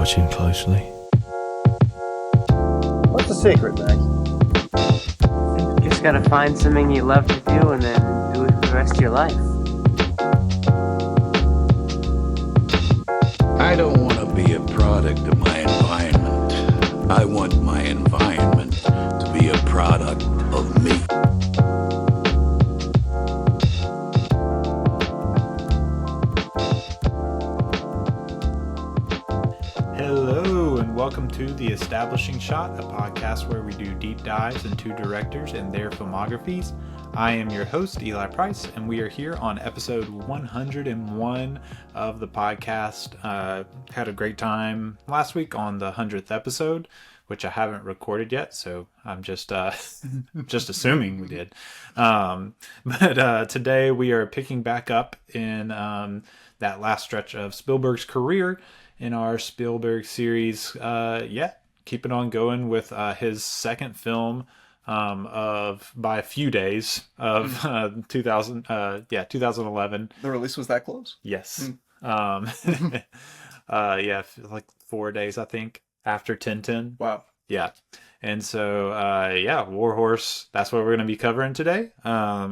watching closely. What's the secret, Max? You just gotta find something you love to do and then do it for the rest of your life. I don't want to be a product of my environment. I want my environment to be a product of me. Hello, and welcome to The Establishing Shot, a podcast where we do deep dives into directors and their filmographies. I am your host, Eli Price, and we are here on episode 101 of the podcast. Had a great time last week on the 100th episode, which I haven't recorded yet, so I'm just just assuming we did. But today we are picking back up in that last stretch of Spielberg's career in our Spielberg series. Keeping on going with his second film by a few days of 2011. The release was that close? Yes. Like 4 days, I think, after 10/10. Wow. Yeah. And so, Warhorse, that's what we're going to be covering today.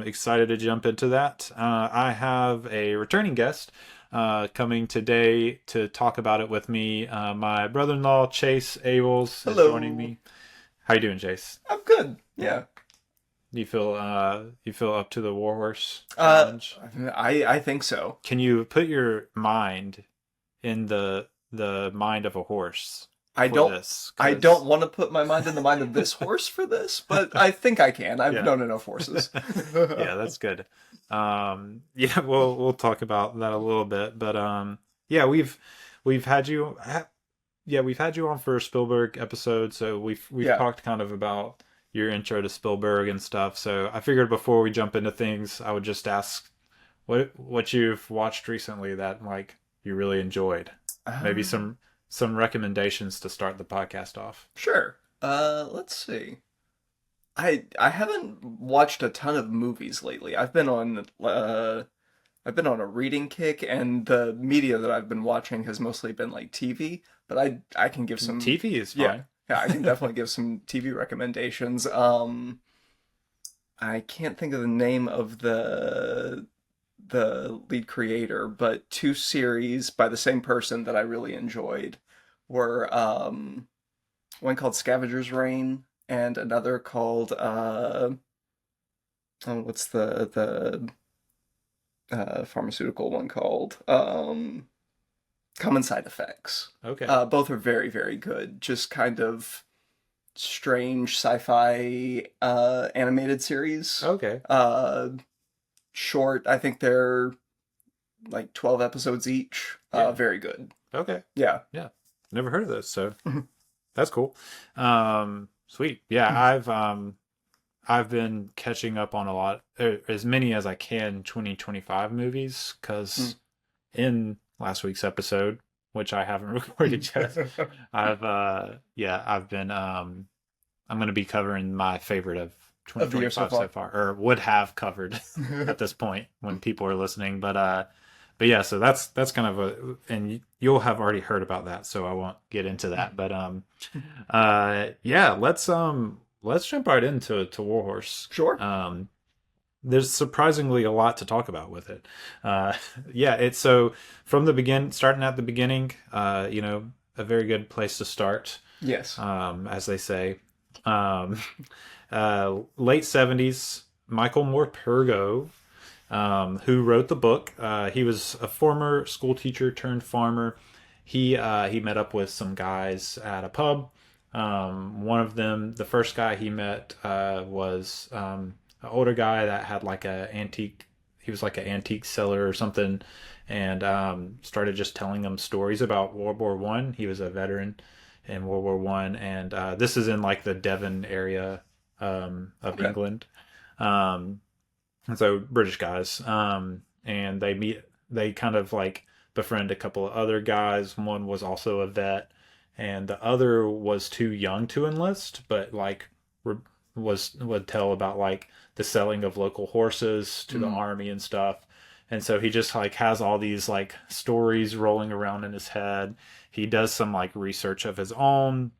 Excited to jump into that. I have a returning guest coming today to talk about it with me. My brother-in-law, Chase Abels, is joining me. How you doing, Chase? I'm good. Yeah. You feel up to the Warhorse challenge? I think so. Can you put your mind in the mind of a horse? I don't want to put my mind in the mind of this horse for this, but I think I can. I've known enough horses. Yeah, that's good. We'll talk about that a little bit, but we've had you on for a Spielberg episode, so we've talked kind of about your intro to Spielberg and stuff. So I figured before we jump into things, I would just ask what you've watched recently that like you really enjoyed. Maybe some recommendations to start the podcast off. Sure. Let's see. I haven't watched a ton of movies lately. I've been on a reading kick, and the media that I've been watching has mostly been like TV. But I can give some TV is fine. Yeah, I can definitely give some TV recommendations. I can't think of the name of the lead creator, but two series by the same person that I really enjoyed were one called Scavenger's Reign and another called what's the pharmaceutical one called? Common Side Effects. Okay. Both are very, very good. Just kind of strange sci-fi animated series. Okay. Short. I think they're like 12 episodes each. Very good. Okay. Yeah. Never heard of those, so that's cool. Sweet. Yeah, I've been catching up on a lot, as many as I can, 2025 movies, because in last week's episode, which I haven't recorded yet, I'm going to be covering my favorite of 2025 so far, or would have covered at this point when people are listening. But yeah, so that's kind of and you'll have already heard about that, so I won't get into that. But let's jump right into Warhorse. Sure. There's surprisingly a lot to talk about with it. It's so from the starting at the beginning, a very good place to start. Yes. As they say. Late 70s, Michael Morpurgo, who wrote the book. He was a former school teacher turned farmer. He met up with some guys at a pub. One of them, the first guy he met, was an older guy that had like he was like an antique seller or something, and started just telling him stories about World War I. He was a veteran in World War I, and this is in like the Devon area of England. And so British guys, and they kind of like befriend a couple of other guys. One was also a vet, and the other was too young to enlist, but like would tell about like the selling of local horses to the army and stuff. And so he just like has all these like stories rolling around in his head. He does some like research of his own,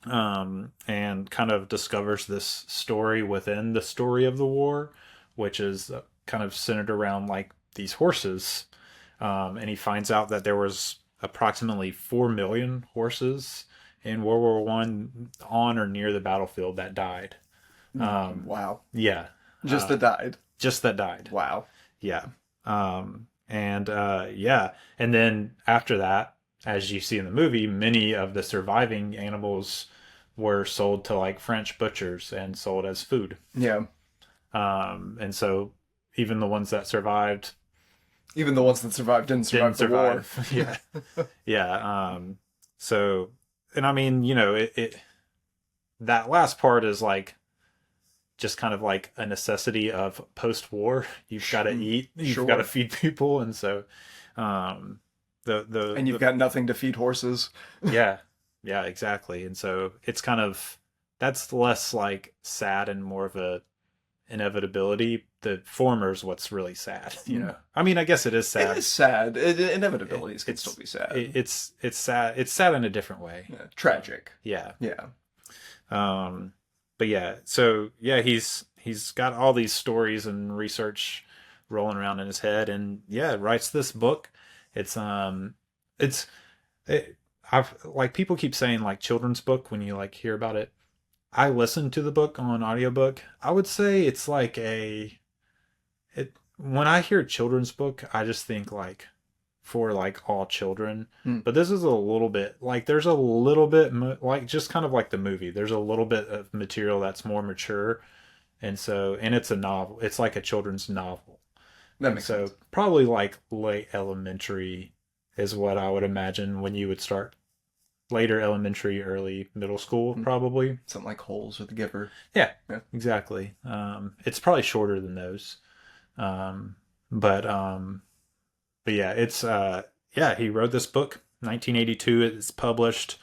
and kind of discovers this story within the story of the war, which is kind of centered around like these horses. And he finds out that there was approximately 4 million horses in World War One on or near the battlefield that died. Wow. Yeah, Just that died. just that died. Wow. Yeah. Yeah. And then after that, as you see in the movie, many of the surviving animals were sold to like French butchers and sold as food. Yeah. And so even the ones that survived Even the ones that survived didn't survive didn't the war. survive. Yeah. Yeah. So, and I mean, you know, it that last part is like just kind of like a necessity of post-war. You've got to eat, you've Sure. got to feed people, and so And you've got nothing to feed horses. yeah, yeah, exactly. And so it's kind of, that's less like sad and more of a inevitability. The former is what's really sad, you know. I mean, I guess it is sad. It is sad. Inevitabilities can It's still be sad. It's sad. It's sad in a different way. Yeah. Tragic. Yeah. Yeah. But yeah, so yeah, he's got all these stories and research rolling around in his head, and yeah, writes this book. It's I've like, people keep saying like children's book when you like hear about it. I listened to the book on audiobook. I would say it's like when I hear children's book, I just think like for like all children. But this is a little bit like, there's a little bit like just kind of like the movie. There's a little bit of material that's more mature. And it's a novel. It's like a children's novel. That makes sense. Probably like late elementary is what I would imagine when you would start. Later elementary, early middle school, probably. Something like Holes or The Giver. Yeah, Yeah. exactly. It's probably shorter than those. But yeah, it's he wrote this book, 1982. It's published.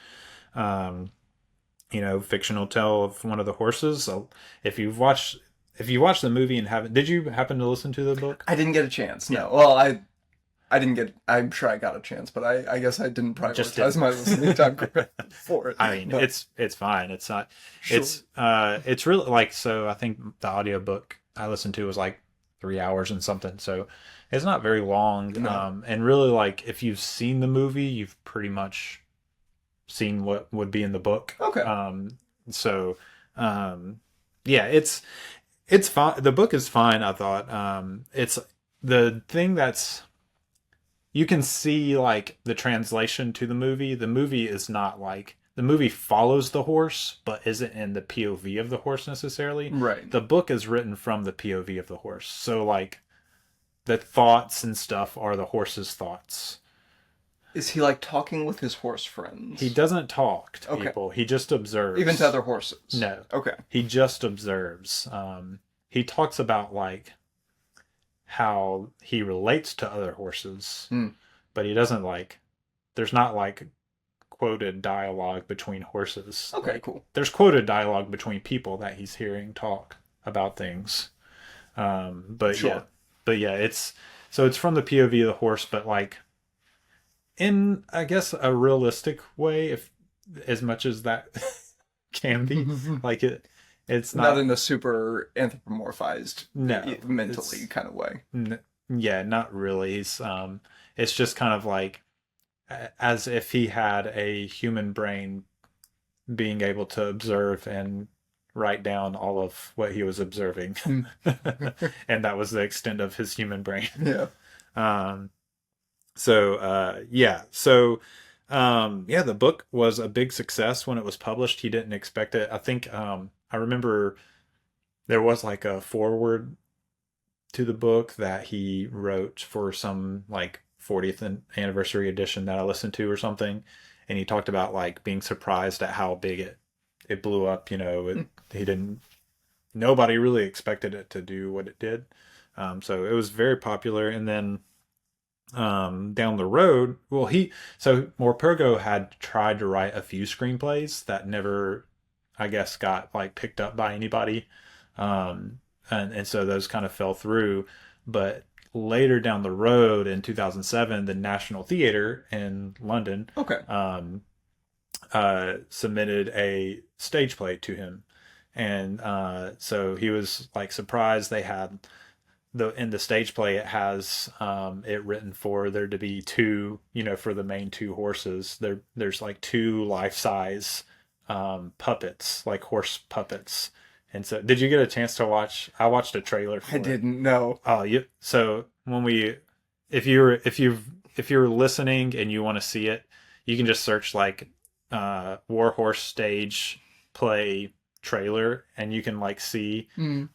Fictional tale of one of the horses. So if you watch the movie and haven't, did you happen to listen to the book? I didn't get a chance. No. Well, I didn't get. I'm sure I got a chance, but I guess I didn't prioritize my listening time for it. I mean, but, it's fine. It's not. Sure. It's really like, so I think the audiobook I listened to was like 3 hours and something. So it's not very long. No. And really, like, if you've seen the movie, you've pretty much seen what would be in the book. Okay. Yeah, it's fine. The book is fine, I thought. It's the thing that's, you can see like the translation to the movie. The movie is not like, the movie follows the horse, but isn't in the POV of the horse necessarily. Right. The book is written from the POV of the horse. So like the thoughts and stuff are the horse's thoughts. Is he like talking with his horse friends? He doesn't talk to Okay. people. He just observes. Even to other horses? No. Okay. He just observes. He talks about like how he relates to other horses, but he doesn't like, there's not like quoted dialogue between horses. Okay, Like, cool. there's quoted dialogue between people that he's hearing talk about things. But Sure. yeah, it's from the POV of the horse, but like in, I guess, a realistic way, if as much as that can be. Like it's Not in a super anthropomorphized, No, mentally it's- kind of way. Yeah, not really. It's just kind of like as if he had a human brain being able to observe and write down all of what he was observing. And that was the extent of his human brain. Yeah. The book was a big success when it was published. He didn't expect it. I think I remember there was like a foreword to the book that he wrote for some like 40th anniversary edition that I listened to or something, and he talked about like being surprised at how big it blew up. Nobody really expected it to do what it did. So it was very popular. And then down the road, Morpurgo had tried to write a few screenplays that never, I guess, got like picked up by anybody. And so those kind of fell through. But later down the road in 2007, the National Theatre in London Okay. submitted a stage play to him. And so he was like surprised. They had in the stage play, it has it written for there to be two, for the main two horses. There's like two life-size puppets, like horse puppets. And so, did you get a chance to watch? I watched a trailer for I it. didn't know. Oh, yeah. So if you're listening and you want to see it, you can just search like War Horse stage play trailer, and you can like see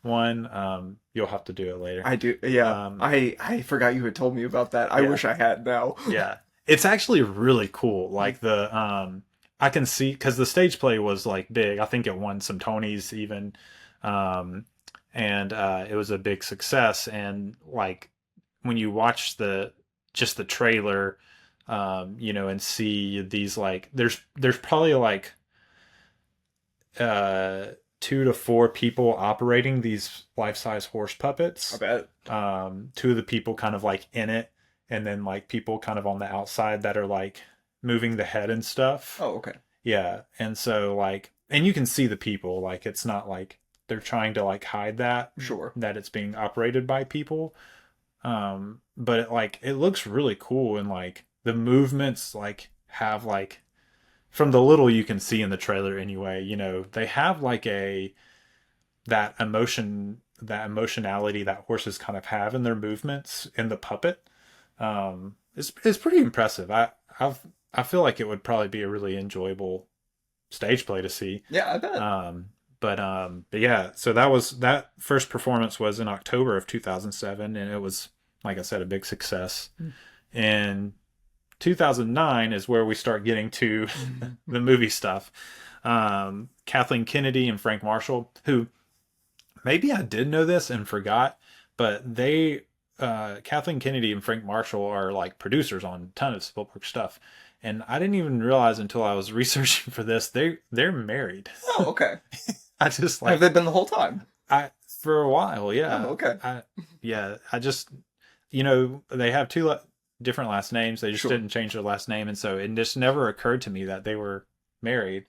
one. You'll have to do it later. I do. Yeah. I forgot you had told me about that. I wish I had now. Yeah, it's actually really cool. Like I can see, because the stage play was like big. I think it won some Tonys even, and it was a big success. And like when you watch just the trailer, and see these like there's probably like 2 to 4 people operating these life-size horse puppets. I bet. 2 of the people kind of like in it, and then like people kind of on the outside that are like moving the head and stuff. Oh, okay. Yeah. And so like, and you can see the people, like it's not like they're trying to like hide that. Sure. That it's being operated by people. But it looks really cool, and like the movements like have like, from the little you can see in the trailer anyway, they have like that emotionality that horses kind of have in their movements in the puppet. It's pretty impressive. I feel like it would probably be a really enjoyable stage play to see. Yeah, I bet. But yeah, so that first performance was in October of 2007, and it was, like I said, a big success. And 2009 is where we start getting to the movie stuff. Kathleen Kennedy and Frank Marshall, who maybe I did know this and forgot, but Kathleen Kennedy and Frank Marshall are like producers on a ton of Spielberg stuff. And I didn't even realize until I was researching for this, they're married. Oh, okay. I just like, have they been the whole time? For a while, yeah. Oh, okay. I just, they have 2 different last names. They just Sure. didn't change their last name, and so it just never occurred to me that they were married.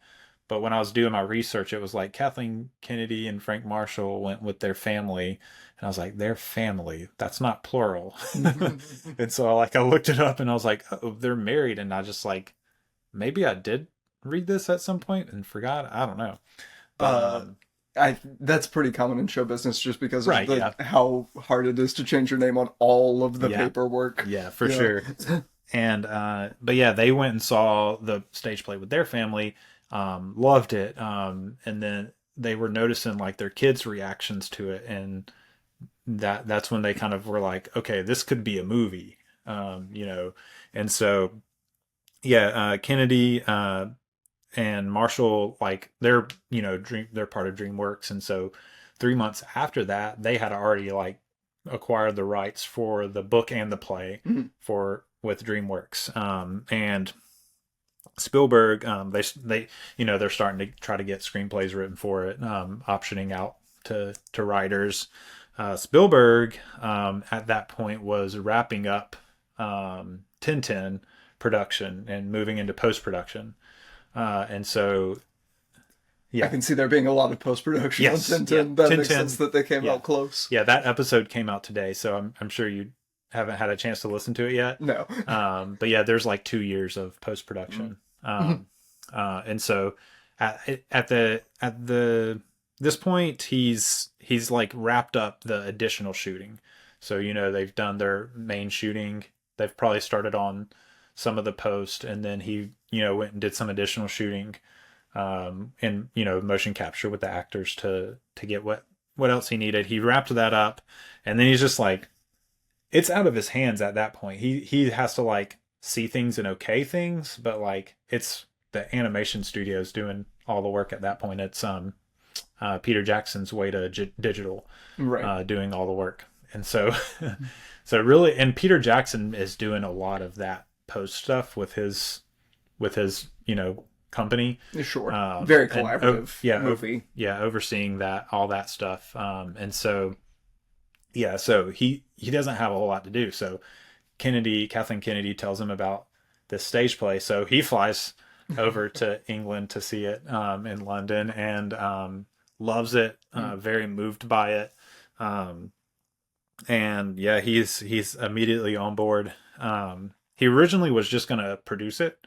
But when I was doing my research, it was like Kathleen Kennedy and Frank Marshall went with their family, and I was like, their family, that's not plural. And so I looked it up, and I was like, oh, they're married. And I just like, maybe I did read this at some point and forgot. I don't know. That's pretty common in show business, just because Right, of how hard it is to change your name on all of the paperwork. Yeah, for sure. And but yeah, they went and saw the stage play with their family, loved it, and then they were noticing like their kids' reactions to it, and that's when they kind of were like, okay, this could be a movie, and so Kennedy and Marshall, like they're part of DreamWorks, and so 3 months after that, they had already like acquired the rights for the book and the play with DreamWorks, and Spielberg, they're starting to try to get screenplays written for it, optioning out to writers. Spielberg at that point was wrapping up Tintin production and moving into post-production. And so, I can see there being a lot of post-production on Tintin. Yeah. That Tintin, makes sense that they came out close. Yeah, that episode came out today, so I'm sure you haven't had a chance to listen to it yet. No. But yeah, there's like 2 years of post-production. And so at this point, he's like wrapped up the additional shooting. So, they've done their main shooting. They've probably started on some of the post, and then he, went and did some additional shooting, and, motion capture with the actors to get what else he needed. He wrapped that up, and then he's just like, it's out of his hands at that point. He has to like see things and okay things, but like it's the animation studios doing all the work at that point. It's Peter Jackson's way to digital, right, doing all the work. And so so really, and Peter Jackson is doing a lot of that post stuff with his company. Sure. Very collaborative movie. Overseeing all that stuff. And so yeah, so he doesn't have a whole lot to do. So Kathleen Kennedy tells him about this stage play. So he flies over to England to see it in London, and loves it, very moved by it. And yeah, he's immediately on board. He originally was just going to produce it,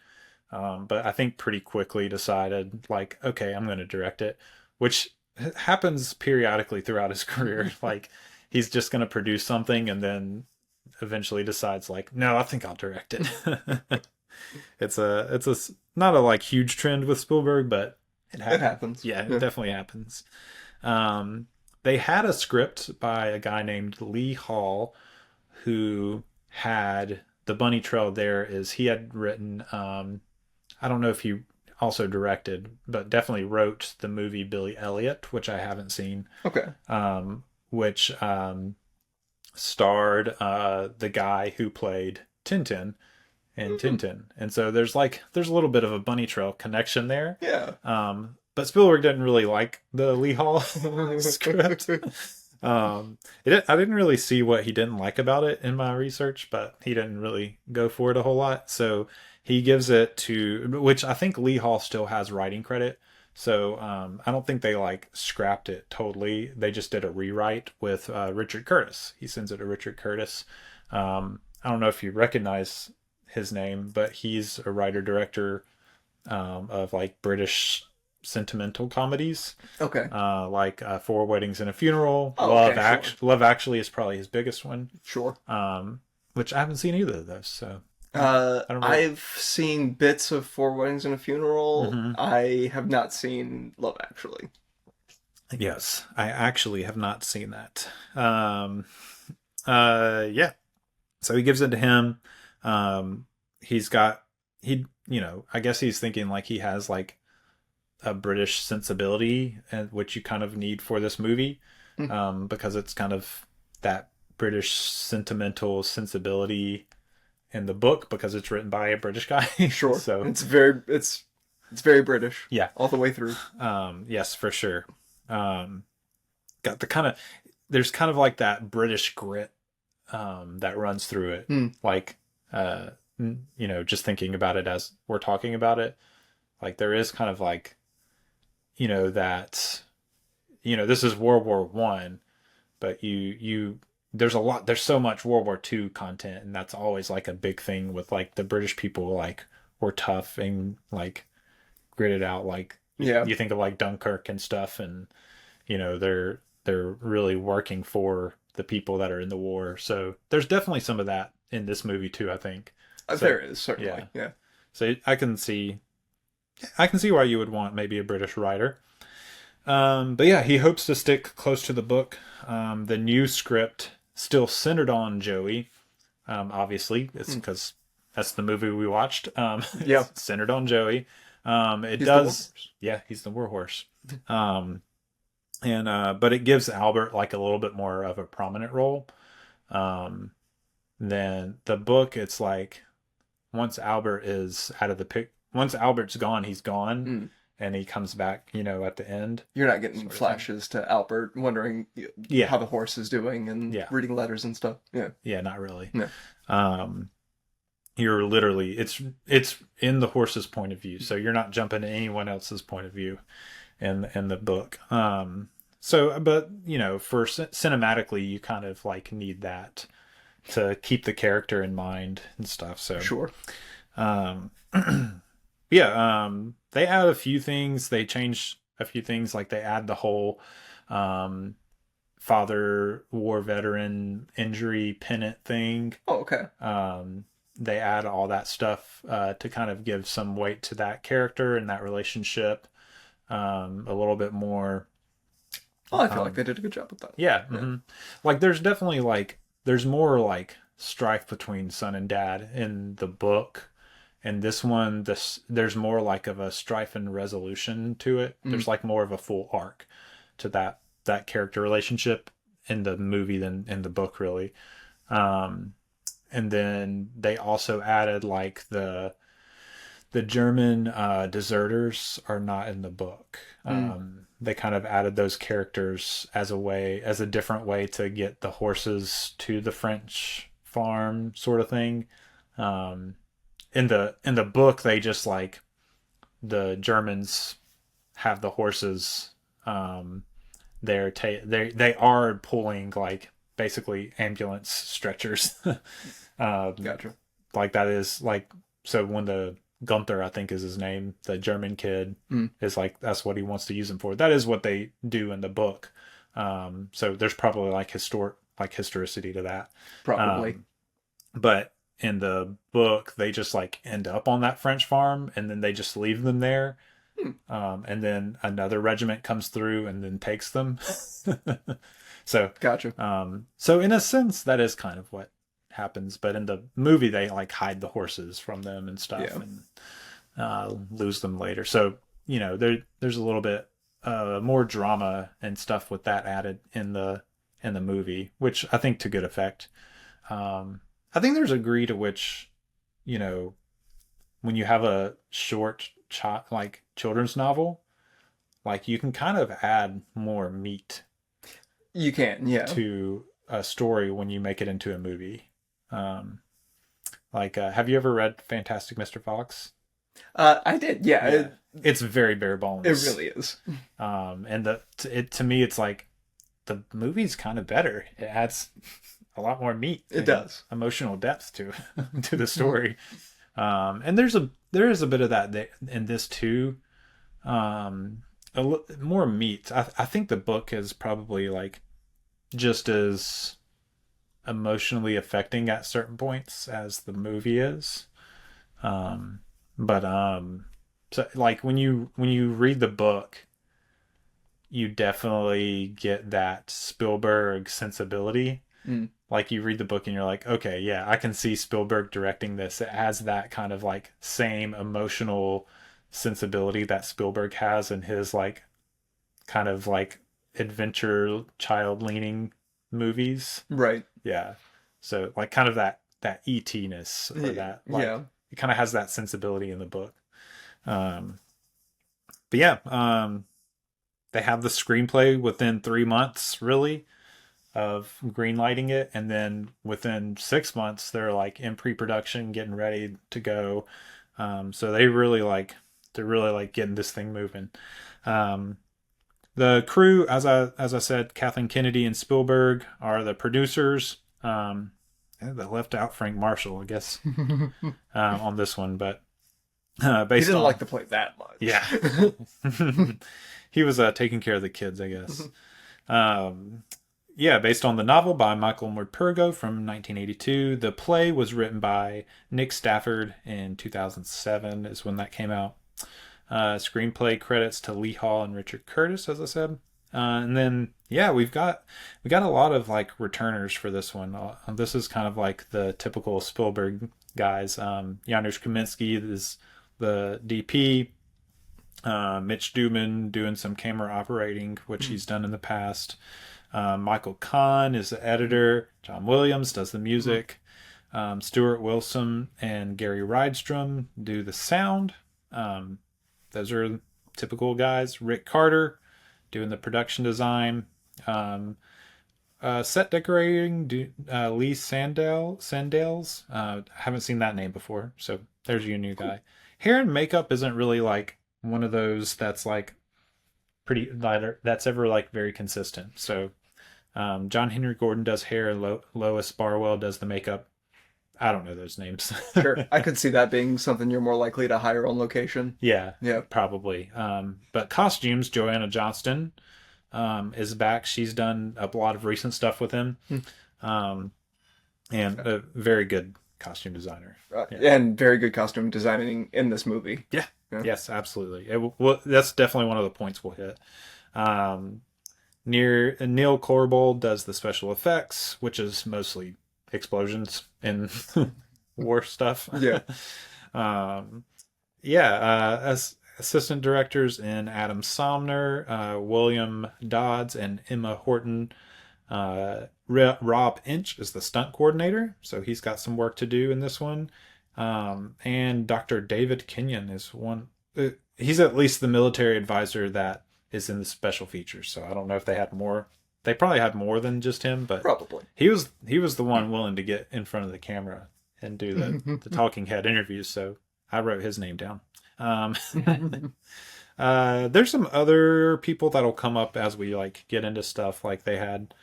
but I think pretty quickly decided, like, okay, I'm going to direct it, which happens periodically throughout his career. Like, he's just going to produce something and then eventually decides, like, no, I think I'll direct it. It's a not a like huge trend with Spielberg, but it happens. It happens. Yeah, it definitely happens. They had a script by a guy named Lee Hall, who had the bunny trail. There is, he had written, I don't know if he also directed, but definitely wrote the movie Billy Elliot, which I haven't seen. Okay. Which starred the guy who played Tintin in Tintin. And so there's a little bit of a bunny trail connection there. Yeah. But Spielberg didn't really like the Lee Hall script. I didn't really see what he didn't like about it in my research, but he didn't really go for it a whole lot. So he gives it to, which I think Lee Hall still has writing credit. So I don't think they like scrapped it totally. They just did a rewrite with Richard Curtis. He sends it to Richard Curtis. I don't know if you recognize his name, but he's a writer director of like British sentimental comedies. Okay. Like Four Weddings and a Funeral. Oh, okay, sure. Love Actually is probably his biggest one. Sure. Which I haven't seen either of those. So I don't know. I've seen bits of Four Weddings and a Funeral. Mhm. I have not seen Love Actually. Yes, I actually have not seen that. Yeah. So he gives it to him. I guess he's thinking like he has like a British sensibility, and which you kind of need for this movie, because it's kind of that British sentimental sensibility in the book, because it's written by a British guy. Sure. So it's very British. Yeah. All the way through. Yes, for sure. Got the kind of, there's kind of like that British grit that runs through it. Like, just thinking about it as we're talking about it, like there is kind of like, that, this is World War One, but there's so much World War II content, and that's always like a big thing with like the British people, like were tough and like gritted out. Like, yeah, you think of like Dunkirk and stuff, and they're really working for the people that are in the war. So there's definitely some of that in this movie too, I think. There is, certainly. Yeah. So I can see why you would want maybe a British writer. But yeah, he hopes to stick close to the book. The new script still centered on Joey. Obviously, it's because that's the movie we watched. Yeah. Centered on Joey. He's the warhorse. But it gives Albert like a little bit more of a prominent role. Then the book, it's like once Albert's gone, he's gone, and he comes back, at the end. You're not getting flashes to Albert wondering how the horse is doing and reading letters and stuff. Yeah. Yeah, not really. No. You're literally, it's in the horse's point of view, so you're not jumping to anyone else's point of view in the book. But for cinematically, you kind of like need that to keep the character in mind and stuff. So sure. They add a few things. They change a few things. Like they add the whole father war veteran injury pennant thing. Oh, okay. They add all that stuff to kind of give some weight to that character and that relationship a little bit more. Oh, I feel like they did a good job with that. Yeah. Mm-hmm. Like there's definitely like, there's more like strife between son and dad in the book. And this one, there's more like of a strife and resolution to it. There's like more of a full arc to that character relationship in the movie than in the book, really. And then they also added like the the German deserters are not in the book. They kind of added those characters as a different way to get the horses to the French farm, sort of thing. In the book, they just like the Germans have the horses. They are pulling like basically ambulance stretchers. Gotcha. Like that is like, so when the Gunther, I think is his name, the German kid, is like, that's what he wants to use them for. That is what they do in the book. So there's probably like historicity to that. Probably. But in the book, they just like end up on that French farm and then they just leave them there. And then another regiment comes through and then takes them. So, Gotcha. So in a sense, that is kind of what happens. But in the movie, they like hide the horses from them and stuff, and lose them later. So there's a little bit more drama and stuff with that added in the movie, which I think to good effect. I think there's a degree to which, when you have a short children's novel, like you can kind of add more meat. You can, yeah. To a story when you make it into a movie. Have you ever read Fantastic Mr. I did, yeah. It's very bare bones. It really is. And to me, it's like the movie's kind of better. It adds a lot more meat. It does. Emotional depth to the story. And there is a bit of that in this too. More meat. I think the book is probably like just as emotionally affecting at certain points as the movie is. So like when you read the book, you definitely get that Spielberg sensibility. Like you read the book and you're like, okay, yeah, I can see Spielberg directing this. It has that kind of like same emotional sensibility that Spielberg has in his like kind of like adventure child leaning movies. Right. Yeah. So like kind of that ET-ness, or that like, yeah. It kind of has that sensibility in the book. But yeah, they have the screenplay within 3 months, really, of greenlighting it, and then within 6 months they're like in pre-production, getting ready to go. So they're really like getting this thing moving. The crew, as I said, Kathleen Kennedy and Spielberg are the producers. They left out Frank Marshall, I guess, on this one, but based he didn't on, like to play that much. Yeah. He was taking care of the kids, I guess. Based on the novel by Michael Morpurgo from 1982. The play was written by Nick Stafford in 2007 is when that came out. Screenplay credits to Lee Hall and Richard Curtis, as I said. And then, we got a lot of like returners for this one. This is kind of like the typical Spielberg guys. Janusz Kaminski is the DP. Mitch Duman doing some camera operating, which he's done in the past. Michael Kahn is the editor. John Williams does the music. Stuart Wilson and Gary Rydstrom do the sound. Those are typical guys. Rick Carter doing the production design. Set decorating, Lee Sandals. Haven't seen that name before, so there's your new guy. Hair and makeup isn't really like one of those that's like pretty lighter, that's ever like very consistent. So John Henry Gordon does hair, Lois Barwell does the makeup. I don't know those names. Sure. I could see that being something you're more likely to hire on location. Yeah, Yeah. probably. But costumes, Joanna Johnston is back. She's done a lot of recent stuff with him. And a very good costume designer. And very good costume designing in this movie. Yeah. Yes, absolutely. That's definitely one of the points we'll hit. Neil Corbould does the special effects, which is mostly explosions and war stuff. Yeah. As assistant directors in Adam Somner, William Dodds, and Emma Horton. Rob Inch is the stunt coordinator, so he's got some work to do in this one. And Dr. David Kenyon is one. He's at least the military advisor that is in the special features. So I don't know if they had more. They probably had more than just him, but Probably. he was the one willing to get in front of the camera and do the talking head interviews. So I wrote his name down. There's some other people that'll come up as we like get into stuff. Like they had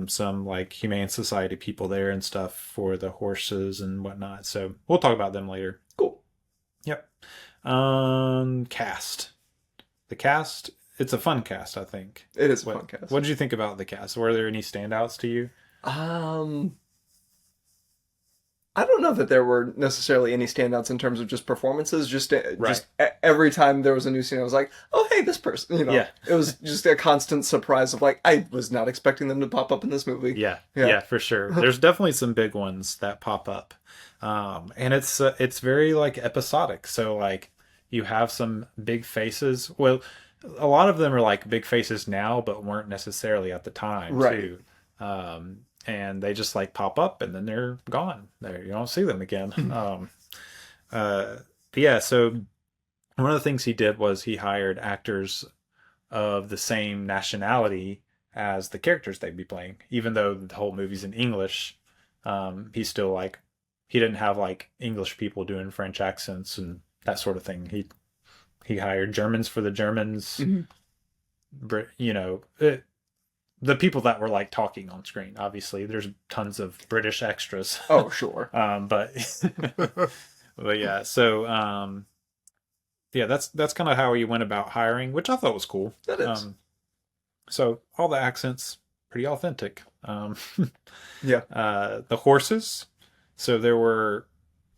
some like Humane Society people there and stuff for the horses and whatnot. So we'll talk about them later. Cool. Yep. Cast. The cast. It's a fun cast, I think. It is a fun cast. What did you think about the cast? Were there any standouts to you? I don't know that there were necessarily any standouts in terms of just performances. Just Right. every time there was a new scene, I was like, "Oh, hey, this person!" You know, Yeah. It was just a constant surprise of like, I was not expecting them to pop up in this movie. Yeah, for sure. There's definitely some big ones that pop up, and it's very like episodic. So like you have some big faces. Well, a lot of them are like big faces now, but weren't necessarily at the time Right. too. And they just like pop up and then they're gone. There, you don't see them again. But yeah, so one of the things he did was he hired actors of the same nationality as the characters they'd be playing. Even though the whole movie's in English, he's still like, he didn't have like English people doing French accents and that sort of thing. He hired Germans for the Germans, the people that were like talking on screen. Obviously, there's tons of British extras. Oh, sure. But but yeah, so yeah, that's kind of how he went about hiring, which I thought was cool. That is. So all the accents pretty authentic. Yeah. The horses. So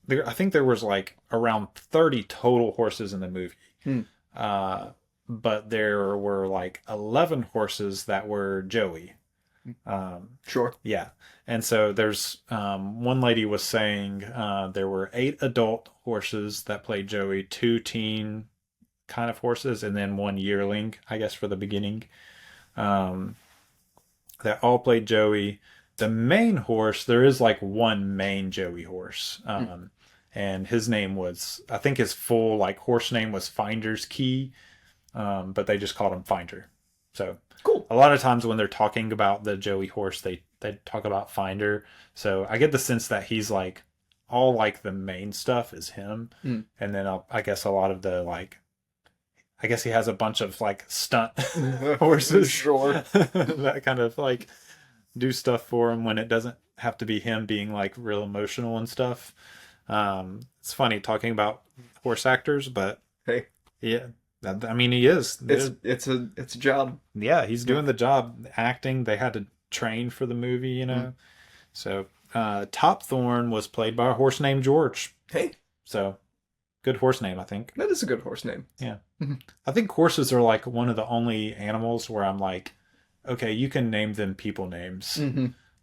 I think there was like around 30 total horses in the movie. But there were like 11 horses that were Joey. Sure. Yeah. And so there's one lady was saying there were 8 adult horses that played Joey, 2 teen kind of horses, and then 1 yearling, I guess, for the beginning. That all played Joey. The main horse, there is like one main Joey horse. And his name was, I think his full like horse name was Finder's Key. But they just called him Finder. So cool. A lot of times when they're talking about the Joey horse, they talk about Finder. So I get the sense that he's like all like the main stuff is him, and then I guess a lot of the like, I guess he has a bunch of like stunt horses, Sure, that kind of like do stuff for him when it doesn't have to be him being like real emotional and stuff. It's funny talking about horse actors, but hey, yeah. I mean, he is. It's a job. Yeah, he's doing the job acting. They had to train for the movie, you know. So, Top Thorn was played by a horse named George. Hey, so good horse name, I think. That is a good horse name. Yeah, I think horses are like one of the only animals where I'm like, okay, you can name them people names.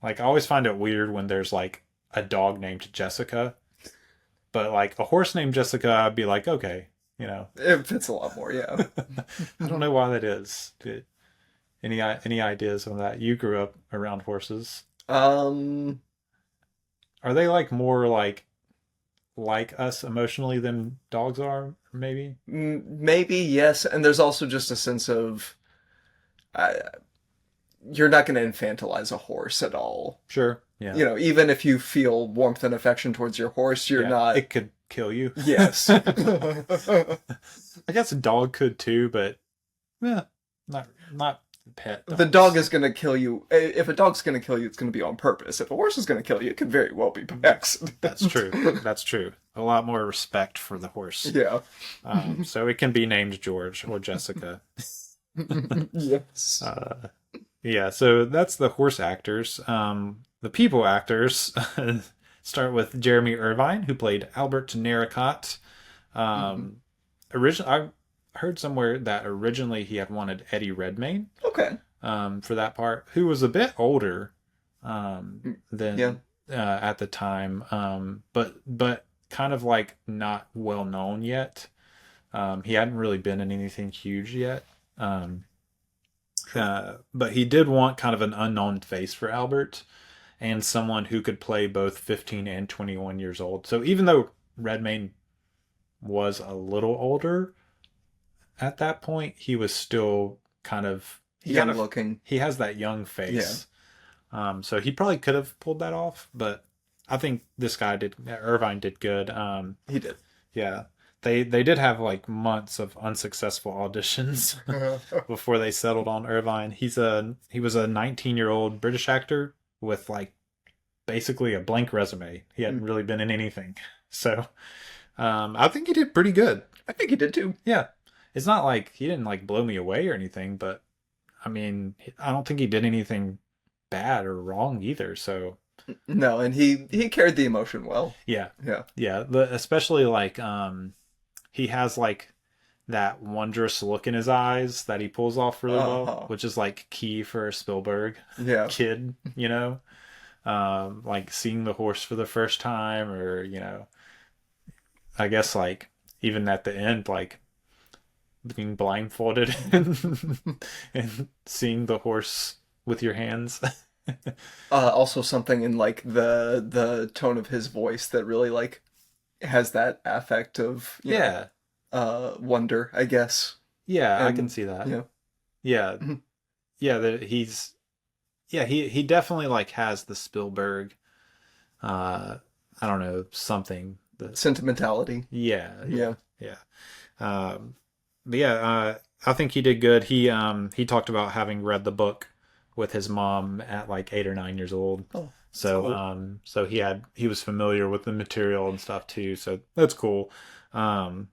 Like I always find it weird when there's like a dog named Jessica, but like a horse named Jessica, I'd be like, okay. You know, it fits a lot more. Yeah. I don't know why that is. Any ideas on that? You grew up around horses. Are they like more like us emotionally than dogs are? Maybe. Maybe yes, and there's also just a sense of you're not going to infantilize a horse at all. Sure. Yeah. You know, even if you feel warmth and affection towards your horse, you're not. It could kill you. Yes. I guess a dog could too, but yeah, not pet dogs. The dog is going to kill you. If a dog's going to kill you, it's going to be on purpose. If a horse is going to kill you, it could very well be by accident. That's true. That's true. A lot more respect for the horse. Yeah. So it can be named George or Jessica. Yes. Yeah, so that's the horse actors. The people actors start with Jeremy Irvine, who played Albert Narracott. I heard somewhere that originally he had wanted Eddie Redmayne. Okay. For that part, who was a bit older than at the time, but kind of like not well known yet. He hadn't really been in anything huge yet. But he did want kind of an unknown face for Albert. and someone who could play both 15 and 21 years old. So even though Redmayne was a little older at that point, he was still kind of Young looking. He has that young face. So he probably could have pulled that off, but I think this guy Irvine did good. He did. Yeah. They did have like months of unsuccessful auditions before they settled on Irvine. He was a 19-year-old British actor with like basically a blank resume. He hadn't really been in anything. So I think he did pretty good. I think he did too. Yeah. It's not like he didn't like blow me away or anything, but I mean, I don't think he did anything bad or wrong either. So no, and he carried the emotion well. Yeah. Yeah. Especially like he has like that wondrous look in his eyes that he pulls off really well, which is like key for a Spielberg kid, you know, like seeing the horse for the first time, or, you know, I guess like even at the end, like being blindfolded and seeing the horse with your hands. Also something in like the tone of his voice that really like has that affect of wonder, I guess. Yeah, And, I can see that. Yeah. Yeah, that he definitely like has the Spielberg I don't know, something, the Sentimentality. Yeah. But Yeah. I think he did good. He talked about having read the book with his mom at like 8 or 9 years old. Oh, so cool. So he was familiar with the material and stuff too. So that's cool. But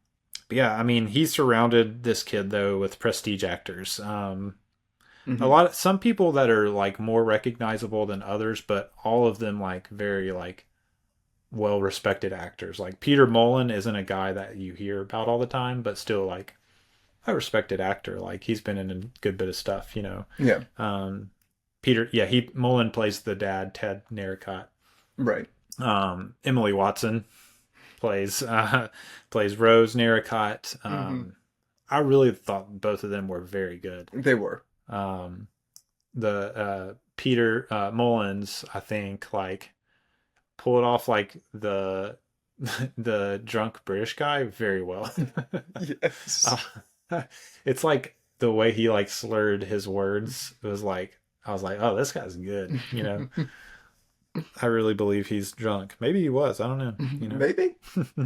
yeah, I mean, he surrounded this kid though with prestige actors. Some people that are like more recognizable than others, but all of them like very like well respected actors. Like Peter Mullen isn't a guy that you hear about all the time, but still like a respected actor. Like he's been in a good bit of stuff, you know. Yeah. Mullen plays the dad, Ted Narracott. Right. Emily Watson plays Rose Narracott. I really thought both of them were very good. They were. Peter Mullins, I think, like pulled off like the drunk British guy very well. Yes. It's like the way he like slurred his words. It was like, I was like, oh, this guy's good, you know. I really believe he's drunk. Maybe he was. I don't know. You know? Maybe.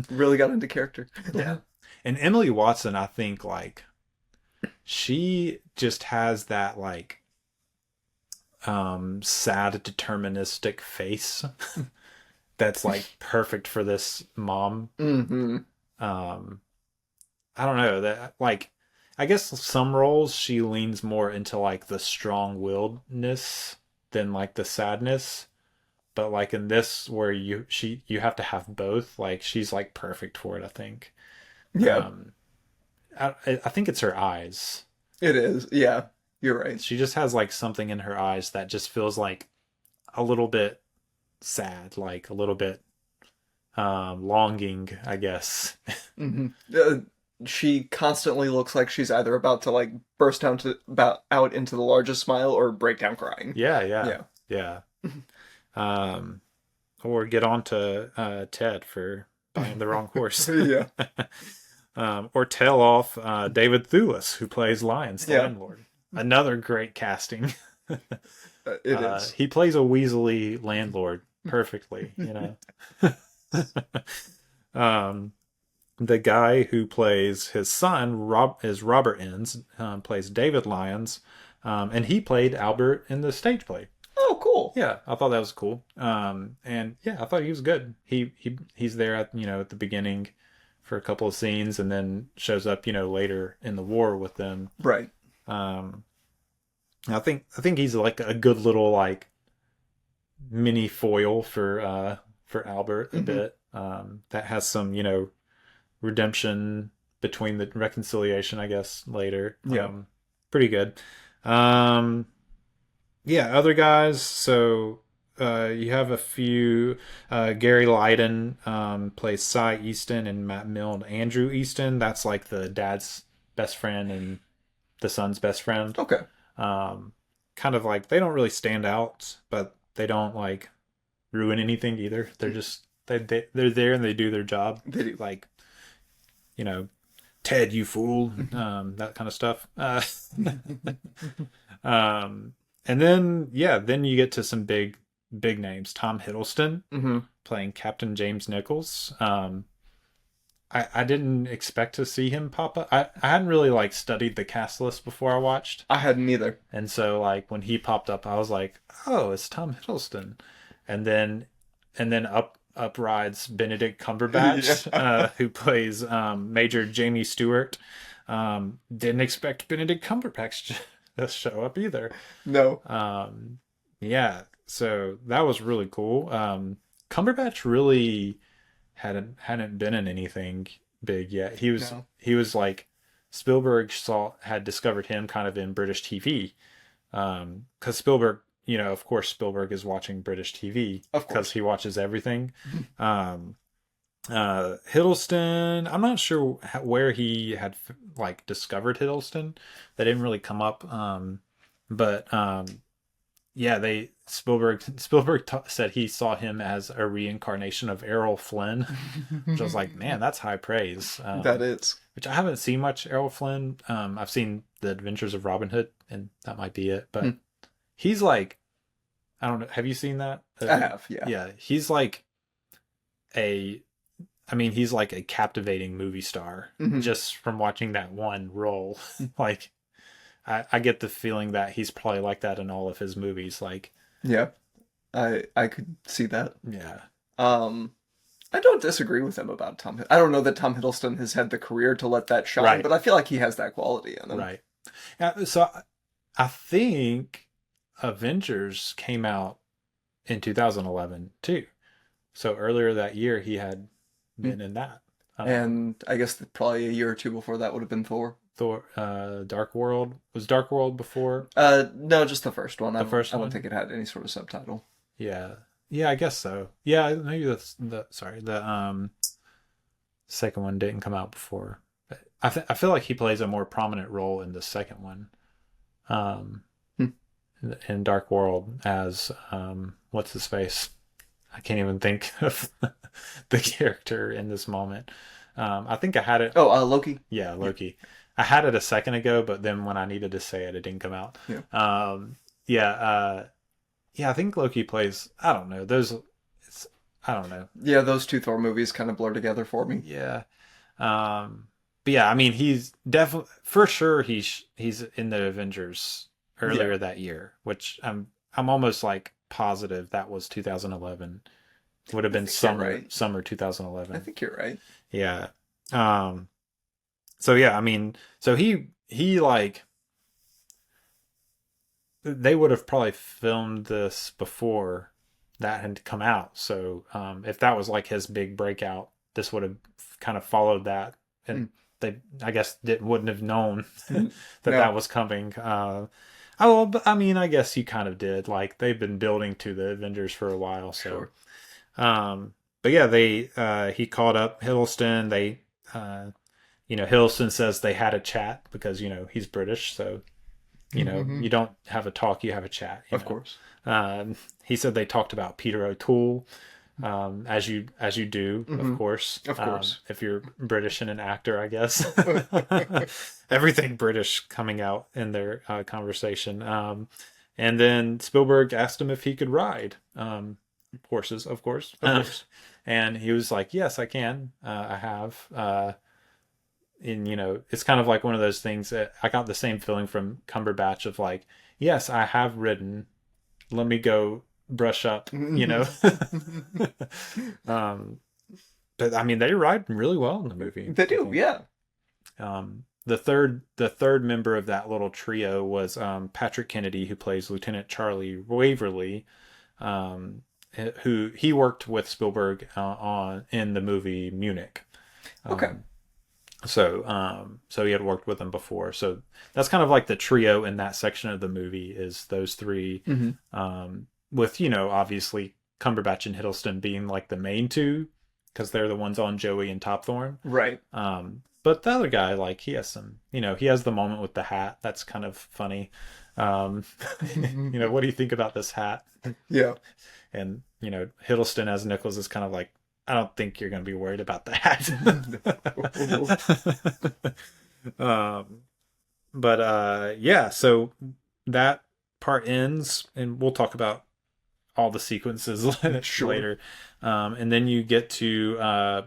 Really got into character. Yeah. And Emily Watson, I think, like, she just has that like sad deterministic face that's like perfect for this mom. I don't know, that like, I guess some roles she leans more into like the strong-willedness than like the sadness, but like in this where you have to have both, like she's like perfect for it, I think. I think it's her eyes. It is. Yeah, you're right. She just has like something in her eyes that just feels like a little bit sad, like a little bit longing, I guess. She constantly looks like she's either about to like burst out into the largest smile or break down crying. Yeah. Or get on to Ted for buying the wrong horse. Yeah. Or tell off David Thewlis, who plays Lyons, the landlord. Another great casting. It is. He plays a Weasley landlord perfectly, you know. The guy who plays his son is Robert Innes, plays David Lyons, and he played Albert in the stage play. Oh, cool. Yeah, I thought that was cool. And yeah, I thought he was good. He's there at the beginning for a couple of scenes, and then shows up later in the war with them. Right. I think he's like a good little like mini foil for Albert a bit. That has some redemption between the reconciliation, I guess, later. Pretty good. Other guys. So you have a few. Gary Lydon plays Cy Easton, and Matt Milne Andrew Easton. That's like the dad's best friend and the son's best friend. Okay. Kind of like they don't really stand out, but they don't like ruin anything either. They're just they're there and they do their job. They do. Like, you know, Ted, you fool, that kind of stuff. And then then you get to some big names. Tom Hiddleston playing Captain James Nichols. I didn't expect to see him pop up. I hadn't really like studied the cast list before I watched. I hadn't either. And so like when he popped up, I was like, oh, it's Tom Hiddleston. And then up rides Benedict Cumberbatch, who plays Major Jamie Stewart. Didn't expect Benedict Cumberbatch to show up either. No. Yeah, so that was really cool. Cumberbatch really hadn't been in anything big yet. He was like, Spielberg had discovered him kind of in British TV, because Spielberg, of course Spielberg is watching British TV because he watches everything. Hiddleston, I'm not sure where he had like discovered Hiddleston. That didn't really come up, but Spielberg said he saw him as a reincarnation of Errol Flynn, which I was like, man, that's high praise. That is. Which I haven't seen much Errol Flynn. I've seen The Adventures of Robin Hood, and that might be it. But he's like, I don't know. Have you seen that? I have, yeah. Yeah, he's like he's like a captivating movie star just from watching that one role. Like, I get the feeling that he's probably like that in all of his movies. Like, yeah, I could see that. Yeah. I don't disagree with him about Tom. I don't know that Tom Hiddleston has had the career to let that shine, Right. but I feel like he has that quality in him. Right. Yeah, so I think Avengers came out in 2011 too. So earlier that year he had been in that. And I guess that probably a year or two before that would have been Thor. Dark World. Was Dark World before? No, just the first one. I don't think it had any sort of subtitle. Yeah. Yeah, I guess so. Yeah, maybe that's the second one didn't come out before. But I feel like he plays a more prominent role in the second one. In Dark World as what's his face? I can't even think of the character in this moment. I think I had it. Oh, Loki. Yeah, Loki. I had it a second ago, but then when I needed to say it, it didn't come out. Yeah. I think Loki plays. I don't know. I don't know. Yeah, those two Thor movies kind of blur together for me. Yeah. But yeah, I mean, he's definitely for sure. He's in the Avengers earlier that year, which I'm almost like positive that was 2011. Would have been summer 2011. I think you're right. Yeah. So yeah, I mean, so he like, they would have probably filmed this before that had come out. So if that was like his big breakout, this would have kind of followed that, and they, I guess, wouldn't have known that was coming. But I mean, I guess you kind of did. Like, they've been building to the Avengers for a while, so. Sure. But yeah, he called up Hiddleston. They, Hiddleston says they had a chat because, he's British. So, you don't have a talk, you have a chat. Of course. He said they talked about Peter O'Toole, as you do, of course. Of course. If you're British and an actor, I guess. Everything British coming out in their conversation. And then Spielberg asked him if he could ride. Horses, of course. And he was like, yes, I can. I have. And, it's kind of like one of those things that I got the same feeling from Cumberbatch of like, yes, I have ridden. Let me go brush up, But I mean, they ride really well in the movie. They do, yeah. The third member of that little trio was Patrick Kennedy, who plays Lieutenant Charlie Waverly, who he worked with Spielberg in the movie Munich. Okay. So he had worked with him before. So that's kind of like the trio in that section of the movie is those three, with, obviously Cumberbatch and Hiddleston being like the main two because they're the ones on Joey and Top Thorn. Right. But the other guy, like, he has some, he has the moment with the hat. That's kind of funny. Um, what do you think about this hat? Yeah. And, Hiddleston as Nicholas is kind of like, I don't think you're going to be worried about the hat. Yeah, so that part ends, and we'll talk about all the sequences Sure. later. And then you get to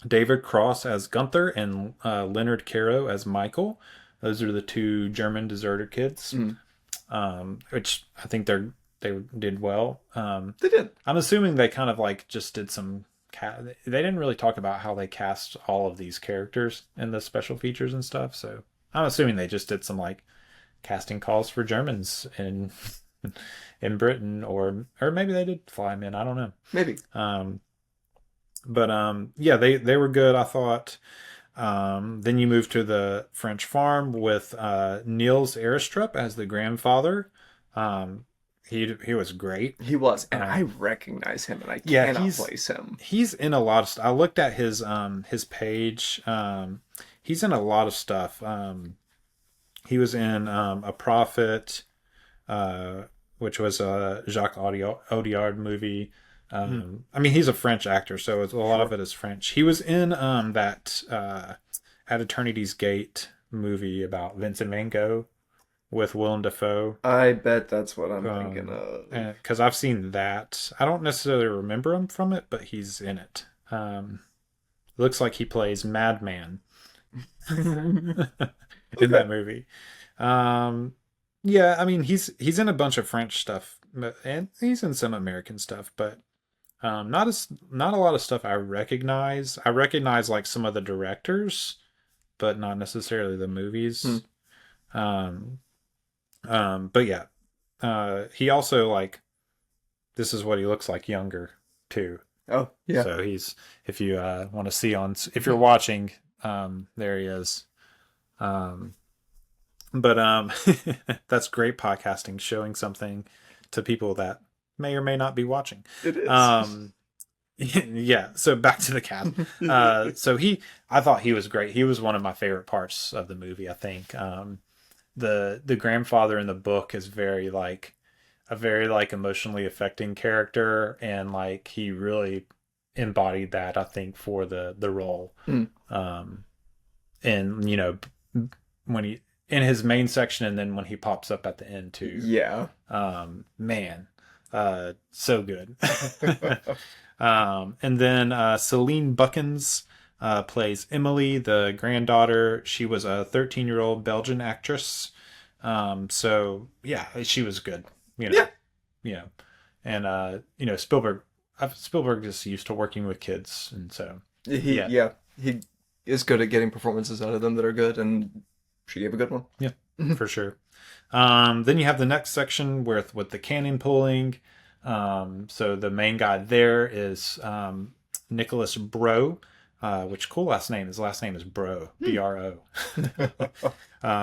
David Cross as Gunther and Leonard Caro as Michael. Those are the two German deserter kids, which I think they did well. They did. I'm assuming they kind of like just did some. They didn't really talk about how they cast all of these characters in the special features and stuff. So I'm assuming they just did some like casting calls for Germans in Britain, or maybe they did fly them in. I don't know. Maybe. Yeah, they were good, I thought. Then you move to the French farm with Niels Aristrup as the grandfather. He was great. He was, and I recognize him, and I cannot place him. He's in a lot of stuff. I looked at his page. He's in a lot of stuff. He was in A Prophet, which was a Jacques Audiard movie. I mean, he's a French actor, so a lot of it is French. He was in that At Eternity's Gate movie about Vincent Van Gogh with Willem Dafoe. I bet that's what I'm thinking of. Because I've seen that. I don't necessarily remember him from it, but he's in it. Looks like he plays Madman in that movie. Yeah, I mean, he's in a bunch of French stuff, and he's in some American stuff, but not a lot of stuff I recognize. I recognize like some of the directors, but not necessarily the movies. But yeah, he also like, this is what he looks like younger too. Oh yeah. So if you want to see if you're watching, there he is. That's great podcasting, showing something to people that may or may not be watching. It is. Yeah. So back to the cast. I thought he was great. He was one of my favorite parts of the movie, I think. The grandfather in the book is very like emotionally affecting character, and like he really embodied that, I think, for the role. And when he in his main section, and then when he pops up at the end too. Yeah. Man, so good. And then Celine Buckens plays Emily, the granddaughter. She was a 13-year-old Belgian actress. So yeah, she was good. Yeah. And Spielberg is used to working with kids, and so he is good at getting performances out of them that are good, and she gave a good one. Yeah, for sure. Then you have the next section with the cannon pulling. So the main guy there is Nicolas Bro, which cool last name. His last name is Bro, B-R-O.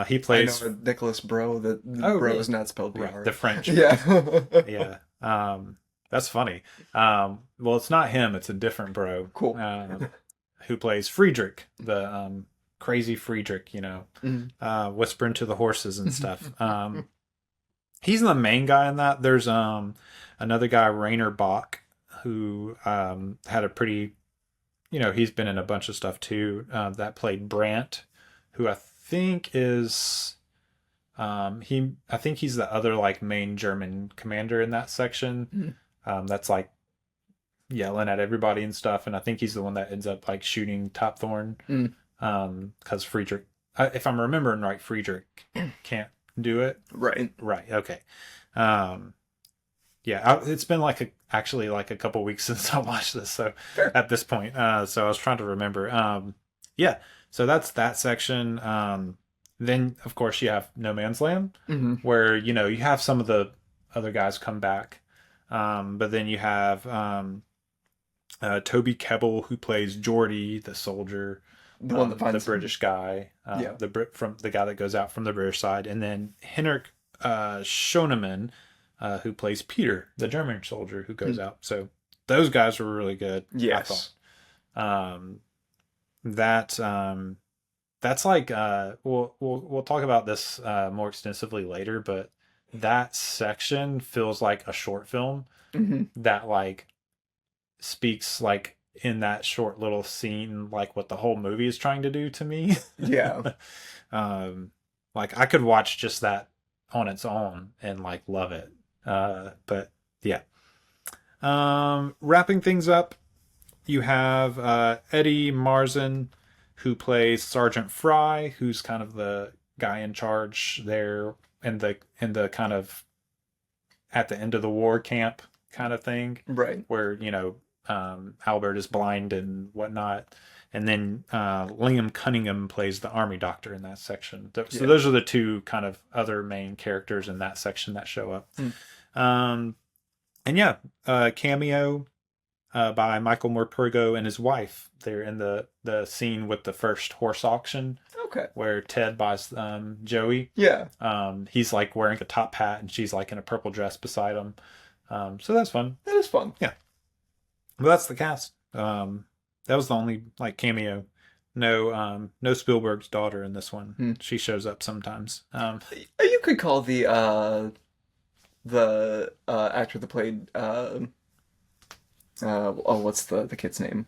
He plays... I know Nicolas Bro, Bro really? is not spelled B-R. Right, the French. Yeah. Yeah. That's funny. Well, it's not him. It's a different Bro. Cool. Who plays Friedrich, the crazy Friedrich, whispering to the horses and stuff. He's the main guy in that. There's another guy, Rainer Bach, who had a pretty, he's been in a bunch of stuff too. That played Brandt, who I think is, I think he's the other like main German commander in that section. That's like yelling at everybody and stuff, and I think he's the one that ends up like shooting Top Thorn. Because Friedrich, if I'm remembering right, Friedrich can't do it. Right. Okay. Yeah, it's been actually a couple weeks since I watched this. So Fair. At this point, so I was trying to remember. Yeah. So that's that section. Then of course you have No Man's Land, where you have some of the other guys come back, but then you have Toby Kebbell, who plays Geordie, the soldier. The one that finds the British guy, the guy that goes out from the British side, and then Henrik Schoenemann, who plays Peter, the German soldier who goes out. So those guys were really good. Yes. I thought. that's like we'll talk about this more extensively later, but that section feels like a short film Hmm. that like speaks like in that short little scene like what the whole movie is trying to do to me. Yeah. um like I could watch just that on its own and like love it. But yeah. Wrapping things up, you have Eddie Marzen, who plays Sergeant Fry, who's kind of the guy in charge there in the kind of at the end of the war camp kind of thing, Right. where Albert is blind and whatnot. And then Liam Cunningham plays the army doctor in that section. So Yeah. those are the two kind of other main characters in that section that show up. Um, and yeah, cameo by Michael Morpurgo and his wife. They're in the scene with the first horse auction Okay. where Ted buys Joey. Yeah. He's like wearing a top hat and she's like in a purple dress beside him. So that's fun. That is fun. Yeah. Well, that's the cast. That was the only like cameo. No Spielberg's daughter in this one. She shows up sometimes. You could call the actor that played what's the kid's name?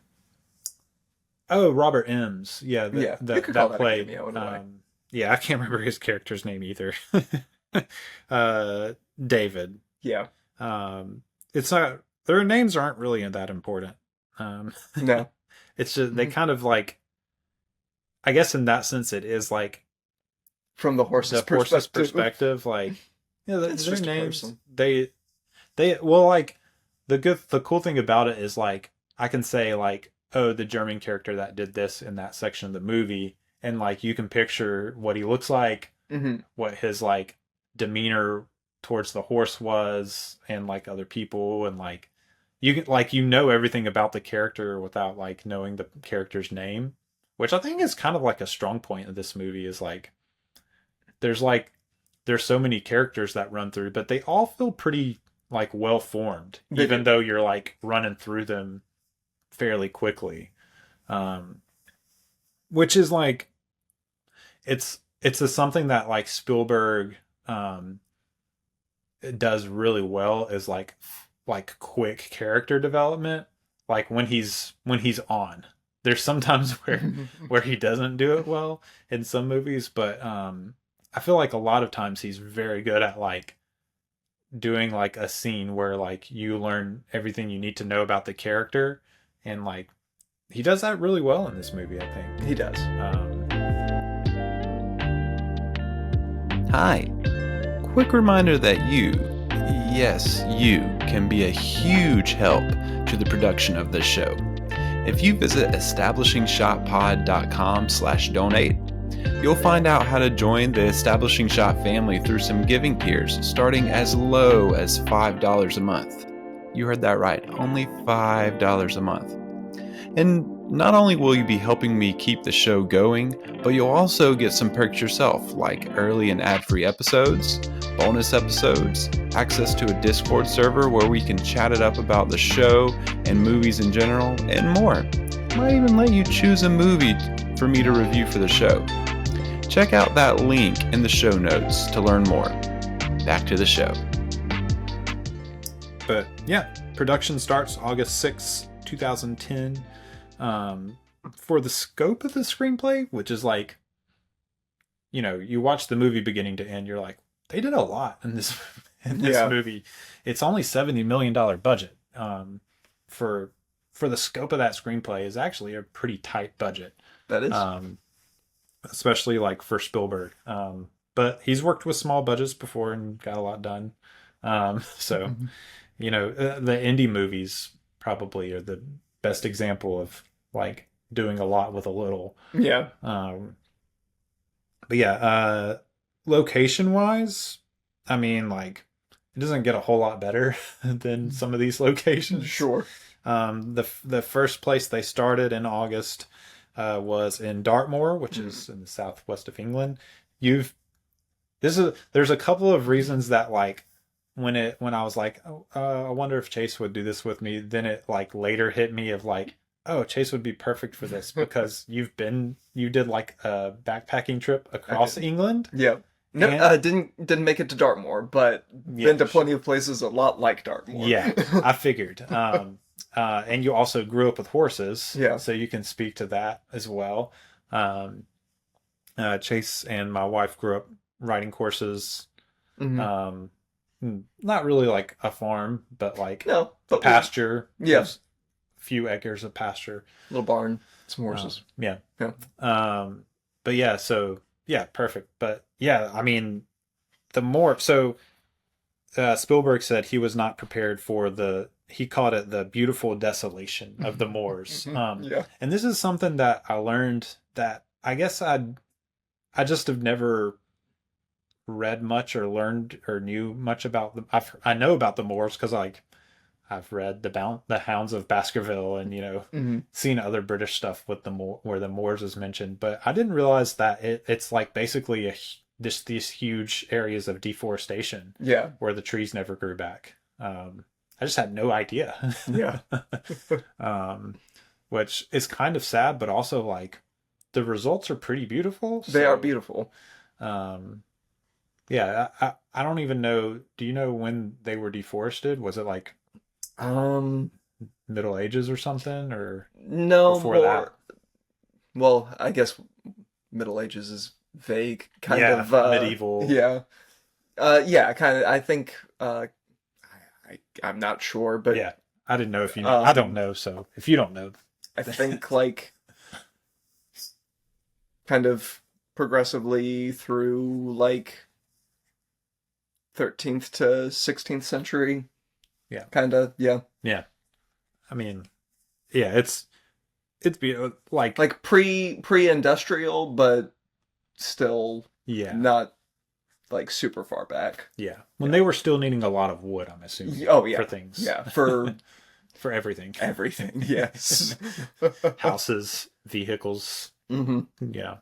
Oh, Robert Ems. Yeah, Yeah, you could call that a played. cameo in a way. Yeah, I can't remember his character's name either. David. Yeah. It's not. Their names aren't really that important. No. It's just they kind of like. I guess in that sense, it is like From the horse's the horse's perspective. perspective. Like, yeah, It's their just a names. person. They well, like the cool thing about it is like I can say like, oh, the German character that did this in that section of the movie, and like you can picture what he looks like, Hmm. what his like demeanor towards the horse was, and like other people, and like you can like everything about the character without like knowing the character's name, which I think is kind of like a strong point of this movie. Is there's like there's so many characters that run through, but they all feel pretty like well formed, even though you're like running through them fairly quickly. Which is like it's something that like Spielberg does really well, is like quick character development. Like when he's on, there's sometimes where he doesn't do it well in some movies, but I feel like a lot of times he's very good at like doing like a scene where like you learn everything you need to know about the character, and like he does that really well in this movie, I think. He does. Hi. Quick reminder that you, yes, you, can be a huge help to the production of this show. If you visit establishingshotpod.com/donate, you'll find out how to join the Establishing Shot family through some giving tiers starting as low as $5 a month. You heard that right, only $5 a month. And not only will you be helping me keep the show going, but you'll also get some perks yourself, like early and ad-free episodes, bonus episodes, access to a Discord server where we can chat it up about the show and movies in general, and more. Might even let you choose a movie for me to review for the show. Check out that link in the show notes to learn more. Back to the show. But yeah, production starts August 6, 2010. For the scope of the screenplay, which is like, you watch the movie beginning to end, you're like, they did a lot in this movie. It's only $70 million budget. For the scope of that screenplay is actually a pretty tight budget. That is. Especially like for Spielberg. But he's worked with small budgets before and got a lot done. So, the indie movies probably are the best example of like doing a lot with a little. Yeah. But yeah, location wise, I mean, like it doesn't get a whole lot better than some of these locations. Sure. The first place they started in August was in Dartmoor, which is in the southwest of England. There's a couple of reasons that like when I was like, I wonder if Chase would do this with me. Then it like later hit me of like, oh, Chase would be perfect for this because you did like a backpacking trip across England. Yeah. No, And- didn't make it to Dartmoor, but Yeah, been to plenty of places a lot like Dartmoor. Yeah, I figured. And you also grew up with horses, Yeah. so you can speak to that as well. Chase and my wife grew up riding horses. Mhm. Not really like a farm, but like No, a but pasture. Yeah. There's a few acres of pasture. little barn, some horses. Yeah. Yeah. But yeah, so yeah, perfect. But yeah, I mean, the more so Spielberg said he was not prepared for he called it the beautiful desolation of the moors. Yeah. And this is something that I learned that I guess I just have never read much or learned or knew much about them. I know about the moors because like I've read the Hounds of Baskerville and Mhm. seen other British stuff with where the moors is mentioned, but I didn't realize that it's like basically these huge areas of deforestation Yeah. where the trees never grew back. I just had no idea. Yeah. Which is kind of sad, but also like the results are pretty beautiful. They are beautiful. Yeah, I don't even know. Do you know when they were deforested? Was it like Middle Ages or something, or No, before that? Well, I guess Middle Ages is vague, kind Yeah, of medieval. Yeah, yeah, kind of. I think I'm not sure, but Yeah, I didn't know if you know. I don't know, so if you don't know, I think like kind of progressively through like 13th to 16th century. Yeah. Kind of, yeah. yeah. I mean, yeah, it's like pre-industrial, but still yeah, not like super far back. yeah. When they were still needing a lot of wood, I'm assuming. Oh yeah. For things. Yeah, for For everything. everything. Yes. Houses, vehicles. hmm Yeah.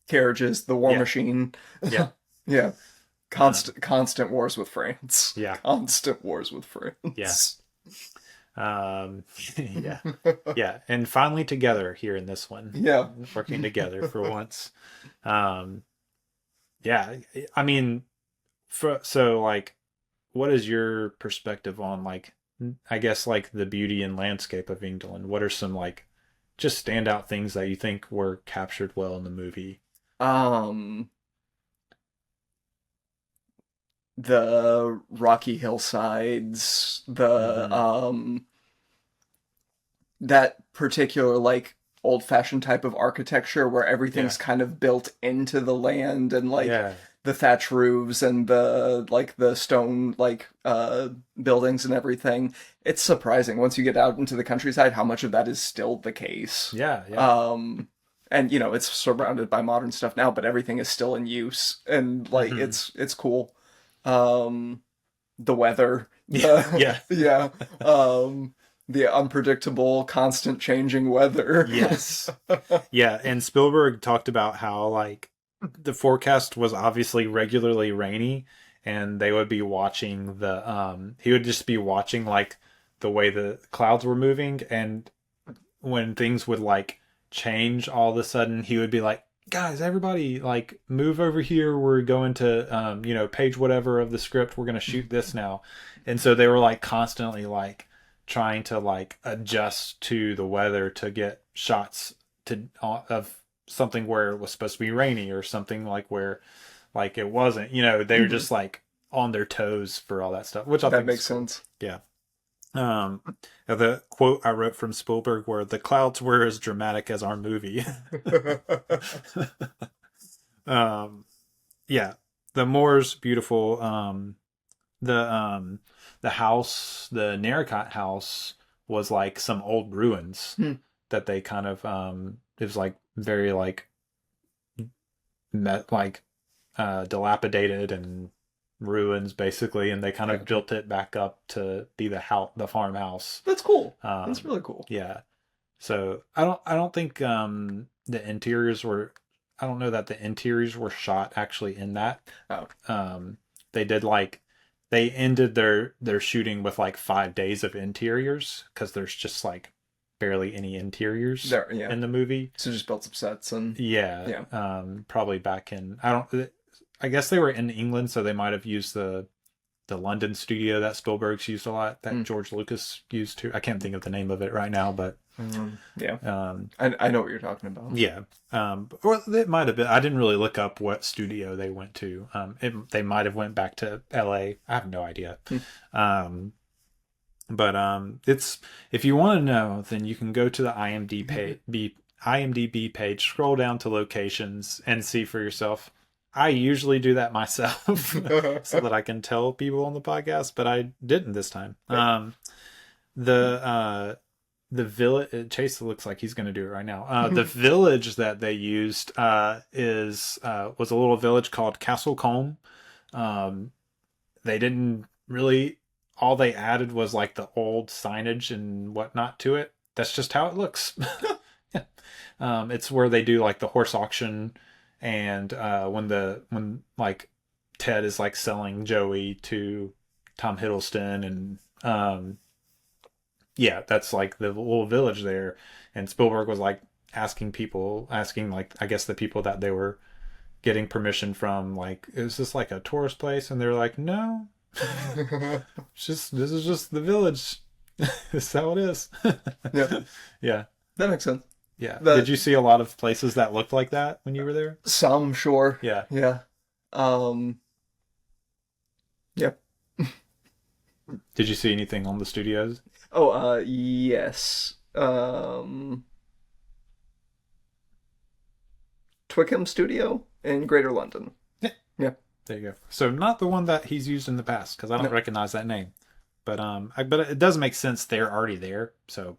Carriages, the war Yeah. machine. Yeah. Yeah. Constant wars with France. Yeah. Constant wars with France. Yeah. Yeah. Yeah. And finally together here in this one. Yeah. Working together for once. Yeah. I mean, so like, what is your perspective on like, I guess like the beauty and landscape of England? What are some like just standout things that you think were captured well in the movie? The rocky hillsides, that particular like old-fashioned type of architecture where everything's kind of built into the land, and like Yeah. the thatch roofs and the stone buildings and everything. It's surprising once you get out into the countryside how much of that is still the case. Yeah. Yeah. And it's surrounded by modern stuff now, but everything is still in use, and like it's cool. The weather, Yeah. yeah, the unpredictable, constant changing weather. Yes. Yeah, and Spielberg talked about how like the forecast was obviously regularly rainy, and they would be watching he would just be watching like the way the clouds were moving, and when things would like change all of a sudden, he would be like, guys, everybody like move over here, we're going to page whatever of the script, we're going to shoot this now. And so they were like constantly like trying to like adjust to the weather to get shots of something where it was supposed to be rainy, or something like where like it wasn't, they were just like on their toes for all that stuff, which I think makes is cool. sense. Yeah. The quote I wrote from Spielberg were, "The clouds were as dramatic as our movie." Yeah, the moor's beautiful. The house, the Narracott house, was like some old ruins that they kind of it was like very like dilapidated and ruins basically, and they kind of built it back up to be the farmhouse. That's cool. That's really cool. Yeah. So I don't think the interiors were. I don't know that the interiors were shot actually in that. Oh. They did they ended their shooting with like 5 days of interiors, because there's just like barely any interiors There, yeah. in the movie. So just built some sets and Yeah. Probably back in, I guess they were in England, so they might have used the London studio that Spielberg's used a lot, that George Lucas used too. I can't think of the name of it right now, but yeah. I know what you're talking about. yeah. Or it might have been. I didn't really look up what studio they went to. They might have went back to L.A. I have no idea. But it's, if you want to know, then you can go to the IMDb page, scroll down to locations, and see for yourself. I usually do that myself so that I can tell people on the podcast, but I didn't this time. The village, Chase looks like he's going to do it right now. The village that they used was a little village called Castle Combe. They didn't really, all they added was like the old signage and whatnot to it. That's just how it looks. Yeah. It's where they do like the horse auction, and when like Ted is like selling Joey to Tom Hiddleston, and yeah, that's like the little village there. And Spielberg was like asking like, I guess the people that they were getting permission from, like, is this like a tourist place? And they're like, no, this is just the village. This is how it is. Yeah. Yeah. That makes sense. Yeah. Did you see a lot of places that looked like that when you were there? Some, sure. Yeah. Yeah. Yep. Did you see anything on the studios? Oh, yes. Twickenham Studio in Greater London. Yeah. There you go. So not the one that he's used in the past, because I don't recognize that name. But but it does make sense. They're already there, so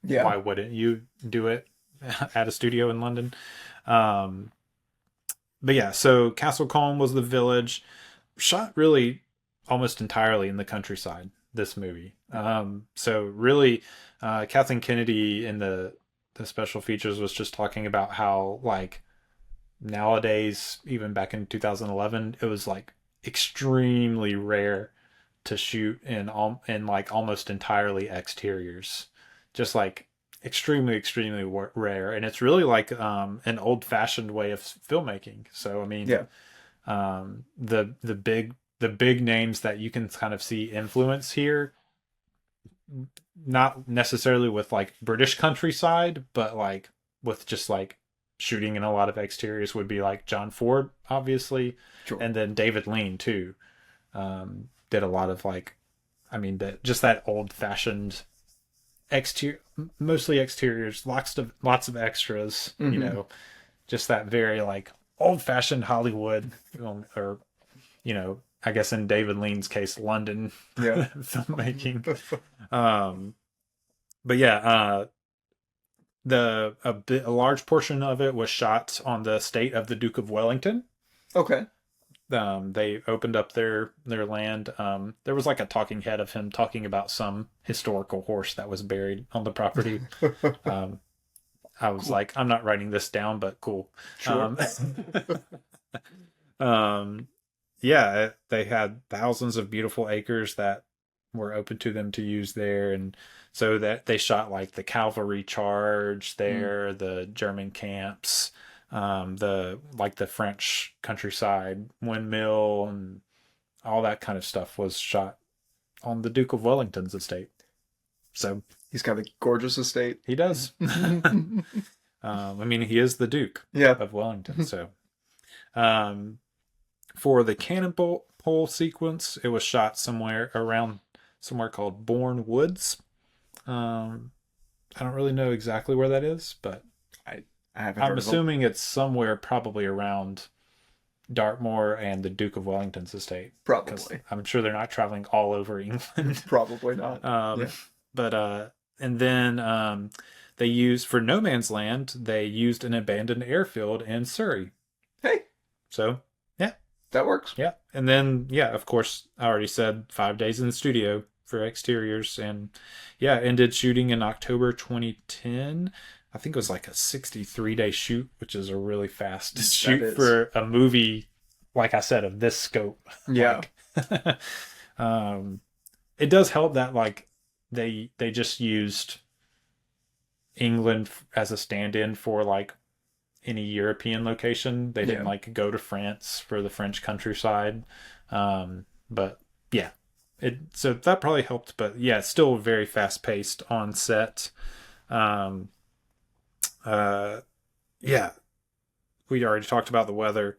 yeah, why wouldn't you do it at a studio in London? But yeah, so Castle Combe was the village, shot really almost entirely in the countryside. This movie, so really, Kathleen Kennedy in the special features was just talking about how, like, nowadays, even back in 2011, it was like extremely rare to shoot in like almost entirely exteriors, just like extremely rare. And it's really like an old-fashioned way of filmmaking. So I mean, yeah, the big names that you can kind of see influence here, not necessarily with like British countryside, but like with just like shooting in a lot of exteriors, would be like John Ford, obviously, sure. And then David Lean too. Did a lot of, like, I mean, just that old-fashioned mostly exteriors, lots of extras, you know, just that very like old-fashioned Hollywood film, or, you know, I guess in David Lean's case, London filmmaking. But yeah, a large portion of it was shot on the estate of the Duke of Wellington. Okay. They opened up their land. There was like a talking head of him talking about some historical horse that was buried on the property. I was like, I'm not writing this down, but cool. Sure. Yeah, they had thousands of beautiful acres that were open to them to use there, and so that they shot like the cavalry charge there, the German camps, the French countryside windmill, and all that kind of stuff was shot on the Duke of Wellington's estate. So he's got a gorgeous estate. He does. I mean, he is the Duke of Wellington. So for the cannonball pole sequence, it was shot somewhere called Bourne Woods. I don't really know exactly where that is, but I'm assuming it's somewhere probably around Dartmoor and the Duke of Wellington's estate. Probably. I'm sure they're not traveling all over England. Probably not. But and then they used, for No Man's Land, they used an abandoned airfield in Surrey. Hey. So, yeah. That works. Yeah. And then, yeah, of course, I already said 5 days in the studio for exteriors. And, yeah, ended shooting in October 2010. I think it was like a 63-day shoot, which is a really fast shoot for a movie, like I said, of this scope. Yeah. It does help that, like, they just used England as a stand-in for like any European location. They didn't like go to France for the French countryside. But yeah, so that probably helped. But yeah, it's still very fast-paced on set. Yeah, we already talked about the weather.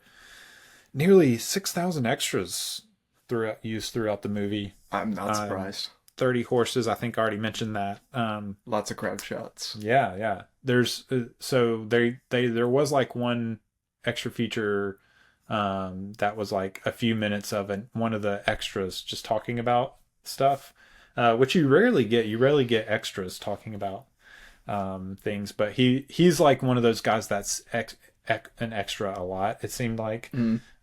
Nearly 6,000 extras used throughout the movie. I'm not surprised. 30 horses, I think I already mentioned that. Lots of crowd shots. Yeah. There's so there was like one extra feature that was like a few minutes of one of the extras just talking about stuff, which you rarely get. You rarely get extras talking about things, but he's like one of those guys that's an extra a lot, it seemed like.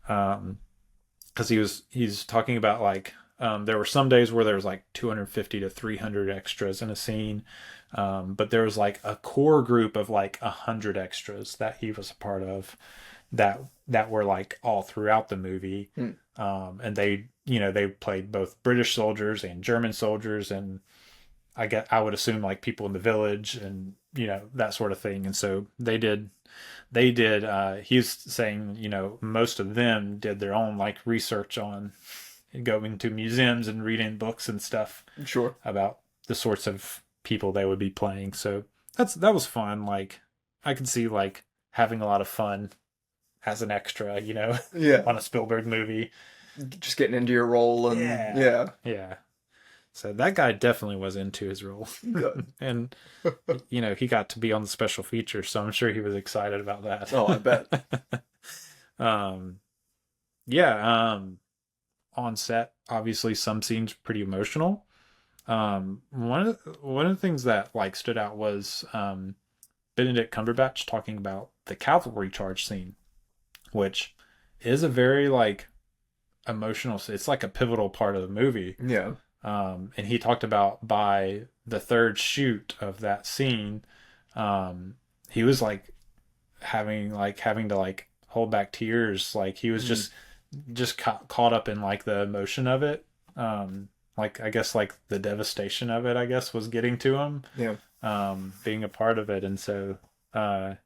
Because he's talking about like there were some days where there was like 250 to 300 extras in a scene, but there was like a core group of like 100 extras that he was a part of that were like all throughout the movie. And they played both British soldiers and German soldiers, and I would assume like people in the village and that sort of thing. And so they did he's saying most of them did their own like research on going to museums and reading books and stuff about the sorts of people they would be playing. So that was fun. Like I could see like having a lot of fun as an extra on a Spielberg movie, just getting into your role. And yeah. So that guy definitely was into his role. And, he got to be on the special feature, so I'm sure he was excited about that. Oh, I bet. On set, obviously some scenes pretty emotional. One of the things that like stood out was Benedict Cumberbatch talking about the cavalry charge scene, which is a very like emotional, it's like a pivotal part of the movie. Yeah. And he talked about by the third shoot of that scene, he was like having to like hold back tears. Like he was just caught up in like the emotion of it. Like I guess like the devastation of it, I guess, was getting to him. Yeah. Being a part of it. And so, I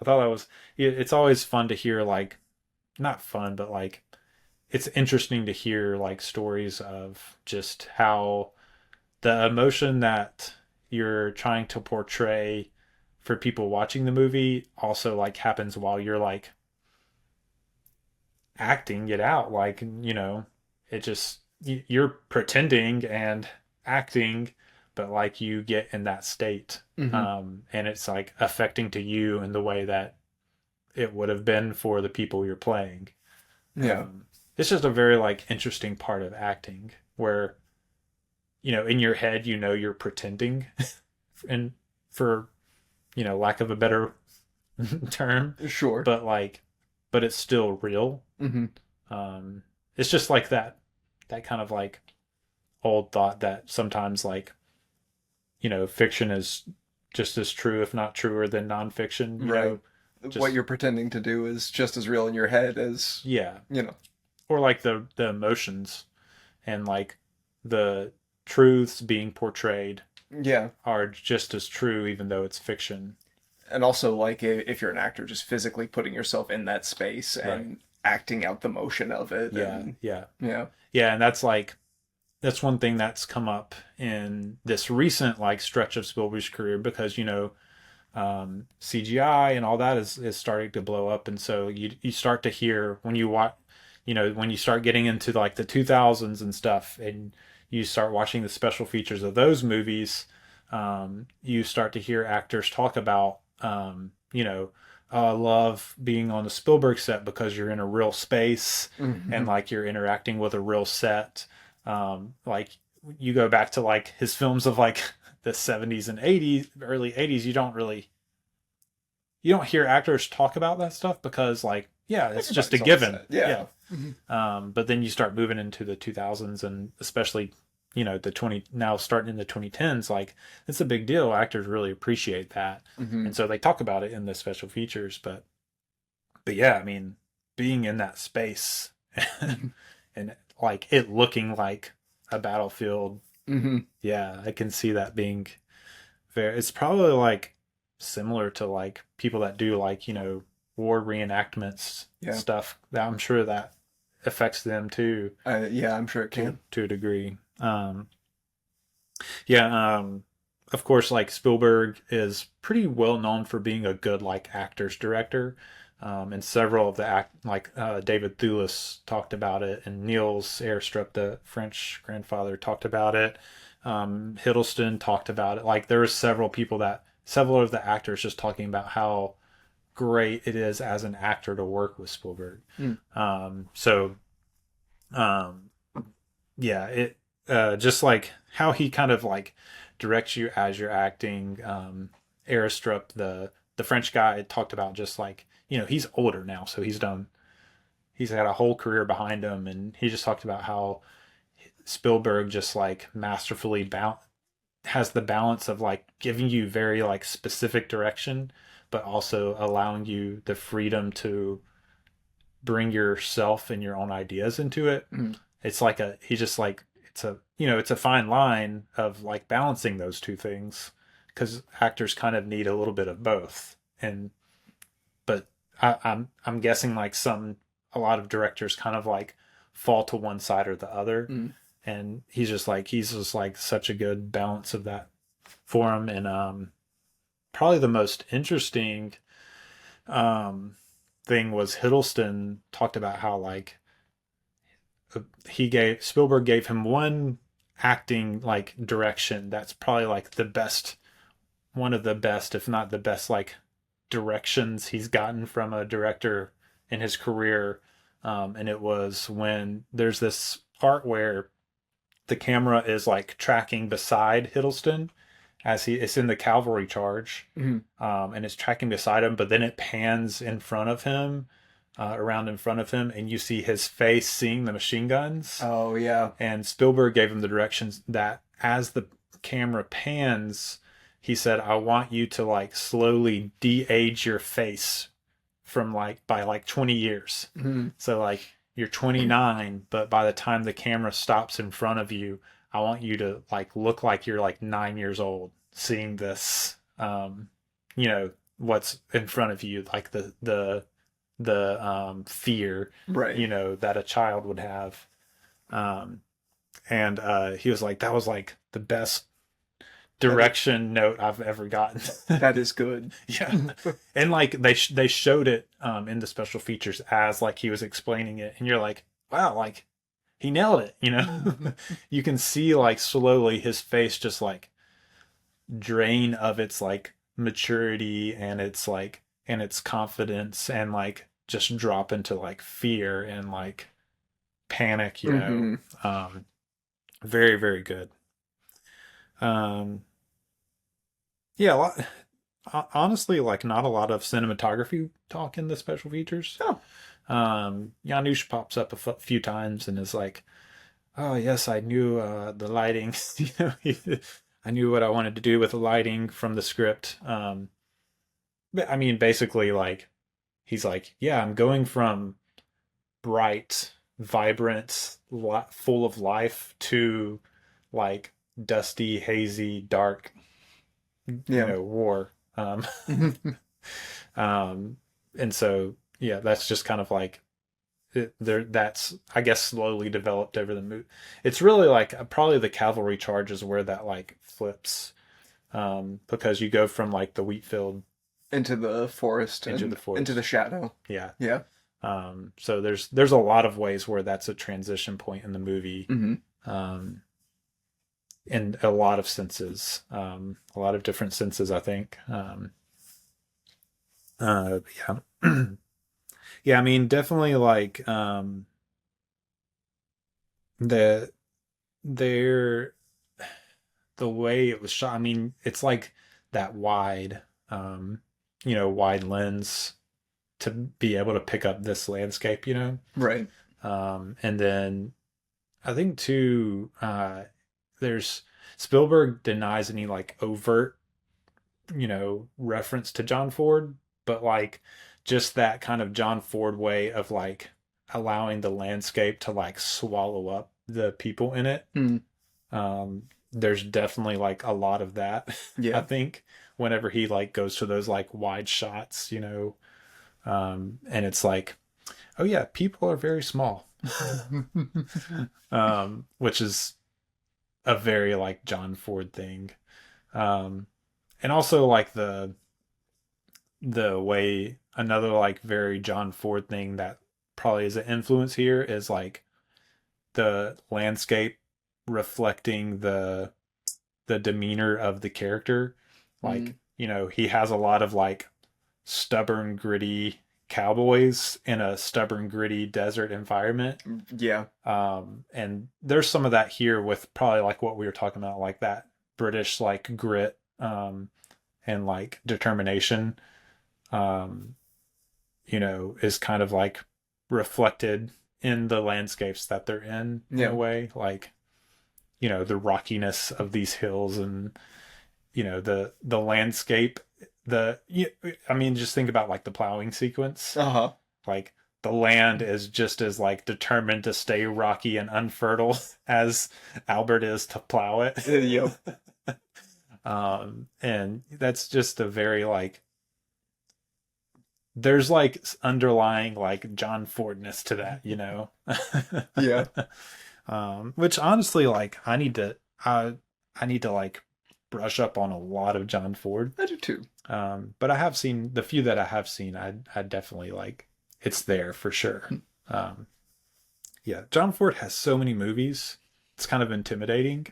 thought it's always fun to hear, like, not fun, but like, it's interesting to hear like stories of just how the emotion that you're trying to portray for people watching the movie also like happens while you're like acting it out. Like, it just, you're pretending and acting, but like you get in that state. And it's like affecting to you in the way that it would have been for the people you're playing. Yeah. It's just a very like interesting part of acting where, in your head, you're pretending and for, lack of a better term. Sure. But it's still real. It's just like that kind of like old thought that sometimes like, fiction is just as true, if not truer than nonfiction. Right. What you're pretending to do is just as real in your head as, or like the emotions and like the truths being portrayed are just as true, even though it's fiction. And also like if you're an actor, just physically putting yourself in that space and acting out the motion of it. Yeah. And that's one thing that's come up in this recent like stretch of Spielberg's career, because CGI and all that is starting to blow up, and so you start to hear when you watch, when you start getting into like the 2000s and stuff, and you start watching the special features of those movies, you start to hear actors talk about, I love being on the Spielberg set because you're in a real space and like you're interacting with a real set. Like you go back to like his films of like the 70s and 80s, early 80s, you don't hear actors talk about that stuff because like, it's just a given. Yeah. But then you start moving into the 2000s and especially, now starting in the 2010s, like it's a big deal. Actors really appreciate that. And so they talk about it in the special features, but yeah, I mean, being in that space and like it looking like a battlefield. Yeah, I can see that being it's probably like similar to like people that do like, war reenactments Yeah. stuff. That I'm sure that affects them too. Yeah, I'm sure it can. To a degree. Of course, like Spielberg is pretty well known for being a good like actors director. And several of the David Thewlis talked about it, and Niels Airstrup, the French grandfather, talked about it. Hiddleston talked about it. Like there were several of the actors just talking about how great it is as an actor to work with Spielberg. It just like how he kind of like directs you as you're acting. Airstrup, the French guy, talked about just like, he's older now, so he's had a whole career behind him, and he just talked about how Spielberg just like masterfully has the balance of like giving you very like specific direction, but also allowing you the freedom to bring yourself and your own ideas into it. It's like it's a fine line of like balancing those two things, because actors kind of need a little bit of both. But I'm guessing like a lot of directors kind of like fall to one side or the other. And he's just like such a good balance of that for him. And probably the most interesting thing was Hiddleston talked about how like Spielberg gave him one acting like direction that's probably like one of the best, if not the best, like directions he's gotten from a director in his career. And it was when there's this part where the camera is like tracking beside Hiddleston as it's in the cavalry charge, and it's tracking beside him, but then it pans in front of him, around in front of him, and you see his face seeing the machine guns. Oh yeah. And Spielberg gave him the directions that as the camera pans, he said, I want you to like slowly de-age your face from like by like 20 years. So like you're 29, but by the time the camera stops in front of you, I want you to like look like you're like 9 years old seeing this, what's in front of you, like the fear, right, that a child would have. And he was like, that was like the best direction note I've ever gotten. That is good. Yeah. And like they showed it in the special features as like he was explaining it, and you're like, wow, like he nailed it, You can see like slowly his face just like drain of its like maturity and its confidence, and like just drop into like fear and like panic, very, very good. Honestly, like not a lot of cinematography talk in the special features. Janusz pops up a few times and is like, oh yes, I knew the lighting. I knew what I wanted to do with the lighting from the script. But I mean, basically, like he's like, yeah, I'm going from bright, vibrant, full of life to like dusty, hazy, dark, war. And so yeah, that's just kind of like that's I guess slowly developed over the movie. It's really like probably the cavalry charge is where that like flips, because you go from like the wheat field into the forest, into the shadow. Yeah. So there's a lot of ways where that's a transition point in the movie. In a lot of senses, a lot of different senses, I think. Yeah, I mean, definitely like the way it was shot. I mean, it's like that wide lens to be able to pick up this landscape, Right. And then I think too, there's Spielberg denies any like overt, reference to John Ford, but like just that kind of John Ford way of like allowing the landscape to like swallow up the people in it. there's definitely like a lot of that. Yeah. I think whenever he like goes to those like wide shots, and it's like, oh yeah, people are very small, which is a very like John Ford thing. And also like the way, another like very John Ford thing that probably is an influence here is like the landscape reflecting the demeanor of the character. Like, he has a lot of like stubborn, gritty cowboys in a stubborn, gritty desert environment. Yeah. And there's some of that here with probably like what we were talking about, like that British like grit, and like determination, is kind of like reflected in the landscapes that they're in a way, like, the rockiness of these hills and, the landscape, just think about like the plowing sequence. Uh-huh. Like the land is just as like determined to stay rocky and unfertile as Albert is to plow it. Yep. And that's just a very like, there's like underlying like John Fordness to that, Yeah. Which honestly, like I need to like brush up on a lot of John Ford. I do too. But I have seen the few that I have seen. I definitely like, it's there for sure. Yeah, John Ford has so many movies. It's kind of intimidating.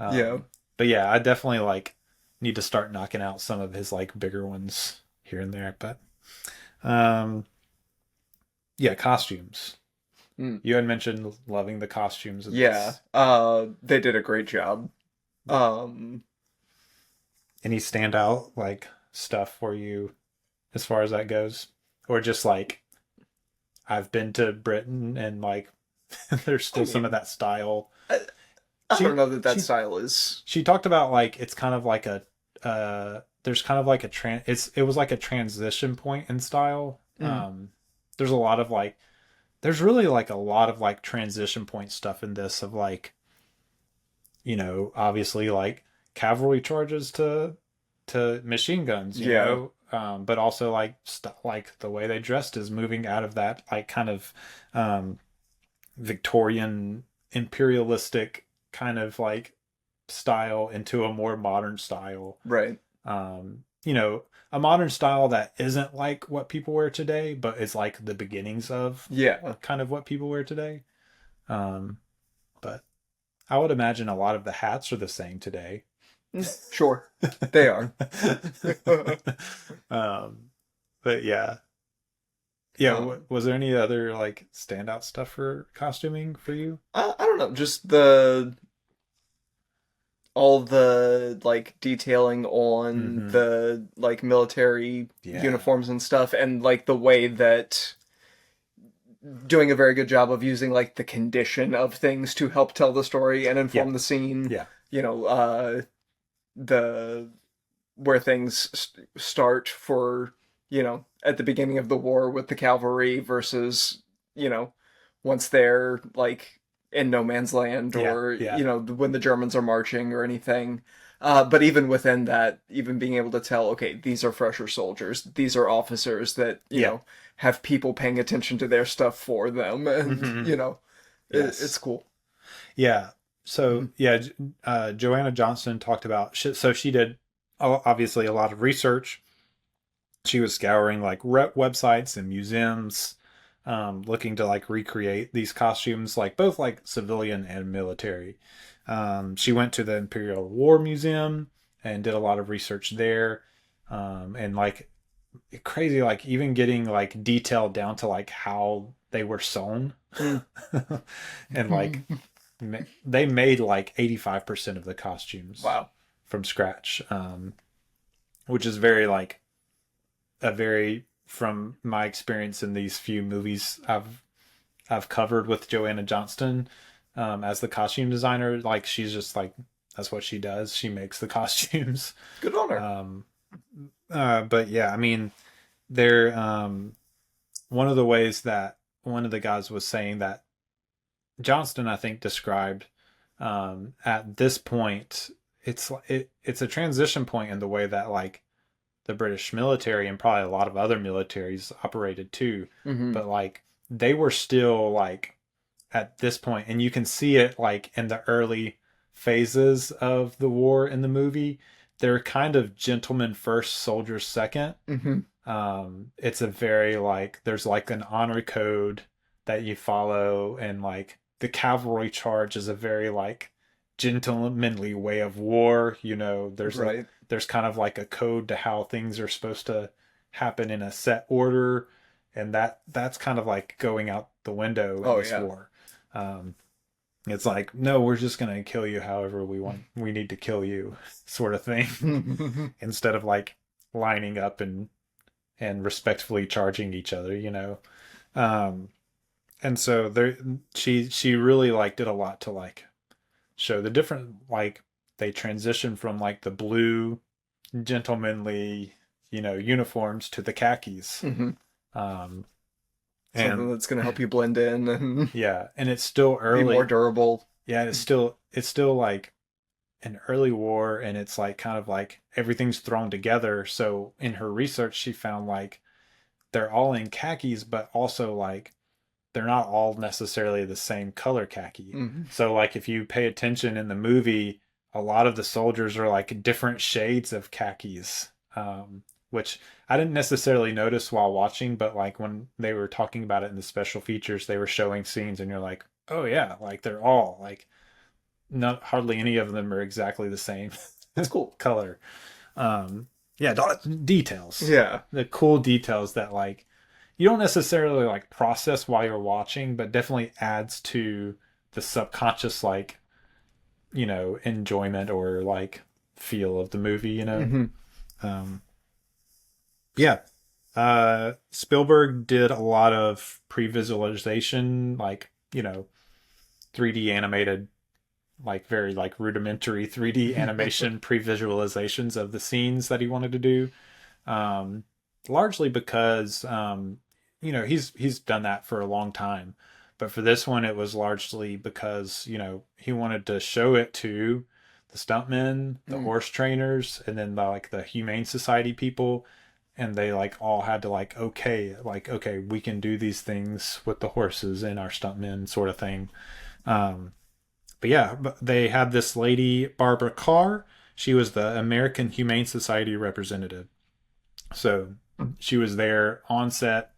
Yeah. But yeah, I definitely like need to start knocking out some of his like bigger ones here and there. But yeah, costumes. You had mentioned loving the costumes. Yeah. They did a great job. Any standout like stuff for you as far as that goes? Or just like, I've been to Britain and like there's still some of that style. I don't know that style is. She talked about like it's kind of like a there's kind of like it was like a transition point in style. There's a lot of like, there's really like a lot of like transition point stuff in this of like, obviously like cavalry charges to machine guns, you know, but also like like the way they dressed is moving out of that like kind of Victorian imperialistic kind of like style into a more modern style. Right. A modern style that isn't like what people wear today, but it's like the beginnings of kind of what people wear today. But I would imagine a lot of the hats are the same today. Sure, they are. But yeah. Was there any other like standout stuff for costuming for you? I don't know, just all the like detailing on the like military uniforms and stuff, and like the way that doing a very good job of using like the condition of things to help tell the story and inform the scene. The where things start for, at the beginning of the war with the cavalry versus, once they're like in no man's land or, when the Germans are marching or anything. But even within that, even being able to tell, okay, these are fresher soldiers, these are officers that, you know, have people paying attention to their stuff for them. And, it's cool. Yeah. So, Joanna Johnston talked about, so she did obviously a lot of research. She was scouring like websites and museums, looking to like recreate these costumes, like both like civilian and military. She went to the Imperial War Museum and did a lot of research there. And like crazy, like even getting like detailed down to like how they were sewn. And like they made like 85% of the costumes from scratch, which is very like from my experience in these few movies I've covered with Joanna Johnston, as the costume designer, like she's just like, that's what she does. She makes the costumes. Good on her. But yeah, I mean, they're, one of the ways that one of the guys was saying that Johnston, I think, described at this point, it's a transition point in the way that like the British military and probably a lot of other militaries operated too. Mm-hmm. But like they were still like at this point, and you can see it like in the early phases of the war in the movie. They're kind of gentlemen first, soldiers second. Mm-hmm. It's a very like there's like an honor code that you follow, and like the cavalry charge is a very like gentlemanly way of war. You know, Right. there's kind of like a code to how things are supposed to happen in a set order, and that's kind of like going out the window in this war. It's like, no, we're just gonna kill you however we need to kill you, sort of thing, instead of like lining up and respectfully charging each other, you know. And so there she really like did a lot to like show the different, like they transition from like the blue gentlemanly, you know, uniforms to the khakis. Mm-hmm. And something that's going to help you blend in and yeah, and it's still early, be more durable. Yeah, it's still like an early war, and it's like kind of like everything's thrown together. So in her research, she found like they're all in khakis, but also like they're not all necessarily the same color khaki. Mm-hmm. So like if you pay attention in the movie, a lot of the soldiers are like different shades of khakis, which I didn't necessarily notice while watching, but like when they were talking about it in the special features, they were showing scenes, and you're like, oh yeah, like they're all like, not hardly any of them are exactly the same. That's cool. Color. Yeah, details. Yeah. The cool details that like you don't necessarily like process while you're watching, but definitely adds to the subconscious like, you know, enjoyment or like feel of the movie, you know. Mm-hmm. Yeah. Spielberg did a lot of pre-visualization, like, you know, 3D animated, like very like rudimentary 3D animation pre-visualizations of the scenes that he wanted to do. Largely because, you know, he's done that for a long time. But for this one, it was largely because, you know, he wanted to show it to the stuntmen, the horse trainers, and then the Humane Society people. And they like all had to like, okay, we can do these things with the horses and our stuntmen, sort of thing. But yeah, they had this lady, Barbara Carr. She was the American Humane Society representative. So she was there on set.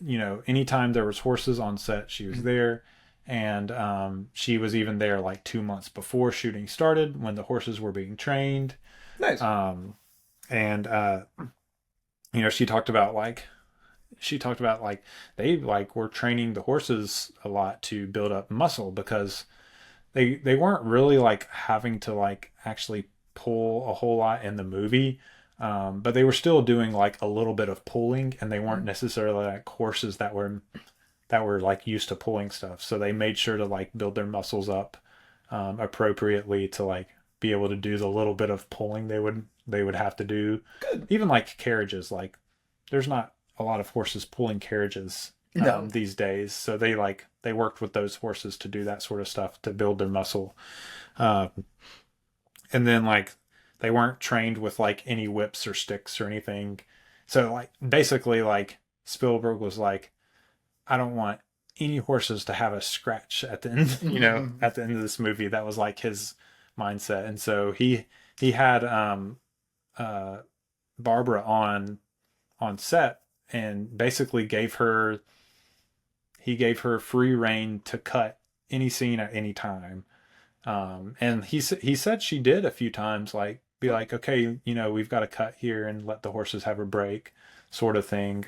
You know, anytime there was horses on set, she was there. And she was even there like 2 months before shooting started when the horses were being trained. Nice. And you know, she talked about like they like were training the horses a lot to build up muscle, because they weren't really like having to like actually pull a whole lot in the movie, but they were still doing like a little bit of pulling, and they weren't necessarily like horses that were like used to pulling stuff. So they made sure to like build their muscles up appropriately to like be able to do the little bit of pulling they would have to do. Good. Even like carriages, like there's not a lot of horses pulling carriages these days, so they worked with those horses to do that sort of stuff to build their muscle. And then like they weren't trained with like any whips or sticks or anything, so like basically like Spielberg was like, I don't want any horses to have a scratch at the end, you know, at the end of this movie. That was like his mindset. And so he had Barbara on set, and basically gave her free reign to cut any scene at any time. And he said she did a few times, like be like, okay, you know, we've got to cut here and let the horses have a break, sort of thing.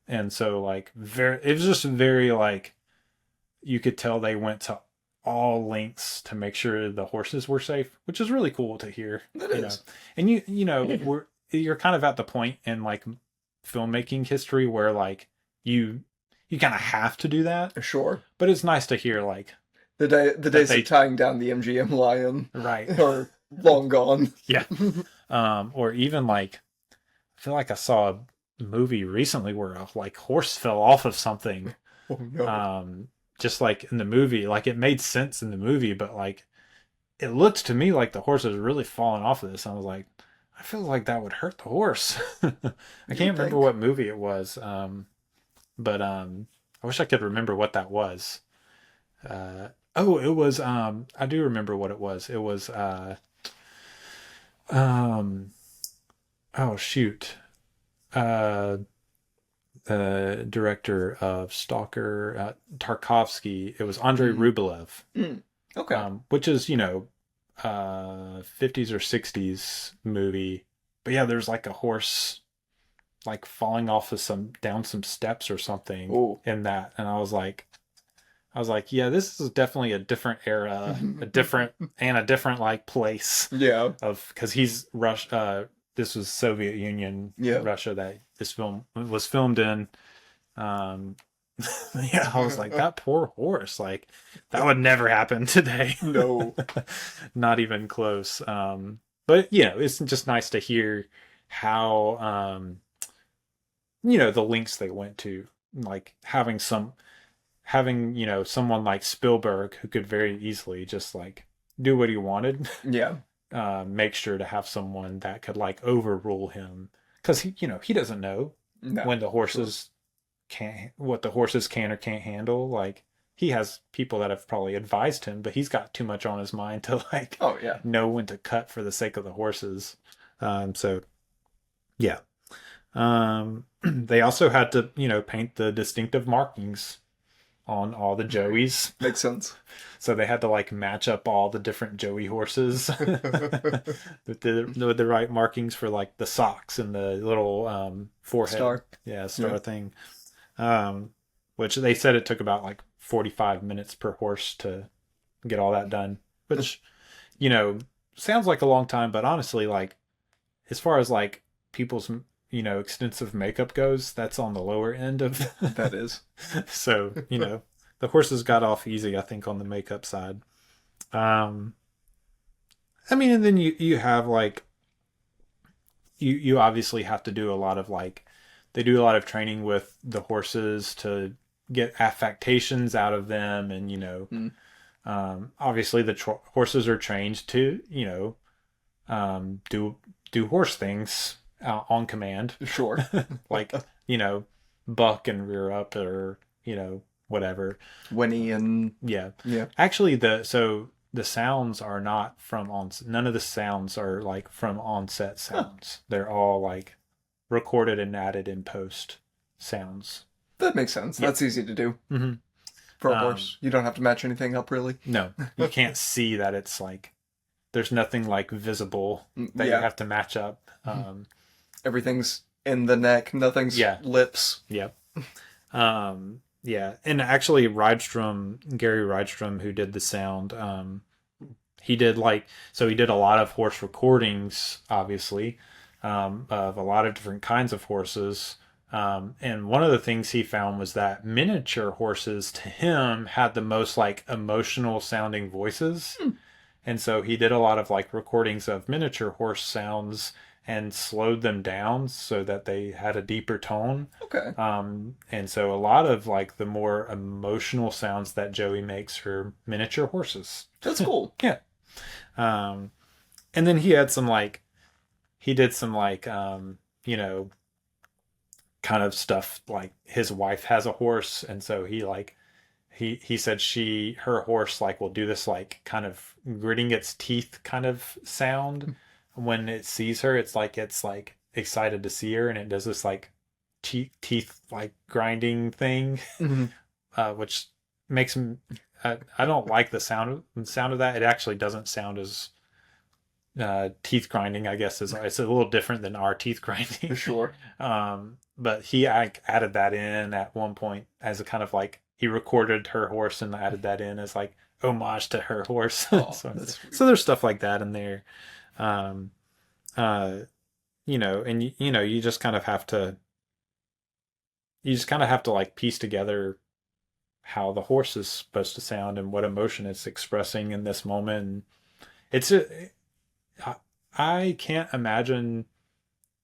And so like it was just very like, you could tell they went to all lengths to make sure the horses were safe, which is really cool to hear. That is. Know. And you know, you're kind of at the point in like filmmaking history where like you kind of have to do that. Sure. But it's nice to hear like the days of tying down the MGM lion, right, are long gone. Yeah. Or even like, I feel like I saw a movie recently where a like horse fell off of something. Oh no. just like in the movie, like it made sense in the movie, but like it looked to me like the horse was really falling off of this. I was like, I feel like that would hurt the horse. I can't remember what movie it was. But I wish I could remember what that was. It was I do remember what it was. It was oh shoot. The director of Stalker, Tarkovsky. It was Andrei Rublev. Okay. Which is, 50s or 60s movie. But yeah, there's like a horse like falling off of down some steps or something in that. And I was like, yeah, this is definitely a different era, a different like place. Yeah. Because he's this was Soviet Union, Russia that this film was filmed in. Yeah, I was like, that poor horse, like that would never happen today. No. Not even close. But it's just nice to hear how the links they went to, like having someone like Spielberg who could very easily just like do what he wanted. Yeah. Make sure to have someone that could like overrule him, because he doesn't know when the horses what the horses can or can't handle. Like he has people that have probably advised him, but he's got too much on his mind to like know when to cut for the sake of the horses. So yeah. They also had to paint the distinctive markings on all the joeys. Makes sense. So they had to like match up all the different joey horses with the right markings for like the socks and the little forehead star thing. Which they said it took about like 45 minutes per horse to get all that done, which sounds like a long time, but honestly, like as far as like people's extensive makeup goes, that's on the lower end of that is. So the horses got off easy, I think, on the makeup side. I mean, and then you have like you obviously have to do a lot of like, they do a lot of training with the horses to get affectations out of them, and obviously the horses are trained to do horse things on command. Sure. Like buck and rear up, or whatever, whinny and yeah. Actually, the sounds are not from none of the sounds are like from on-set sounds. They're all like recorded and added in post sounds. That makes sense. That's easy to do. Mm-hmm. For a horse, you don't have to match anything up, really. No, you can't see that. It's like there's nothing like visible that you have to match up. Everything's in the neck. Nothing's lips. Yep. Yeah, and actually Gary Rydstrom, who did the sound, he did a lot of horse recordings, obviously, of a lot of different kinds of horses. And one of the things he found was that miniature horses, to him, had the most like emotional sounding voices. And so he did a lot of like recordings of miniature horse sounds and slowed them down so that they had a deeper tone. Okay. And so a lot of like the more emotional sounds that Joey makes are miniature horses. That's cool. Yeah. And then he did some kind of stuff like his wife has a horse, and so he said her horse like will do this like kind of gritting its teeth kind of sound when it sees her. It's like excited to see her, and it does this like teeth like grinding thing, which makes him. I don't like the sound of that. It actually doesn't sound as teeth grinding, I guess. It's a little different than our teeth grinding. Sure. But he added that in at one point as a kind of like, he recorded her horse and added that in as like homage to her horse. Oh, so there's stuff like that in there. And you just kind of have to like piece together how the horse is supposed to sound and what emotion it's expressing in this moment. I can't imagine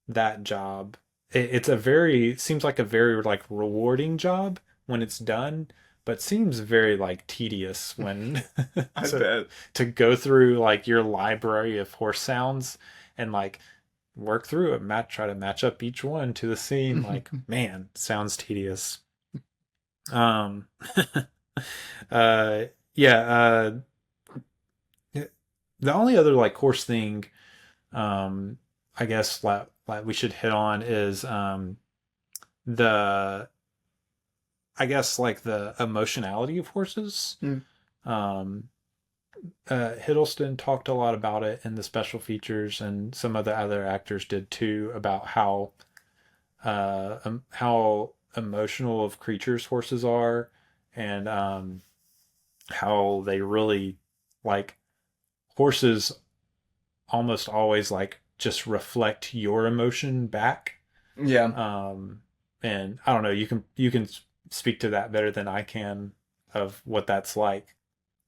that job. It seems like a very like rewarding job when it's done, but seems very like tedious when I bet. to go through like your library of horse sounds and like work through it, try to match up each one to the scene. Like, man, sounds tedious. Um, uh, yeah. The only other like horse thing, I guess like we should hit on is the I guess like the emotionality of horses. Mm. Hiddleston talked a lot about it in the special features, and some of the other actors did too, about how emotional of creatures horses are, and how they really like horses almost always like just reflect your emotion back. Yeah. And I don't know, you can speak to that better than I can of what that's like,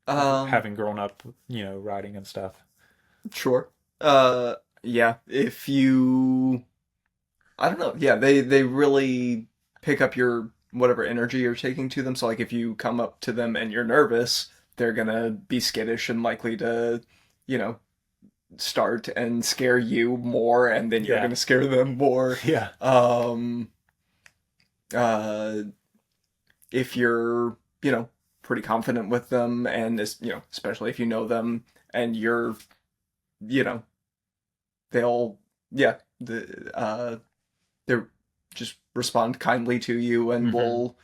having grown up, riding and stuff. Sure. Yeah, if you, I don't know. Yeah, they really pick up your whatever energy you're taking to them. So like if you come up to them and you're nervous, they're gonna be skittish and likely to, you know, start and scare you more, and then you're Yeah. gonna scare them more. Yeah. If you're, pretty confident with them, and this, especially if you know them and you're, they'll, yeah, they're just respond kindly to you and will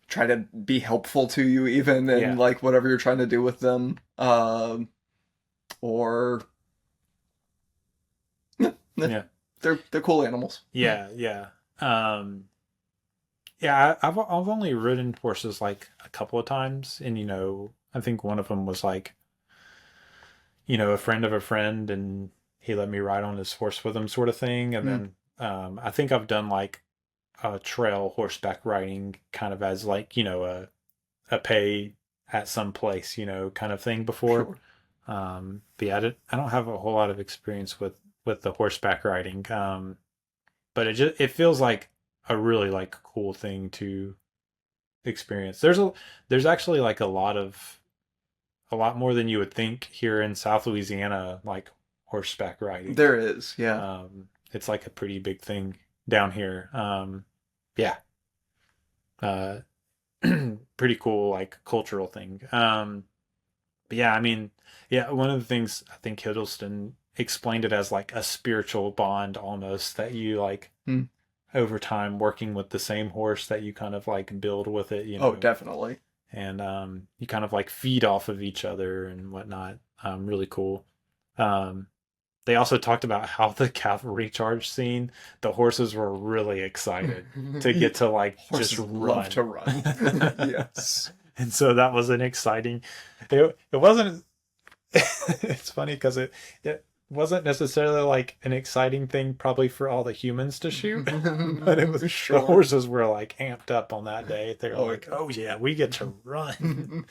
try to be helpful to you even in Yeah. like whatever you're trying to do with them. Or Yeah. they're cool animals. Yeah. Yeah. Yeah, I've only ridden horses like a couple of times, and I think one of them was like, a friend of a friend, and he let me ride on his horse with him, sort of thing. And then I think I've done like a trail horseback riding, kind of as like a pay at some place, kind of thing before. Sure. But yeah, I don't have a whole lot of experience with the horseback riding. But it feels like a really like cool thing to experience. There's actually like a lot more than you would think here in South Louisiana, like horseback riding. There is, yeah. It's like a pretty big thing down here. Yeah. Pretty cool, like cultural thing. But yeah, I mean, yeah, one of the things I think Hiddleston explained it as like a spiritual bond almost, that you like over time working with the same horse, that you kind of like build with it, Oh, definitely. And you kind of like feed off of each other and whatnot. Really cool. They also talked about how the cavalry charge scene, the horses were really excited to get to like Horses just love run. to run. Yes. And so that was an exciting. It wasn't. It's funny because it wasn't necessarily like an exciting thing probably for all the humans to shoot, but it was Sure. the horses were like amped up on that day. They were Oh, like, yeah. "Oh yeah, we get to run."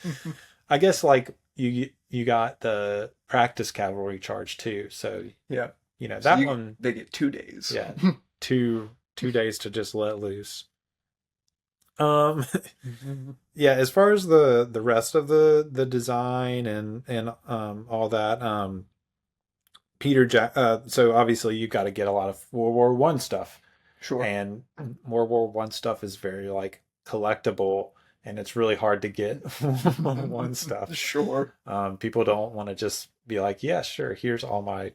I guess like you got the practice cavalry charge too, so Yeah. that one they get 2 days. yeah, two days to just let loose. Yeah, as far as the rest of the design and all that, Peter Jack. So obviously you got to get a lot of World War One stuff, Sure. and World War One stuff is very like collectible, and it's really hard to get one stuff. Sure. People don't want to just be like, yeah, sure, here's all my,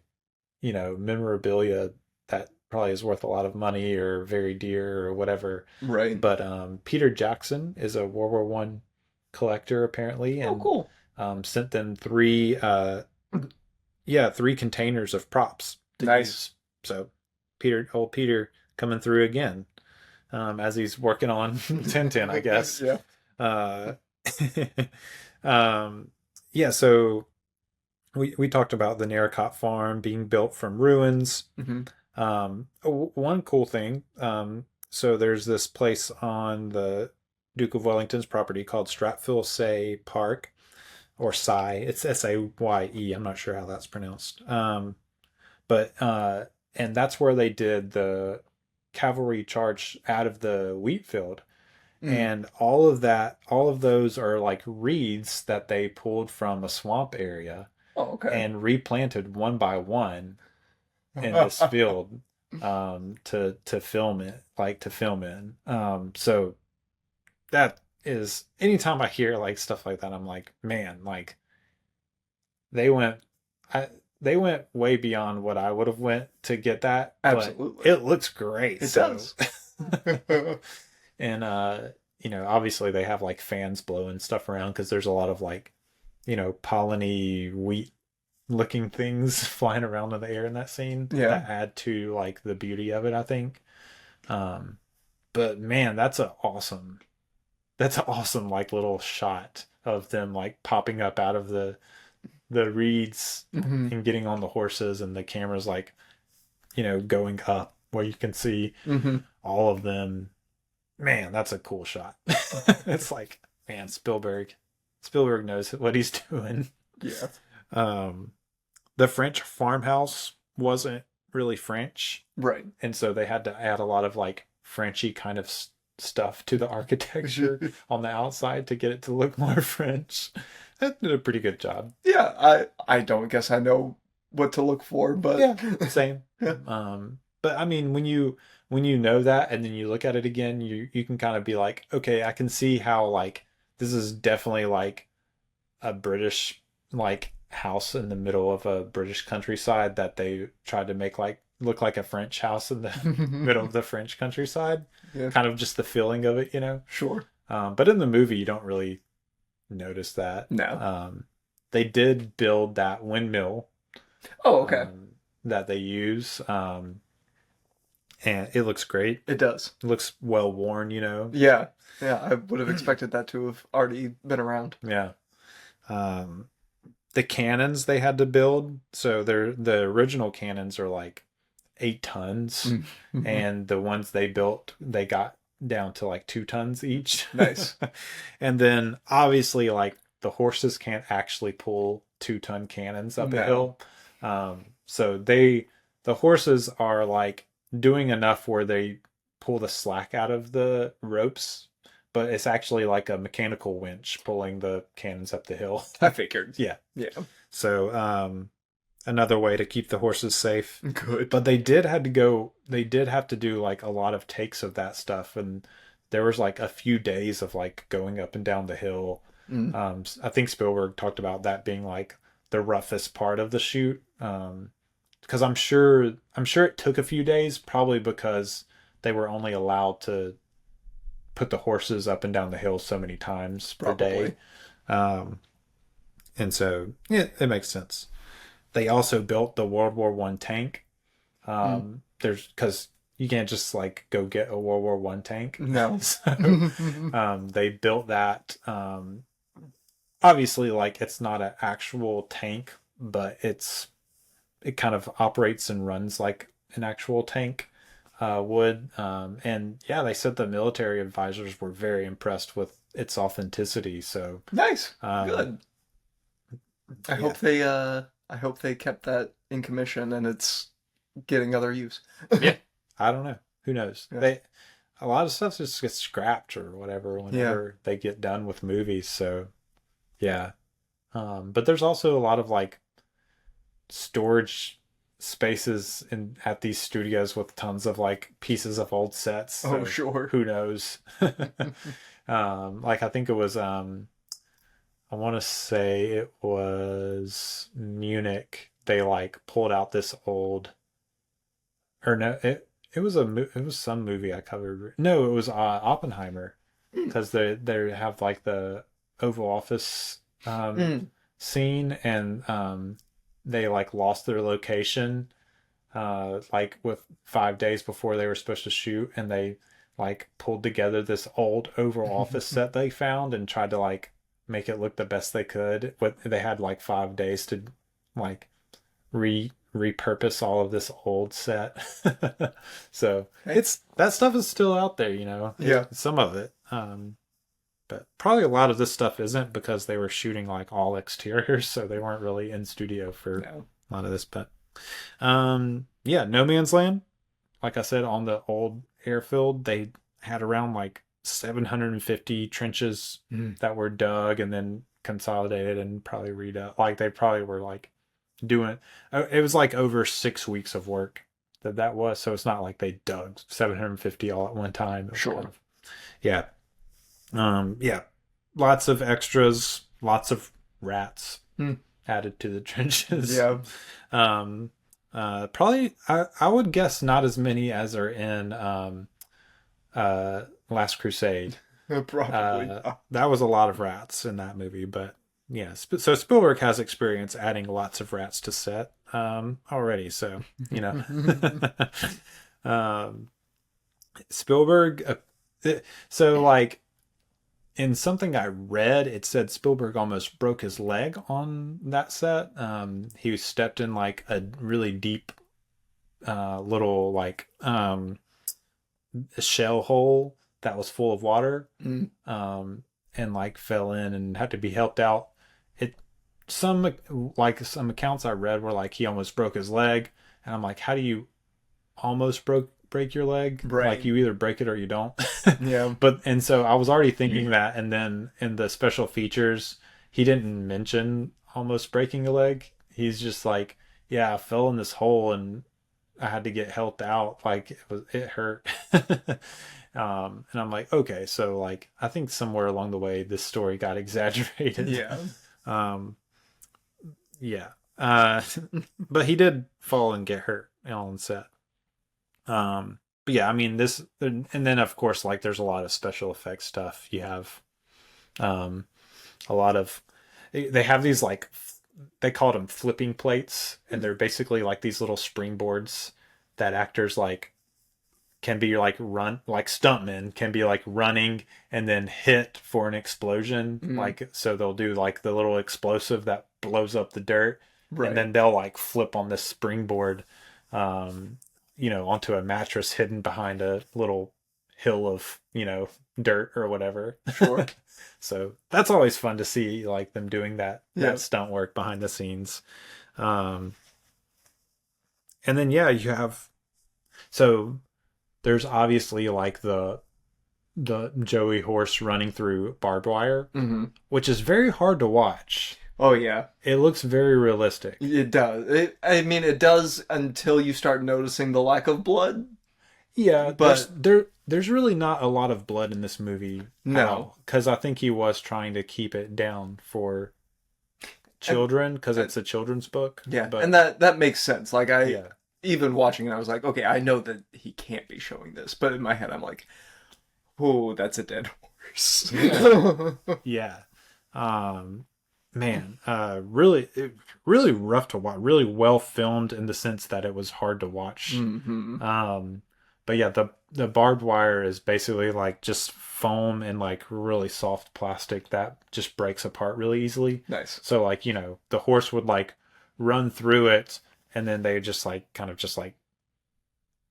memorabilia that probably is worth a lot of money or very dear or whatever. Right. But Peter Jackson is a World War One collector apparently, and cool. sent them three containers of props to Nice. use. So old Peter coming through again, as he's working on Tintin, I guess. Yeah. Yeah, so we talked about the Narracott farm being built from ruins. One cool thing, so there's this place on the Duke of Wellington's property called Stratfield Say Park, or Say. It's Saye. I'm not sure how that's pronounced. But and that's where they did the cavalry charge out of the wheat field. And all of those are like reeds that they pulled from a swamp area Oh, okay. and replanted one by one in this field to film it, like to film in. So that is, anytime I hear like stuff like that, I'm like, man, like they went they went way beyond what I would have went to get that. Absolutely. But it looks great. It does. And obviously they have like fans blowing stuff around because there's a lot of like, polleny wheat looking things flying around in the air in that scene that add to like the beauty of it, I think. But man, that's an awesome like little shot of them like popping up out of the reeds and getting on the horses, and the camera's like, going up where you can see all of them. Man, that's a cool shot. It's like, man, Spielberg knows what he's doing. Yeah. The French farmhouse wasn't really French. Right. And so they had to add a lot of like Frenchy kind of stuff to the architecture on the outside to get it to look more French. That did a pretty good job. Yeah, I don't guess I know what to look for, but yeah, same. Yeah. But I mean, when you know that and then you look at it again, you can kind of be like, okay, I can see how like this is definitely like a British like house in the middle of a British countryside that they tried to make like look like a French house in the middle of the French countryside. Yeah. Kind of just the feeling of it, Sure. But in the movie, you don't really notice that. No. They did build that windmill. Oh, okay. That they use. And it looks great. It does. It looks well worn, Yeah. Yeah, I would have expected that to have already been around. Yeah. The cannons they had to build, so the original cannons are like 8 tons, and the ones they built, they got down to like 2 tons each. Nice. And then obviously like the horses can't actually pull 2-ton cannons up a hill. So the horses are like doing enough where they pull the slack out of the ropes, but it's actually like a mechanical winch pulling the cannons up the hill. I figured. Yeah. Yeah. So another way to keep the horses safe. Good. But they did have to do like a lot of takes of that stuff, and there was like a few days of like going up and down the hill. I think Spielberg talked about that being like the roughest part of the shoot. Because I'm sure it took a few days, probably because they were only allowed to put the horses up and down the hill so many times per day. And so yeah, it makes sense. They also built the World War I tank. There's because you can't just like go get a World War I tank. No. So, they built that. Obviously, like it's not an actual tank, but it kind of operates and runs like an actual tank would. And yeah, they said the military advisors were very impressed with its authenticity. So nice. Good. I hope they kept that in commission and it's getting other use. Yeah. I don't know. Who knows? Yeah. A lot of stuff just gets scrapped or whatever whenever they get done with movies. So yeah. But there's also a lot of like storage spaces at these studios with tons of like pieces of old sets. So sure. Who knows? Like I think it was I want to say it was Munich. They like pulled out this old, or no, it was some movie I covered. No, it was Oppenheimer, because they have like the Oval Office scene, and they like lost their location like with 5 days before they were supposed to shoot, and they like pulled together this old Oval Office set they found and tried to like make it look the best they could. But they had like 5 days to like repurpose all of this old set. So that stuff is still out there, Yeah. Some of it. But probably a lot of this stuff isn't, because they were shooting like all exteriors, so they weren't really in studio for a lot of this. But yeah, No Man's Land, like I said, on the old airfield, they had around like 750 trenches that were dug and then consolidated and probably redone. Like they probably were like doing it was like over 6 weeks of work that was. So it's not like they dug 750 all at one time. Sure. Yeah. Yeah. Lots of extras, lots of rats added to the trenches. Yeah. Probably I would guess not as many as are in Last Crusade. Probably. That was a lot of rats in that movie, but yeah. So Spielberg has experience adding lots of rats to set already. So you know, Spielberg. So like in something I read, it said Spielberg almost broke his leg on that set. He stepped in like a really deep little like shell hole that was full of water, and like fell in and had to be helped out. Some accounts I read were like he almost broke his leg, and I'm like, how do you almost break your leg? Right. Like you either break it or you don't. Yeah. And so I was already thinking that, and then in the special features he didn't mention almost breaking a leg. He's just like, yeah, I fell in this hole and I had to get helped out. Like it hurt. And I'm like, okay, so like I think somewhere along the way this story got exaggerated. Yeah. Yeah. But he did fall and get hurt on set. But yeah, I mean this, and then of course like there's a lot of special effects stuff. You have a lot of, they have these like, they called them flipping plates, and they're basically like these little springboards that actors like can be like stuntmen can be like running and then hit for an explosion. Like, so they'll do like the little explosive that blows up the dirt, Right. and then they'll like flip on this springboard, onto a mattress hidden behind a little hill of, dirt or whatever. Sure. So that's always fun to see, like them doing that stunt work behind the scenes. And then, yeah, you have, so there's obviously like the Joey horse running through barbed wire, which is very hard to watch. Oh yeah, it looks very realistic. It does. It does until you start noticing the lack of blood. Yeah, but there's really not a lot of blood in this movie. No, because I think he was trying to keep it down for children, because it's a children's book. Yeah, but, and that makes sense. Like even watching it, I was like, okay, I know that he can't be showing this, but in my head, I'm like, oh, that's a dead horse. Yeah. Man, really rough to watch. Really well filmed in the sense that it was hard to watch. But yeah, the barbed wire is basically like just foam and like really soft plastic that just breaks apart really easily. Nice. So like, the horse would like run through it, and then they just like kind of just like,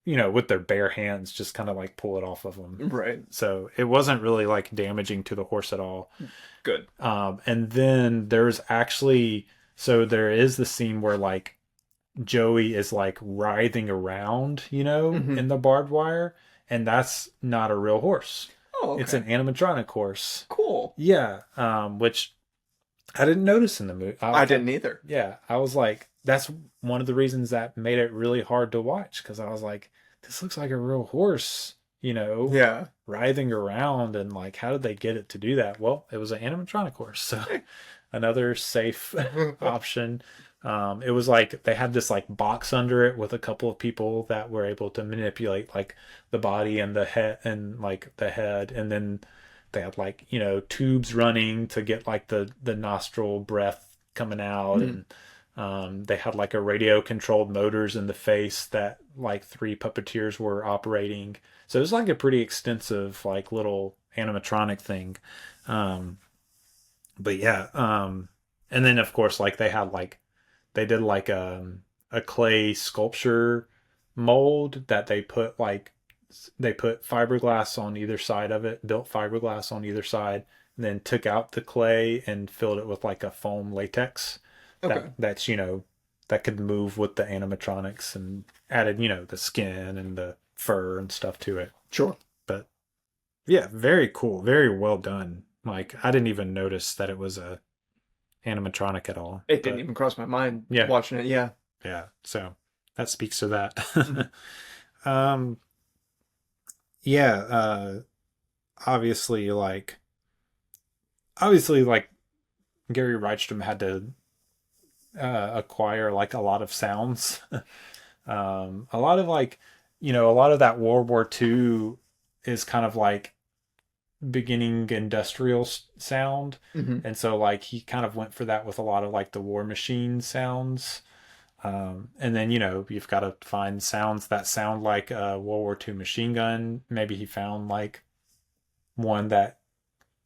with their bare hands just kind of like pull it off of them. Right. So it wasn't really like damaging to the horse at all. Good. And then there's actually, so there is the scene where like Joey is like writhing around, in the barbed wire, and that's not a real horse. Oh, okay. It's an animatronic horse. Cool. Yeah. Which I didn't notice in the movie. I didn't either. Yeah. I was like, that's one of the reasons that made it really hard to watch, because I was like, this looks like a real horse, Yeah. writhing around, and like, how did they get it to do that? Well, it was an animatronic horse, so another safe option. It was like they had this like box under it with a couple of people that were able to manipulate like the body and the head, and then they had like tubes running to get like the nostril breath coming out, and they had like a radio controlled motors in the face that like 3 puppeteers were operating. So it was like a pretty extensive like little animatronic thing. But yeah, and then of course like they did like a clay sculpture mold that they put fiberglass on either side of it, built fiberglass on either side, and then took out the clay and filled it with like a foam latex. Okay. That's that could move with the animatronics, and added the skin and the fur and stuff to it. Sure. But Yeah, very cool, very well done. Like I didn't even notice that it was a animatronic at all. It didn't But even cross my mind yeah, watching it. Yeah. yeah. So that speaks to that. Mhm. um, yeah. Obviously, like Gary Reichstrom had to acquire like a lot of sounds. A lot of like, a lot of that World War II is kind of like beginning industrial sound. Hmm. And so like he kind of went for that with a lot of like the war machine sounds. And then, you've got to find sounds that sound like a World War II machine gun. Maybe he found like one that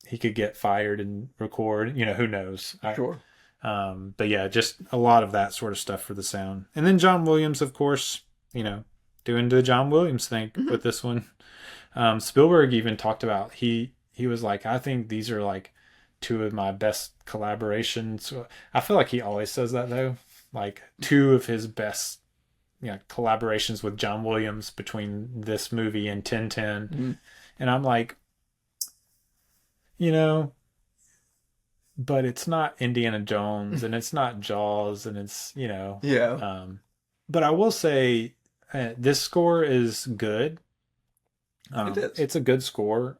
he could get fired and record, who knows? Sure. But yeah, just a lot of that sort of stuff for the sound. And then John Williams, of course, doing the John Williams thing Mhm. with this one. Spielberg even talked about he was like, I think these are like two of my best collaborations. I feel like he always says that though. Like two of his best collaborations with John Williams between this movie and 1010. Mhm. And I'm like, you know, but it's not Indiana Jones and it's not Jaws and it's, Yeah. but I will say this score is good. It is. It's a good score.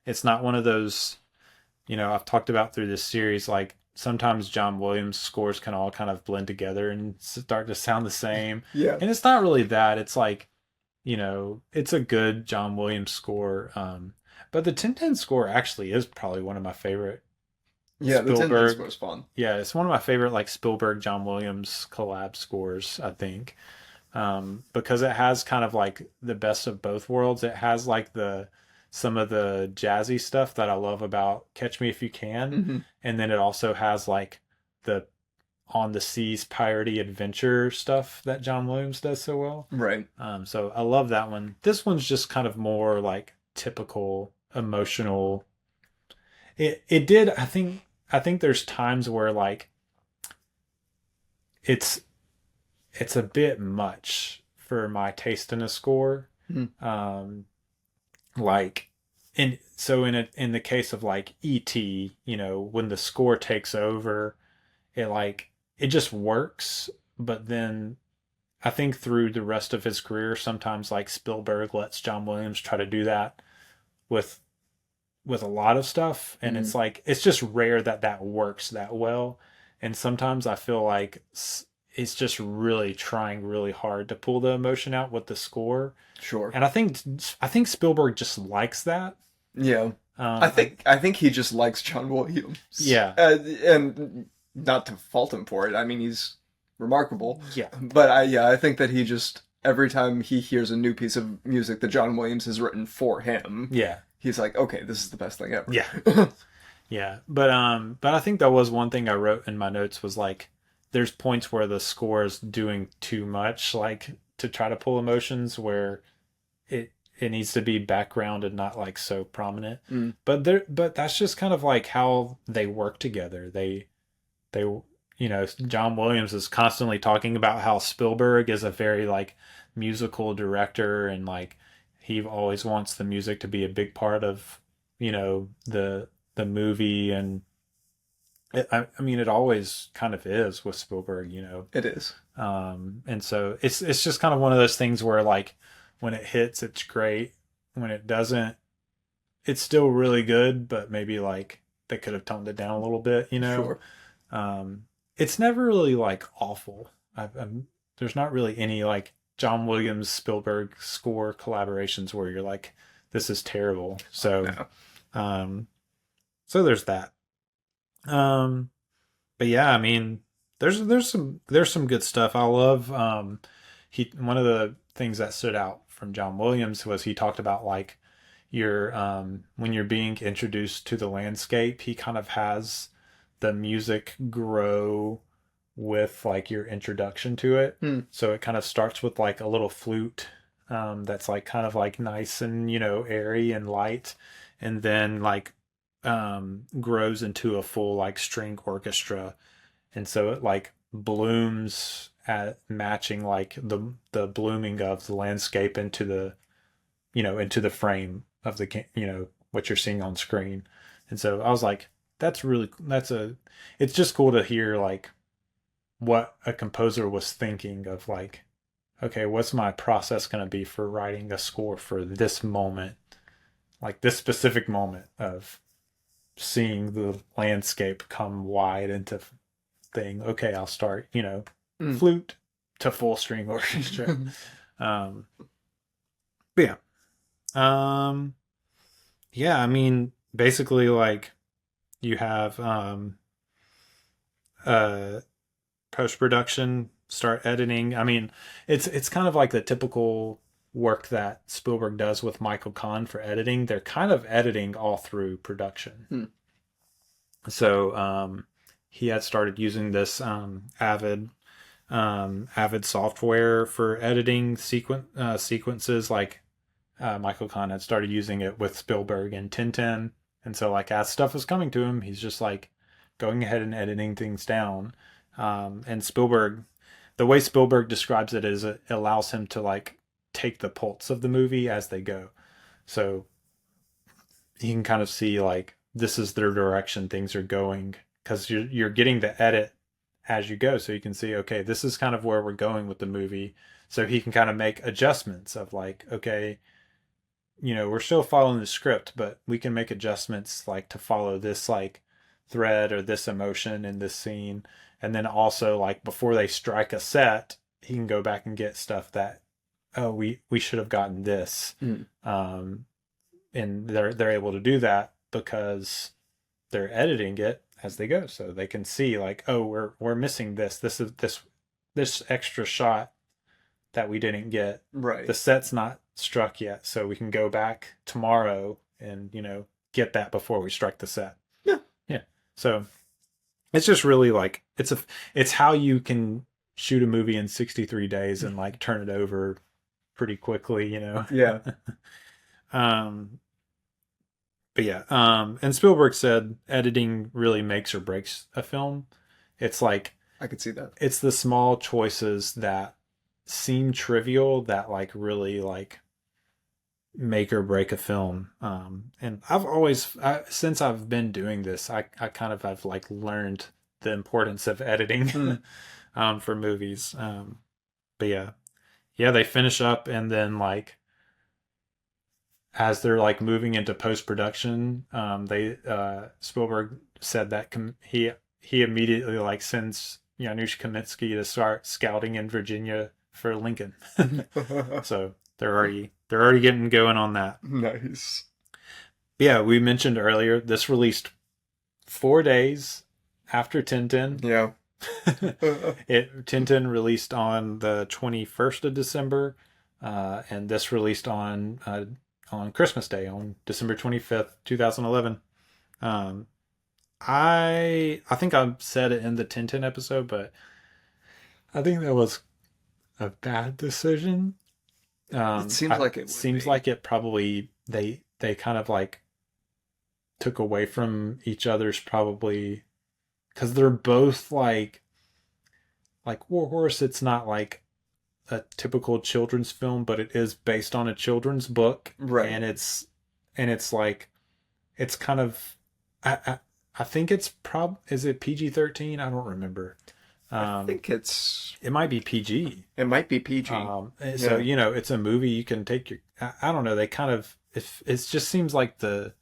It's not one of those, I've talked about through this series, like sometimes John Williams scores can all kind of blend together and start to sound the same. Yeah. And it's not really that. It's like, it's a good John Williams score. But the 1010 score actually is probably one of my favorite Yeah, the Spielberg. 10 was fun. Yeah, it's one of my favorite like Spielberg John Williams collab scores, I think. Because it has kind of like the best of both worlds. It has like some of the jazzy stuff that I love about Catch Me If You Can, Hmm. and then it also has like the on the seas piratey adventure stuff that John Williams does so well. Right. So I love that one. This one's just kind of more like typical emotional. It did I think there's times where like it's a bit much for my taste in a score. Mhm. Like in the case of like E.T., when the score takes over, it just works, but then I think through the rest of his career sometimes like Spielberg lets John Williams try to do that with a lot of stuff, and Mhm. it's like it's just rare that that works that well. And sometimes I feel like it's just really trying really hard to pull the emotion out with the score. Sure. And I think Spielberg just likes that. Yeah. I think he just likes John Williams. Yeah. And not to fault him for it. I mean, he's remarkable. Yeah. But I think that he just every time he hears a new piece of music that John Williams has written for him, Yeah. he's like, okay, this is the best thing ever. Yeah. Yeah. But I think that was one thing I wrote in my notes was like there's points where the score is doing too much, like to try to pull emotions where it needs to be background and not like so prominent. Mm. But that's just kind of like how they work together. They John Williams is constantly talking about how Spielberg is a very like musical director, and like he always wants the music to be a big part of the movie. And I mean it always kind of is with Spielberg. It is. And so it's just kind of one of those things where like when it hits it's great, when it doesn't it's still really good, but maybe like they could have toned it down a little bit. Sure. It's never really like awful. There's not really any like John Williams Spielberg score collaborations where you're like this is terrible. So No. so there's that. But yeah, I mean, there's some good stuff. I love one of the things that stood out from John Williams was he talked about like your when you're being introduced to the landscape, he kind of has the music grow with like your introduction to it. Hmm. So it kind of starts with like a little flute that's like kind of like nice and airy and light, and then like grows into a full like string orchestra, and so it like blooms at matching like the blooming of the landscape into the into the frame of the what you're seeing on screen. And so I was like, it's just cool to hear like what a composer was thinking of, like, okay, what's my process going to be for writing a score for this moment, like this specific moment of seeing the landscape come wide into thing. Okay, I'll start, flute to full string orchestra. But yeah. Yeah, I mean, basically, like, you have post-production, start editing. I mean, it's kind of like the typical work that Spielberg does with Michael Kahn for editing. They're kind of editing all through production. So he had started using this Avid software for editing sequences. Like Michael Kahn had started using it with Spielberg and Tintin. And so, like, as stuff was coming to him, he's just like going ahead and editing things down. And Spielberg, the way Spielberg describes it is it allows him to like take the pulse of the movie as they go. So he can kind of see like, this is their direction things are going, because you're getting the edit as you go. So you can see, okay, this is kind of where we're going with the movie. So he can kind of make adjustments of like, okay, we're still following the script, but we can make adjustments like to follow this like thread or this emotion in this scene. And then also, like, before they strike a set, he can go back and get stuff that, oh, we should have gotten this. And they're able to do that because they're editing it as they go. So they can see like, oh, we're missing this. This is this extra shot that we didn't get. Right. The set's not struck yet, so we can go back tomorrow and get that before we strike the set. Yeah. So it's just really like it's how you can shoot a movie in 63 days and like turn it over pretty quickly. Yeah. But yeah. And Spielberg said editing really makes or breaks a film. It's like, I could see that. It's the small choices that seem trivial that like really like make or break a film. And I've always, since I've been doing this, I kind of have like learned the importance of editing for movies. But yeah, they finish up, and then like as they're like moving into post-production, they Spielberg said that he immediately like sends Janusz Kaminski to start scouting in Virginia for Lincoln. So they're already getting going on that. Nice. Yeah, we mentioned earlier, this released 4 days after Tintin. Yeah. Tintin released on the 21st of December, and this released on Christmas Day, on December 25th, 2011. I think I said it in the Tintin episode, but I think that was a bad decision. It seems like it would seems be. like it probably they kind of like took away from each other's, probably, because they're both like War Horse. It's not like a typical children's film, but it is based on a children's book, right? And it's like, it's kind of, I think it's is it PG-13? I don't remember. I think it might be PG. It might be PG. So it's a movie you can take your. I don't know. They kind of, it just seems like the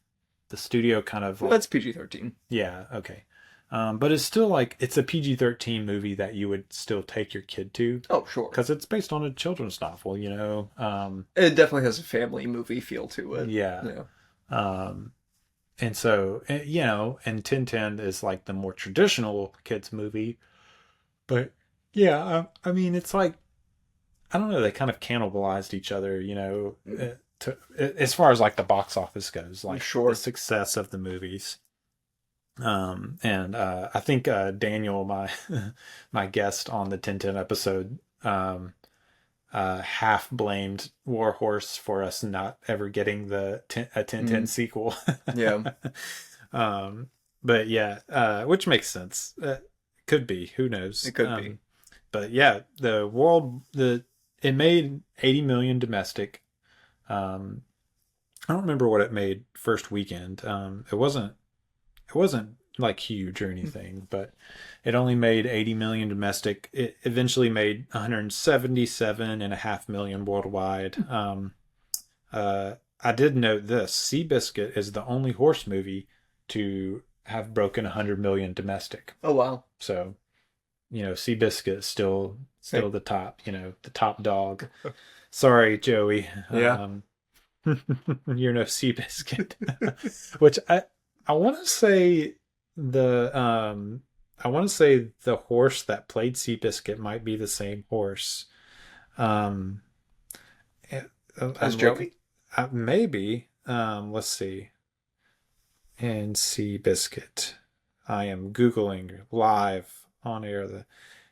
studio kind of. Well, that's PG-13. Yeah. Okay. But it's still like, it's a PG-13 movie that you would still take your kid to. Oh, sure. Because it's based on a children's novel. It definitely has a family movie feel to it. Yeah. And so, and Tintin is like the more traditional kids movie. But yeah, I mean, it's like, I don't know, they kind of cannibalized each other, as far as like the box office goes, like sure. The success of the movies. And I think Daniel, my guest on the Tintin episode, half blamed War Horse for us not ever getting a Tintin sequel. Yeah. But yeah, which makes sense. Could be. Who knows? It could be. But yeah, it made 80 million domestic. I don't remember what it made first weekend. It wasn't like huge or anything, but it only made 80 million domestic. It eventually made 177.5 million worldwide. I did note this: Seabiscuit is the only horse movie to have broken 100 million domestic. Oh wow. So, Seabiscuit is still the top. The top dog. Sorry, Joey. Yeah. You're no Seabiscuit. Which I want to say the horse that played Seabiscuit might be the same horse. Um, As Joey? Maybe. Let's see. And Seabiscuit. I am Googling live on air.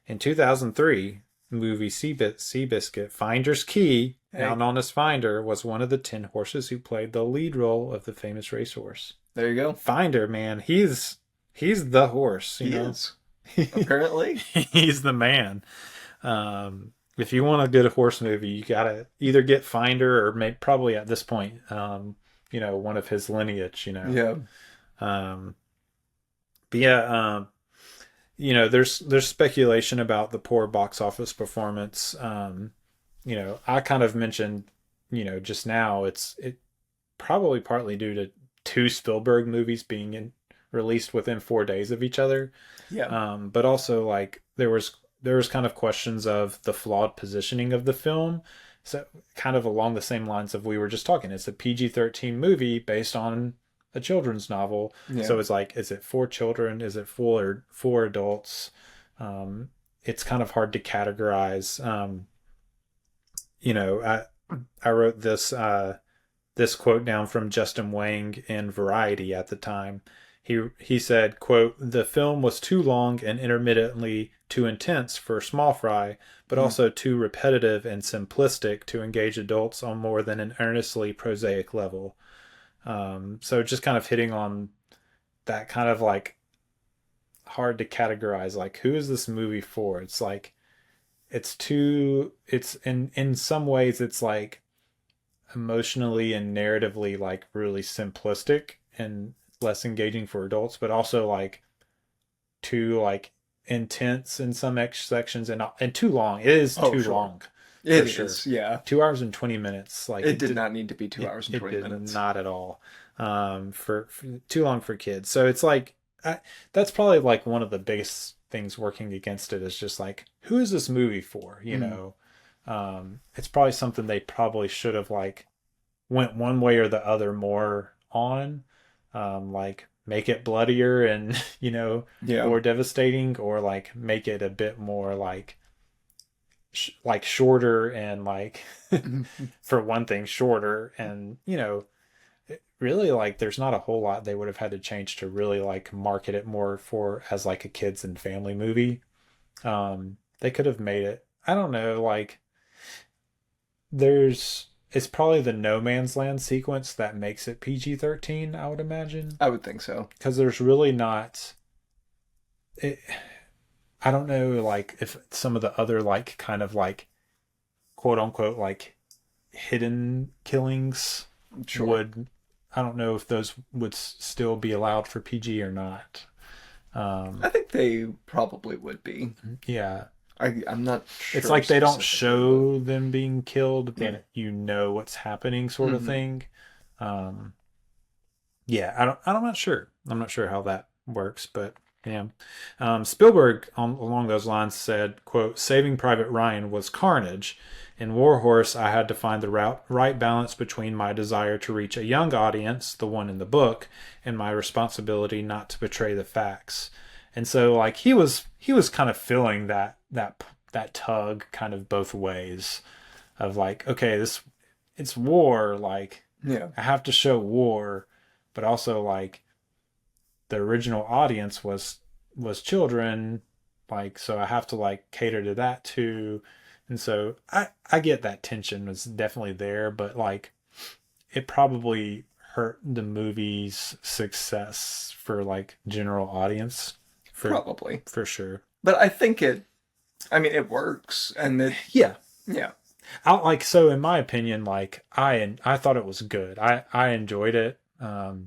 In 2003, movie Seabiscuit, Finder's Key, now known as Finder, was one of the 10 horses who played the lead role of the famous racehorse. There you go. Finder, man, he's the horse. He is. Apparently. He's the man. If you want a good horse movie, you gotta either get Finder or probably at this point, one of his lineage. Yeah. But yeah, there's speculation about the poor box office performance. I kind of mentioned, just now, it probably partly due to 2 Spielberg movies being released within 4 days of each other. Yeah. But also like there was kind of questions of the flawed positioning of the film. So kind of along the same lines of we were just talking. It's a PG-13 movie based on a children's novel. Yeah. So it's like, is it for children? Is it for adults? It's kind of hard to categorize. I wrote this quote down from Justin Wang in Variety at the time. He said, quote, "The film was too long and intermittently too intense for small fry, but also too repetitive and simplistic to engage adults on more than an earnestly prosaic level." So just kind of hitting on that kind of like hard to categorize, like, who is this movie for? It's like, it's in some ways it's like emotionally and narratively like really simplistic and less engaging for adults, but also like too like intense in some sections and too long. It is too long. It is, yeah. 2 hours and 20 minutes. Like it did not need to be 2 hours and 20 minutes. Not at all. For too long for kids. So it's like that's probably like one of the biggest things working against it is just like, who is this movie for? It's probably something they probably should have like went one way or the other more on, like make it bloodier and more devastating, or like make it a bit more like shorter and like for one thing shorter, and really like there's not a whole lot they would have had to change to really like market it more for as like a kids and family movie. They could have made it, I don't know, like it's probably the no man's land sequence that makes it PG-13, I would imagine. I would think so, because there's really not I don't know, like if some of the other like kind of like quote unquote like hidden killings would, I don't know if those would still be allowed for PG or not. I think they probably would be. Yeah. I'm not sure. It's like they don't show them being killed, but what's happening sort of thing. Yeah, I'm not sure. I'm not sure how that works, but yeah. Spielberg, along those lines, said, quote, "Saving Private Ryan was carnage. In War Horse, I had to find the right balance between my desire to reach a young audience, the one in the book, and my responsibility not to betray the facts." And so, like, he was kind of feeling that tug kind of both ways of like, okay, it's war, like, I have to show war, but also like the original audience was children, like, so I have to like cater to that too. And so I get that tension was definitely there, but like it probably hurt the movie's success for like general audience. For sure. But I think it works, and yeah. So in my opinion, like I thought it was good. I enjoyed it for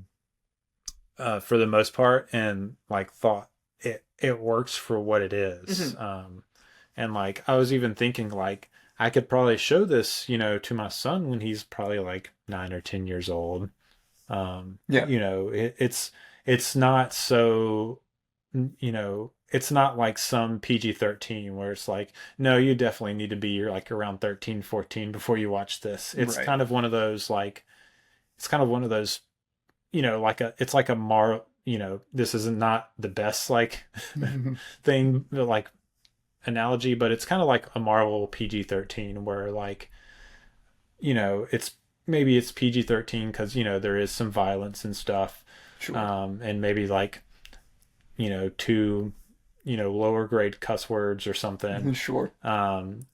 the most part, and like thought it works for what it is. And like I was even thinking like I could probably show this, to my son when he's probably like 9 or 10 years old. Yeah. It's not so, it's not like some PG-13 where it's like, no, you definitely need to be like around 13, 14 before you watch this. It's Right. kind of one of those like, it's kind of one of those, it's like a this is not the best like thing, like analogy, but it's kind of like a Marvel PG-13 where like, it's maybe it's PG-13 because, there is some violence and stuff. Sure. And maybe like, two, lower grade cuss words or something. Sure. And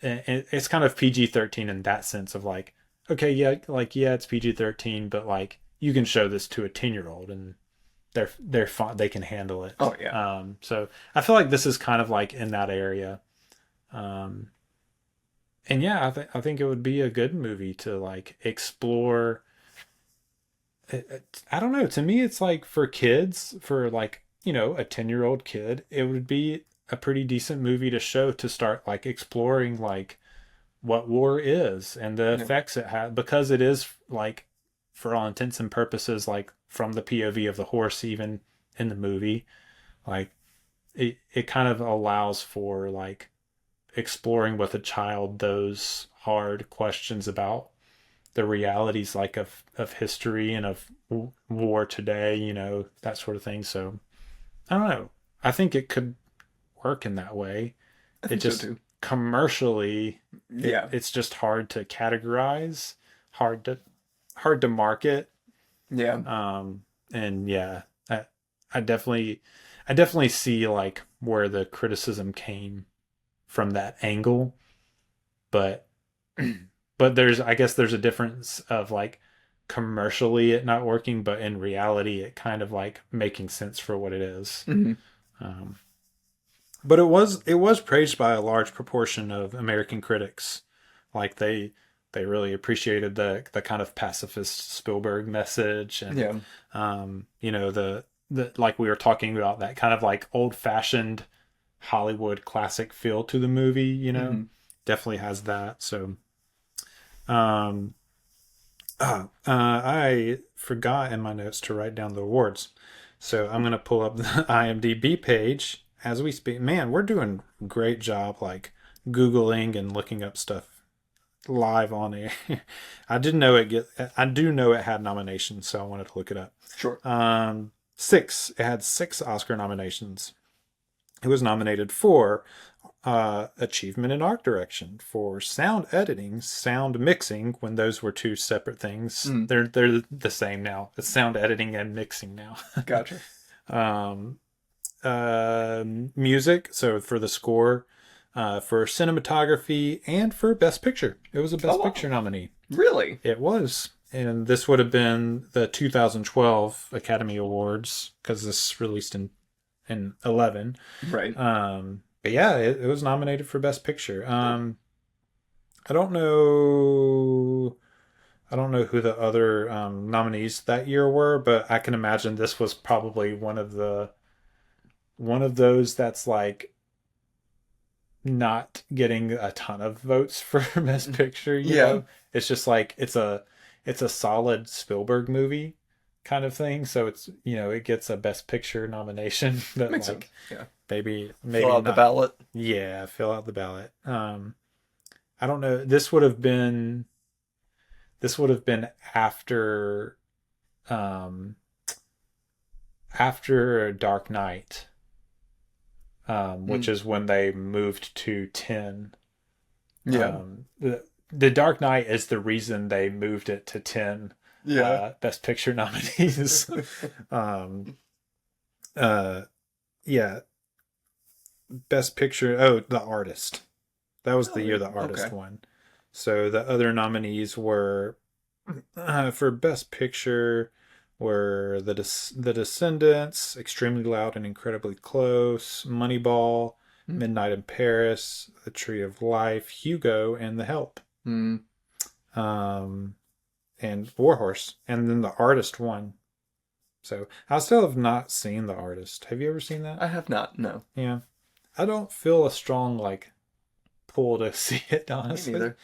it's kind of PG-13 in that sense of like, okay, yeah, like, yeah, it's PG-13, but like you can show this to a 10-year-old and they're fine. They can handle it. Oh yeah. So I feel like this is kind of like in that area. And yeah, I think it would be a good movie to like explore. I don't know. To me, it's like for kids, for like, a 10-year-old kid, it would be a pretty decent movie to show to start like exploring like what war is and the effects it had, because it is like, for all intents and purposes, like from the POV of the horse, even in the movie, like it kind of allows for like exploring with a child those hard questions about the realities like of history and of war today, that sort of thing. So I don't know. I think it could work in that way. I It think so just too. commercially, Yeah. it's just hard to categorize, hard to market. Yeah. And yeah, I definitely see like where the criticism came from that angle, but I guess there's a difference of like commercially it not working, but in reality it kind of like making sense for what it is. Um, but it was praised by a large proportion of American critics. Like they really appreciated the kind of pacifist Spielberg message, and Yeah. The like we were talking about, that kind of like old fashioned Hollywood classic feel to the movie, definitely has that. So um I forgot in my notes to write down the awards. So I'm gonna pull up the IMDb page as we speak. Man, we're doing a great job like Googling and looking up stuff live on air. I do know it had nominations, so I wanted to look it up. Sure. It had 6 Oscar nominations. It was nominated for achievement in art direction, for sound editing, sound mixing, when those were 2 separate things. They're the same now. It's sound editing and mixing now. Gotcha. Music, so for the score, for cinematography, and for Best Picture. It was a Best Picture nominee. Really? It was. And this would have been the 2012 Academy Awards, because this released in 11. Right. But yeah, it was nominated for Best Picture. I don't know who the other nominees that year were, but I can imagine this was probably one of those that's like not getting a ton of votes for Best Picture. You know? It's just like it's a solid Spielberg movie kind of thing. So it's, it gets a Best Picture nomination. That Makes like, sense. Yeah. Maybe Fill out the ballot. Yeah, fill out the ballot. I don't know. This would have been after Dark Knight, which is when they moved to 10. Yeah. The Dark Knight is the reason they moved it to 10. Yeah. Best Picture nominees. Yeah. Best Picture. Oh, The Artist. That was the year The Artist won. So the other nominees were for Best Picture were The Descendants, Extremely Loud and Incredibly Close, Moneyball, Midnight in Paris, The Tree of Life, Hugo, and The Help. Hmm. And Warhorse, and then The Artist won. So I still have not seen The Artist. Have you ever seen that? I have not. No. Yeah, I don't feel a strong like pull to see it, honestly. Me neither.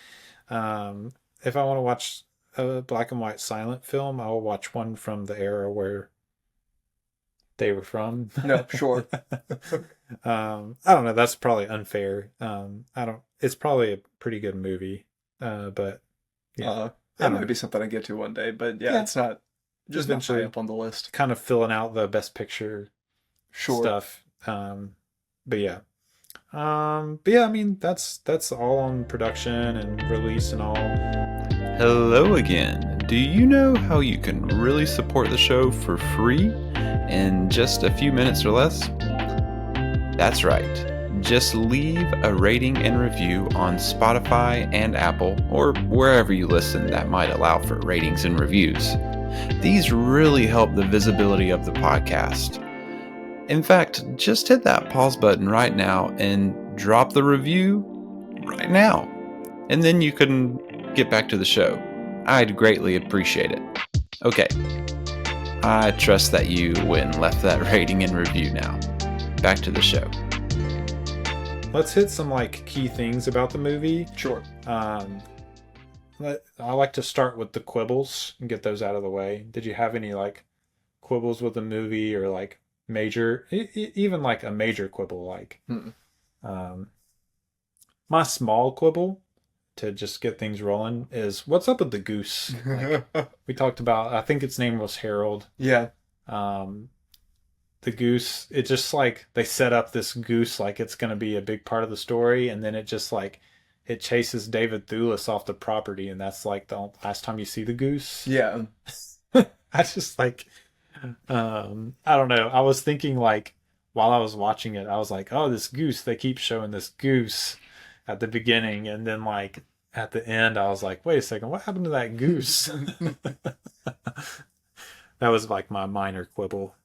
If I want to watch a black and white silent film, I'll watch one from the era where they were from. No, sure. I don't know. That's probably unfair. It's probably a pretty good movie. But yeah, That might be something I get to one day, but yeah. It's not just Eventually. not high up on the list. kind of filling out the best picture stuff. But yeah. I mean, that's all on production and release and all. Hello again. Do you know how you can really support the show for free in just a few minutes or less? That's right. Just leave a rating and review on Spotify and Apple, or wherever you listen that might allow for ratings and reviews. These really help the visibility of the podcast. In fact, just hit that pause button right now and drop the review right now. And then you can get back to the show. I'd greatly appreciate it. Okay. I trust that you went and left that rating and review now. Back to the show. Let's hit some like key things about the movie. Sure. I like to start with the quibbles and get those out of the way. Did you have any like quibbles with the movie, or like major, even like a major quibble? Like, my small quibble to just get things rolling is what's up with the goose? Like, we talked about, I think its name was Harold. Yeah. The goose, it just like they set up this goose like it's going to be a big part of the story, and then it just like it chases David Thewlis off the property, and that's like the last time you see the goose. Yeah. I just like I don't know, I was thinking like while I was watching it, I was like, oh, this goose, they keep showing this goose at the beginning, and then like at the end I was like, wait a second, what happened to that goose? That was like my minor quibble.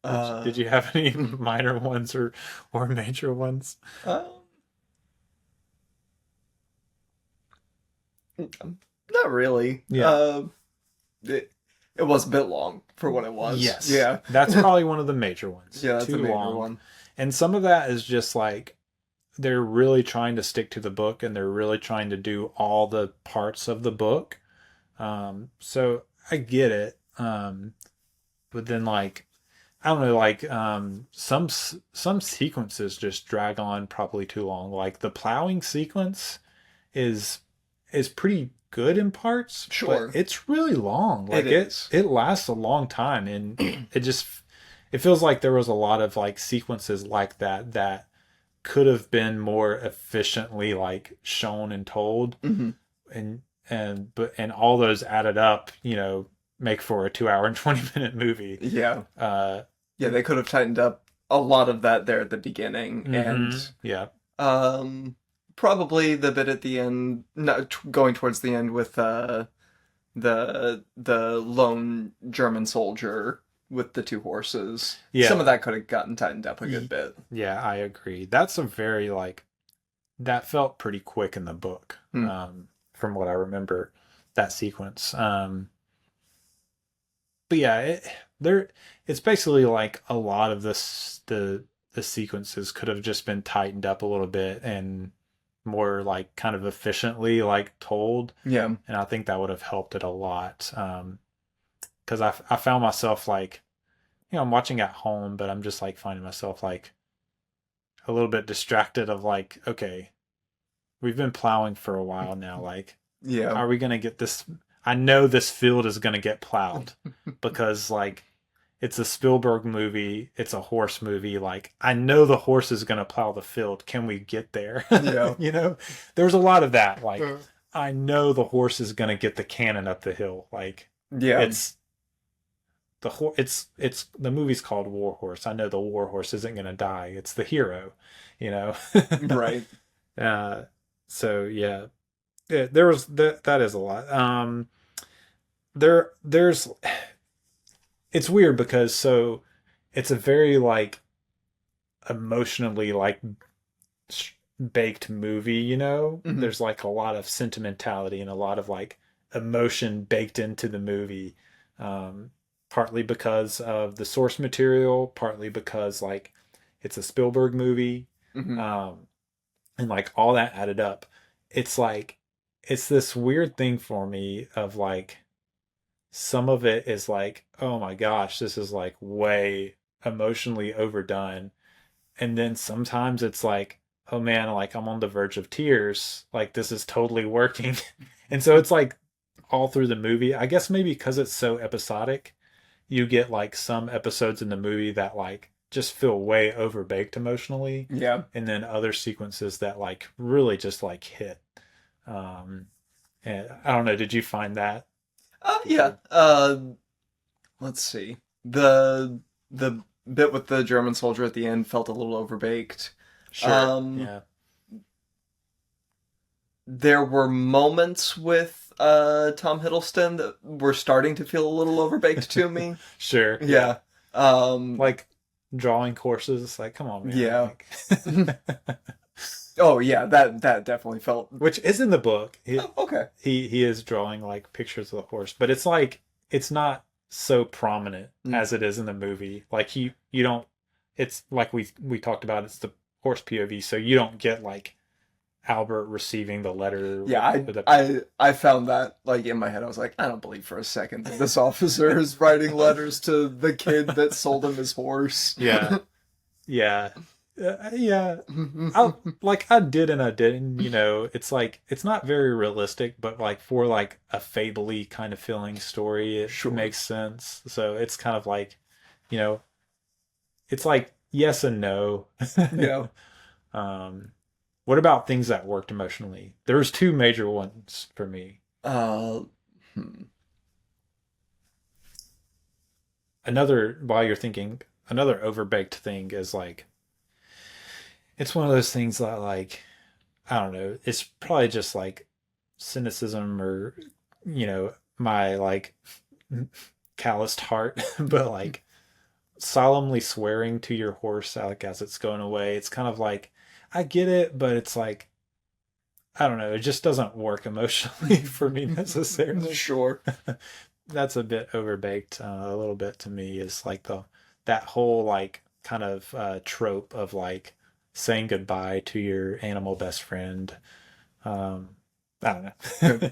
Did you have any minor ones or major ones? Not really. Yeah. It was a bit long for what it was. Yes. Yeah. That's probably one of the major ones. Yeah, that's Too a major long. one. And some of that is just like they're really trying to stick to the book, and they're really trying to do all the parts of the book. So I get it. But then like, I don't know, like some sequences just drag on probably too long. Like the plowing sequence is pretty good in parts. Sure. But it's really long. Like it lasts a long time, and it feels like there was a lot of like sequences like that could have been more efficiently like shown and told. Mm-hmm. And all those added up, make for a 2 hour and 20-minute movie. Yeah. Yeah, they could have tightened up a lot of that there at the beginning. Mm-hmm. And yeah. Probably the bit at the end, going towards the end with the lone German soldier with the two horses. Yeah. Some of that could have gotten tightened up a good bit. Yeah, I agree. That's a very like, that felt pretty quick in the book. From what I remember, that sequence. But yeah, it's basically like a lot of the sequences could have just been tightened up a little bit and more like kind of efficiently like told. Yeah. And I think that would have helped it a lot. Because I found myself like, I'm watching at home, but I'm just like finding myself like a little bit distracted of like, okay, we've been plowing for a while now. Like, yeah, are we going to get this? I know this field is going to get plowed because like it's a Spielberg movie. It's a horse movie. Like, I know the horse is going to plow the field. Can we get there? Yeah. There's a lot of that. Like, I know the horse is going to get the cannon up the hill. Like, yeah, it's the movie's called War Horse. I know the war horse isn't going to die. It's the hero, right. So yeah, there was that is a lot. There's it's weird because it's a very like emotionally like baked movie, you know? Mhm. There's like a lot of sentimentality and a lot of like emotion baked into the movie. Partly because of the source material, partly because like it's a Spielberg movie. Mhm. And like all that added up, it's like it's this weird thing for me of like some of it is like, oh my gosh, this is like way emotionally overdone. And then sometimes it's like, oh man, like I'm on the verge of tears. Like this is totally working. And so it's like all through the movie. I guess maybe because it's so episodic, you get like some episodes in the movie that like just feel way overbaked emotionally. Yeah. And then other sequences that like really just like hit. Um, and I don't know, did you find that? Yeah. Let's see. The bit with the German soldier at the end felt a little overbaked. Sure. Yeah. There were moments with Tom Hiddleston that were starting to feel a little overbaked to me. Sure. Yeah. Like drawing courses, like come on, man. Yeah. Like, oh yeah, that definitely felt. which is in the book. Oh, okay. He is drawing like pictures of the horse, but it's like it's not so prominent as it is in the movie. Like you don't. It's like we talked about. It's the horse POV, so you don't get like Albert receiving the letter. Yeah, I found that like in my head. I was like, I don't believe for a second that this officer is writing letters to the kid that sold him his horse. Yeah, yeah. Yeah, I did and I didn't, you know, it's like, it's not very realistic, but like for like a fable-y kind of feeling story, it Sure. makes sense. So it's kind of like, you know, it's like yes and no. Yeah. What about things that worked emotionally? There's two major ones for me. Another, while you're thinking, another overbaked thing is like, it's one of those things that like I don't know, it's probably just like cynicism or you know my like calloused heart, but like solemnly swearing to your horse like as it's going away, it's kind of like I get it, but it's like I don't know, it just doesn't work emotionally for me necessarily. Sure. That's a bit overbaked a little bit to me, is like the that whole like kind of trope of like saying goodbye to your animal best friend. I don't know.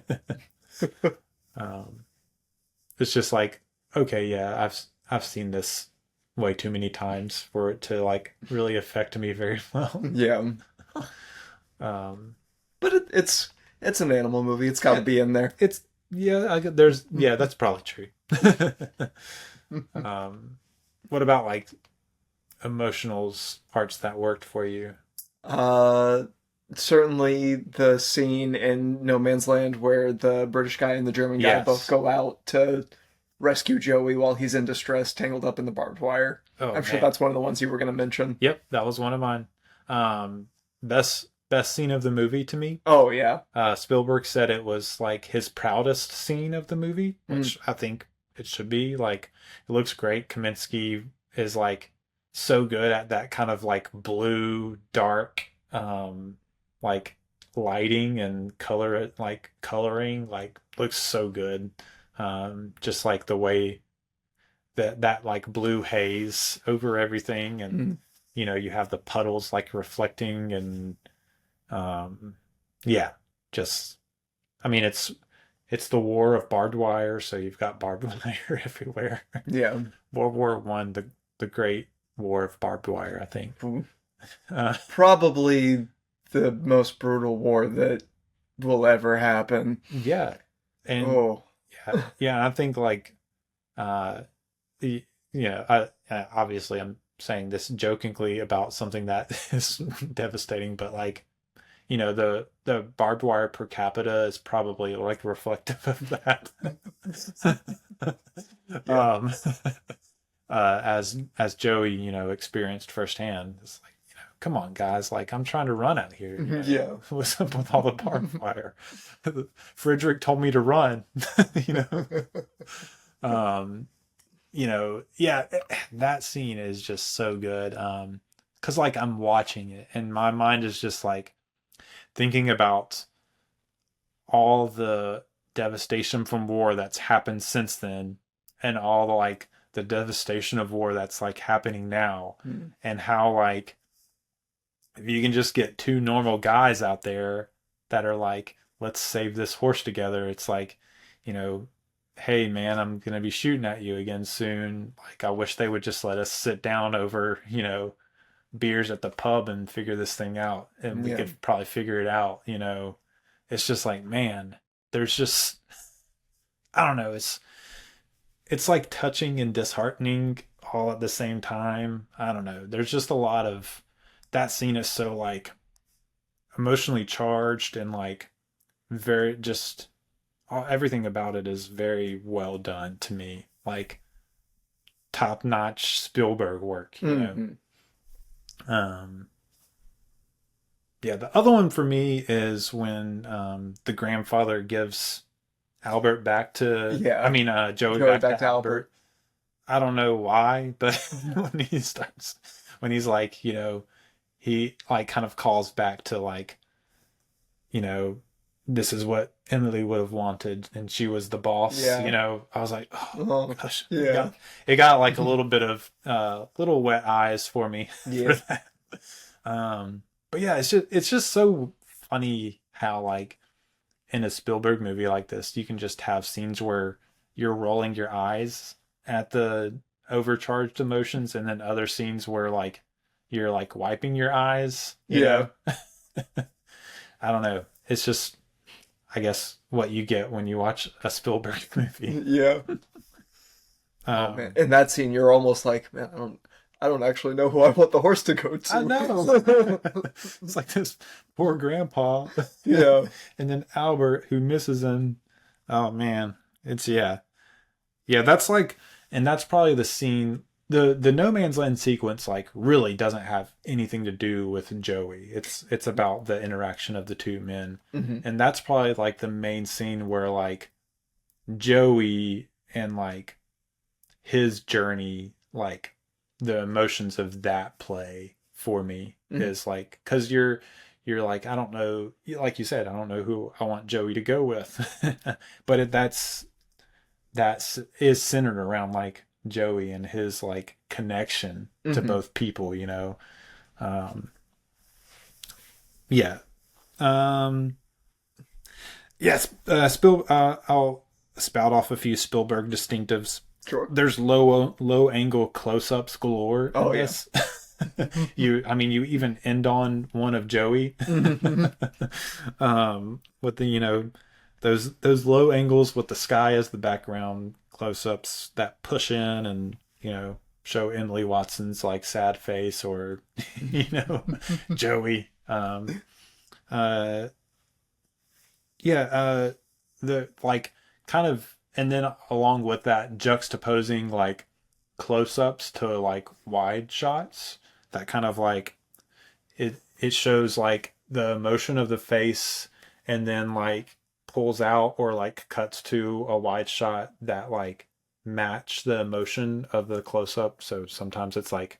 It's just like, okay, yeah, I've seen this way too many times for it to like really affect me very well. Yeah. But it's an animal movie. It's got to be in there. It's yeah, that's probably true. What about like emotionals parts that worked for you? Certainly the scene in No Man's Land where the British guy and the German guy Yes. both go out to rescue Joey while he's in distress, tangled up in the barbed wire. Oh, I'm sure man. that's one of the ones you were going to mention. Yep, that was one of mine. Best scene of the movie to me. Oh, yeah. Spielberg said it was like his proudest scene of the movie, which I think it should be. Like, it looks great. Kaminsky is like so good at that kind of like blue, dark, like lighting and coloring, like looks so good. Just like the way that like blue haze over everything, and you know, you have the puddles like reflecting, and yeah, just I mean it's the war of barbed wire, so you've got barbed wire everywhere. Yeah. World War One, the great war of barbed wire, I think. Probably the most brutal war that will ever happen. Yeah. And Oh. yeah, I think like I obviously I'm saying this jokingly about something that is devastating, but like, you know, the barbed wire per capita is probably like reflective of that. As Joey, you know, experienced firsthand. It's like, you know, come on guys, like I'm trying to run out here. You know, Yeah. what's up with all the barbed wire? Frederick told me to run, you know. You know, yeah, that scene is just so good. because like I'm watching it and my mind is just like thinking about all the devastation from war that's happened since then, and all the like the devastation of war that's like happening now, and how like if you can just get two normal guys out there that are like, let's save this horse together. It's like, you know, hey man, I'm gonna be shooting at you again soon. Like I wish they would just let us sit down over, you know, beers at the pub and figure this thing out, and we could probably figure it out, you know. It's just like, man, there's just, I don't know, it's like touching and disheartening all at the same time. I don't know. There's just a lot of that scene is so like emotionally charged and like very just everything about it is very well done to me. Like top-notch Spielberg work, you know. Yeah, the other one for me is when the grandfather gives Albert back to Joey back to Albert. I don't know why, but when he's like, you know, he like kind of calls back to like, you know, this is what Emily would have wanted and she was the boss, you know. I was like, oh gosh. It got like a little bit of little wet eyes for me for that. But yeah, it's just so funny how like in a Spielberg movie like this, you can just have scenes where you're rolling your eyes at the overcharged emotions, and then other scenes where like you're like wiping your eyes, you know? I don't know. It's just, I guess, what you get when you watch a Spielberg movie. Yeah. Oh man, in that scene, you're almost like, man, I don't actually know who I want the horse to go to. I know. It's like this poor grandpa. Yeah. And then Albert, who misses him. Oh man, yeah. That's like, and that's probably the scene. The No Man's Land sequence like really doesn't have anything to do with Joey. It's about the interaction of the two men, and that's probably like the main scene where like Joey and like his journey, like the emotions of that play for me is like, because you're like, I don't know, like you said, I don't know who I want Joey to go with, but that's is centered around like Joey and his like connection to both people, you know. I'll spout off a few Spielberg distinctives. Sure. There's low angle close-ups galore. Oh yes. You even end on one of Joey. With the, you know, those low angles with the sky as the background, close-ups that push in and, you know, show Emily Watson's like sad face, or you know, Joey. The like kind of, and then along with that, juxtaposing like close-ups to like wide shots, that kind of like it shows like the emotion of the face, and then like pulls out or like cuts to a wide shot that like match the emotion of the close-up. So sometimes it's like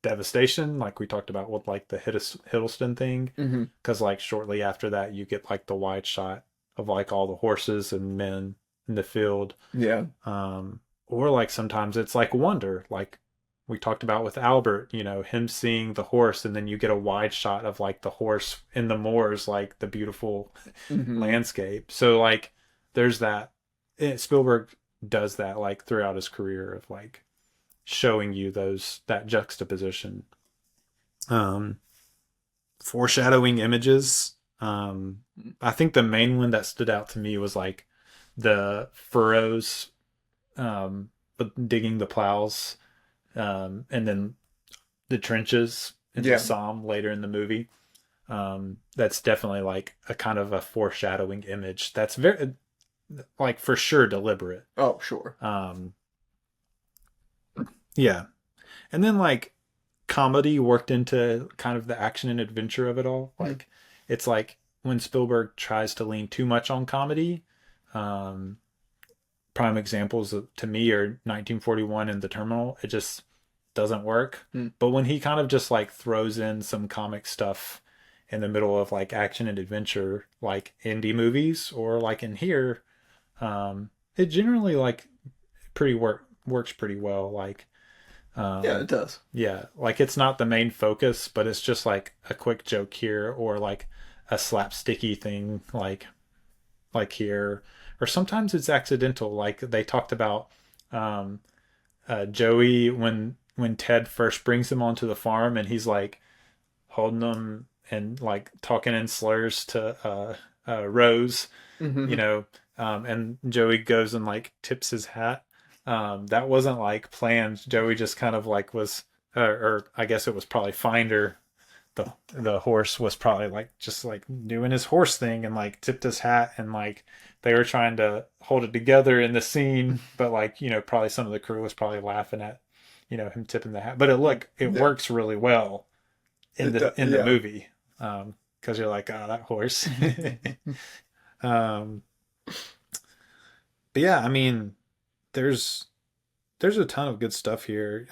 devastation, like we talked about with like the Hiddleston thing, because like shortly after that you get like the wide shot of like all the horses and men in the field. Or like sometimes it's like wonder, like we talked about with Albert, you know, him seeing the horse, and then you get a wide shot of like the horse in the moors, like the beautiful landscape. So like there's that. Spielberg does that like throughout his career of like showing you that juxtaposition. Foreshadowing images. I think the main one that stood out to me was like the furrows, digging the plows, and then the trenches in the Somme later in the movie. That's definitely like a kind of a foreshadowing image. That's very, like, for sure deliberate. Oh, sure. Yeah. And then like comedy worked into kind of the action and adventure of it all. Like it's like when Spielberg tries to lean too much on comedy, prime examples to me are 1941 and The Terminal. It just doesn't work. But when he kind of just like throws in some comic stuff in the middle of like action and adventure, like indie movies or like in here, it generally like works pretty well. Like, Yeah, it does. yeah, like it's not the main focus, but it's just like a quick joke here or like a slapsticky thing like here, or sometimes it's accidental. Like they talked about Joey when Ted first brings him onto the farm and he's like holding them and like talking in slurs to Rose, you know, and Joey goes and like tips his hat. That wasn't like planned. Joey just kind of like was, or I guess it was probably Finder. The horse was probably like just like doing his horse thing and like tipped his hat, and like they were trying to hold it together in the scene, but like, you know, probably some of the crew was probably laughing at, you know, him tipping the hat. But it works really well in the movie, because you're like, oh, that horse. But yeah, I mean, there's a ton of good stuff here.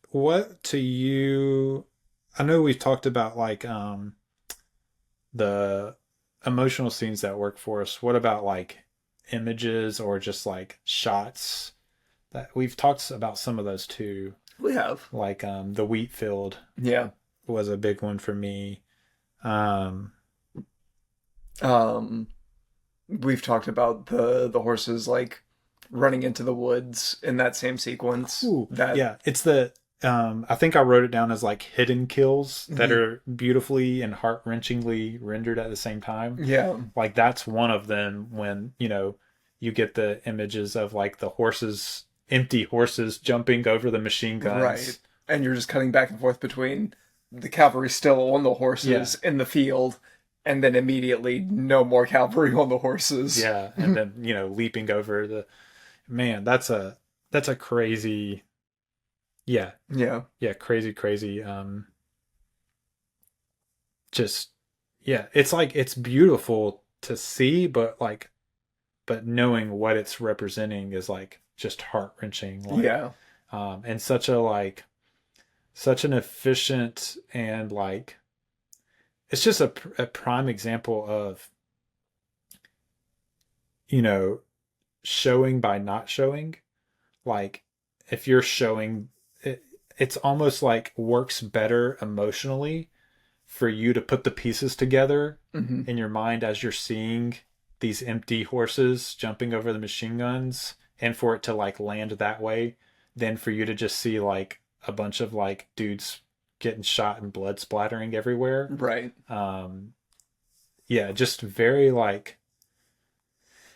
What to you? I know we've talked about like the emotional scenes that work for us. What about like images or just like shots? That we've talked about some of those too. We have. Like the wheat field. Yeah. Was a big one for me. We've talked about the horses like running into the woods in that same sequence. Ooh, yeah, it's the I think I wrote it down as like hidden kills that are beautifully and heart-wrenchingly rendered at the same time. Yeah. Like that's one of them when, you know, you get the images of like the horses, empty horses jumping over the machine guns. Right. And you're just cutting back and forth between the cavalry still on the horses in the field, and then immediately no more cavalry on the horses. Yeah. And then, you know, leaping over man, that's a crazy. Yeah. Crazy. Just, yeah, it's like, it's beautiful to see, but knowing what it's representing is like just heart wrenching. Like, and such an efficient and like, it's just a prime example of, you know, showing by not showing. Like if you're showing it's almost like works better emotionally for you to put the pieces together in your mind as you're seeing these empty horses jumping over the machine guns, and for it to like land that way than for you to just see like a bunch of like dudes getting shot and blood splattering everywhere. Right. Yeah, just very like,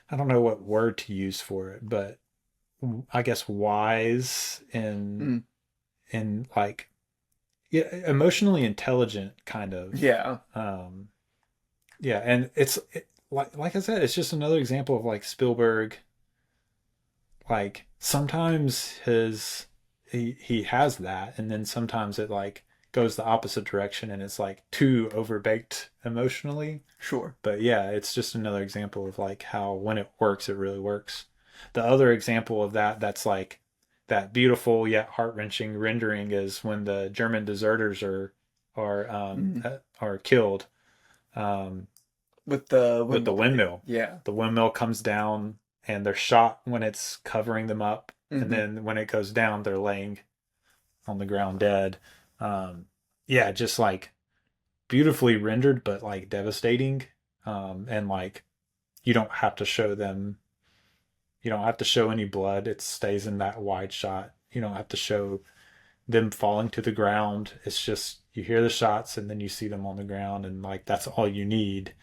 I don't know what word to use for it, but I guess wise and like, yeah, emotionally intelligent kind of. Yeah. Yeah, and it's like I said, it's just another example of like Spielberg. Like sometimes he has that, and then sometimes it like goes the opposite direction, and it's like too overbaked emotionally. Sure. But yeah, it's just another example of like how when it works, it really works. The other example of that's like that beautiful yet heart-wrenching rendering is when the German deserters are killed with the windmill. Yeah. The windmill comes down and they're shot when it's covering them up, and then when it goes down, they're laying on the ground dead. Yeah, just like beautifully rendered, but like devastating. And like you don't have to show them. You don't have to show any blood. It stays in that wide shot. You don't have to show them falling to the ground. It's just you hear the shots and then you see them on the ground, and like that's all you need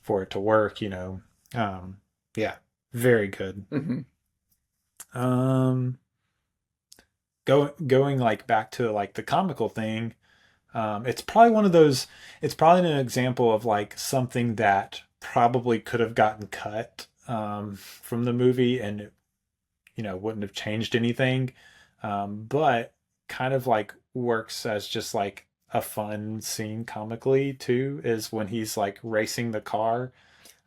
for it to work, you know. Yeah, very good. Going like back to like the comical thing, it's probably one of those. It's probably an example of like something that probably could have gotten cut from the movie, and it, you know, wouldn't have changed anything, but kind of like works as just like a fun scene comically too, is when he's like racing the car.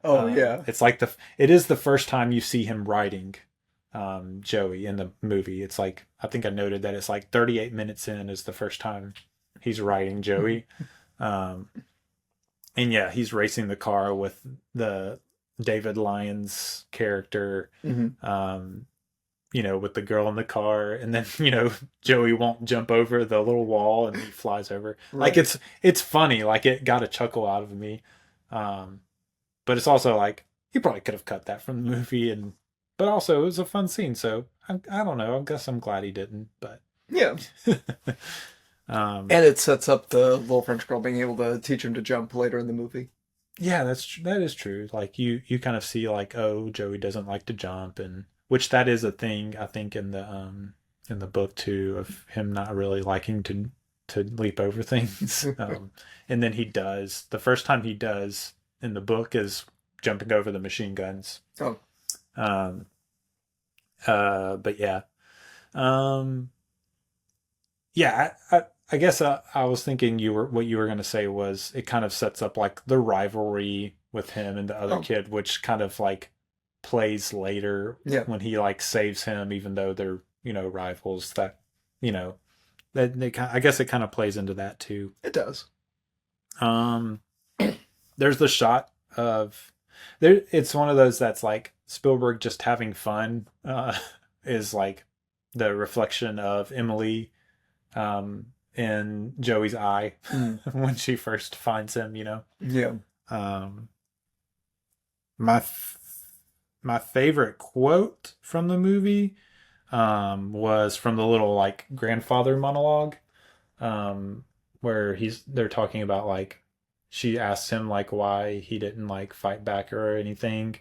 Yeah, it's like it is the first time you see him riding, Joey in the movie. It's like, I think I noted that it's like 38 minutes in is the first time he's riding Joey. And yeah, he's racing the car with the David Lyons character, with the girl in the car, and then, Joey won't jump over the little wall and he flies over. Right. Like it's funny, like it got a chuckle out of me. But it's also like, you probably could have cut that from the movie, but also it was a fun scene, so I don't know. I guess I'm glad he didn't, but Yeah. And it sets up the little French girl being able to teach him to jump later in the movie. yeah, that is true. Like you kind of see like, oh, Joey doesn't like to jump, and which that is a thing I think in the book too, of him not really liking to leap over things. And then he does. The first time he does in the book is jumping over the machine guns. Oh. But yeah. Yeah, I guess I was thinking what you were going to say was it kind of sets up like the rivalry with him and the other kid, which kind of like plays later when he like saves him, even though they're, rivals. That, that I guess it kind of plays into that too. It does. There's the shot of there. It's one of those that's like Spielberg just having fun. Is like the reflection of Emily in Joey's eye when she first finds him, Yeah. My favorite quote from the movie was from the little like grandfather monologue, where they're talking about like, she asks him like why he didn't like fight back or anything.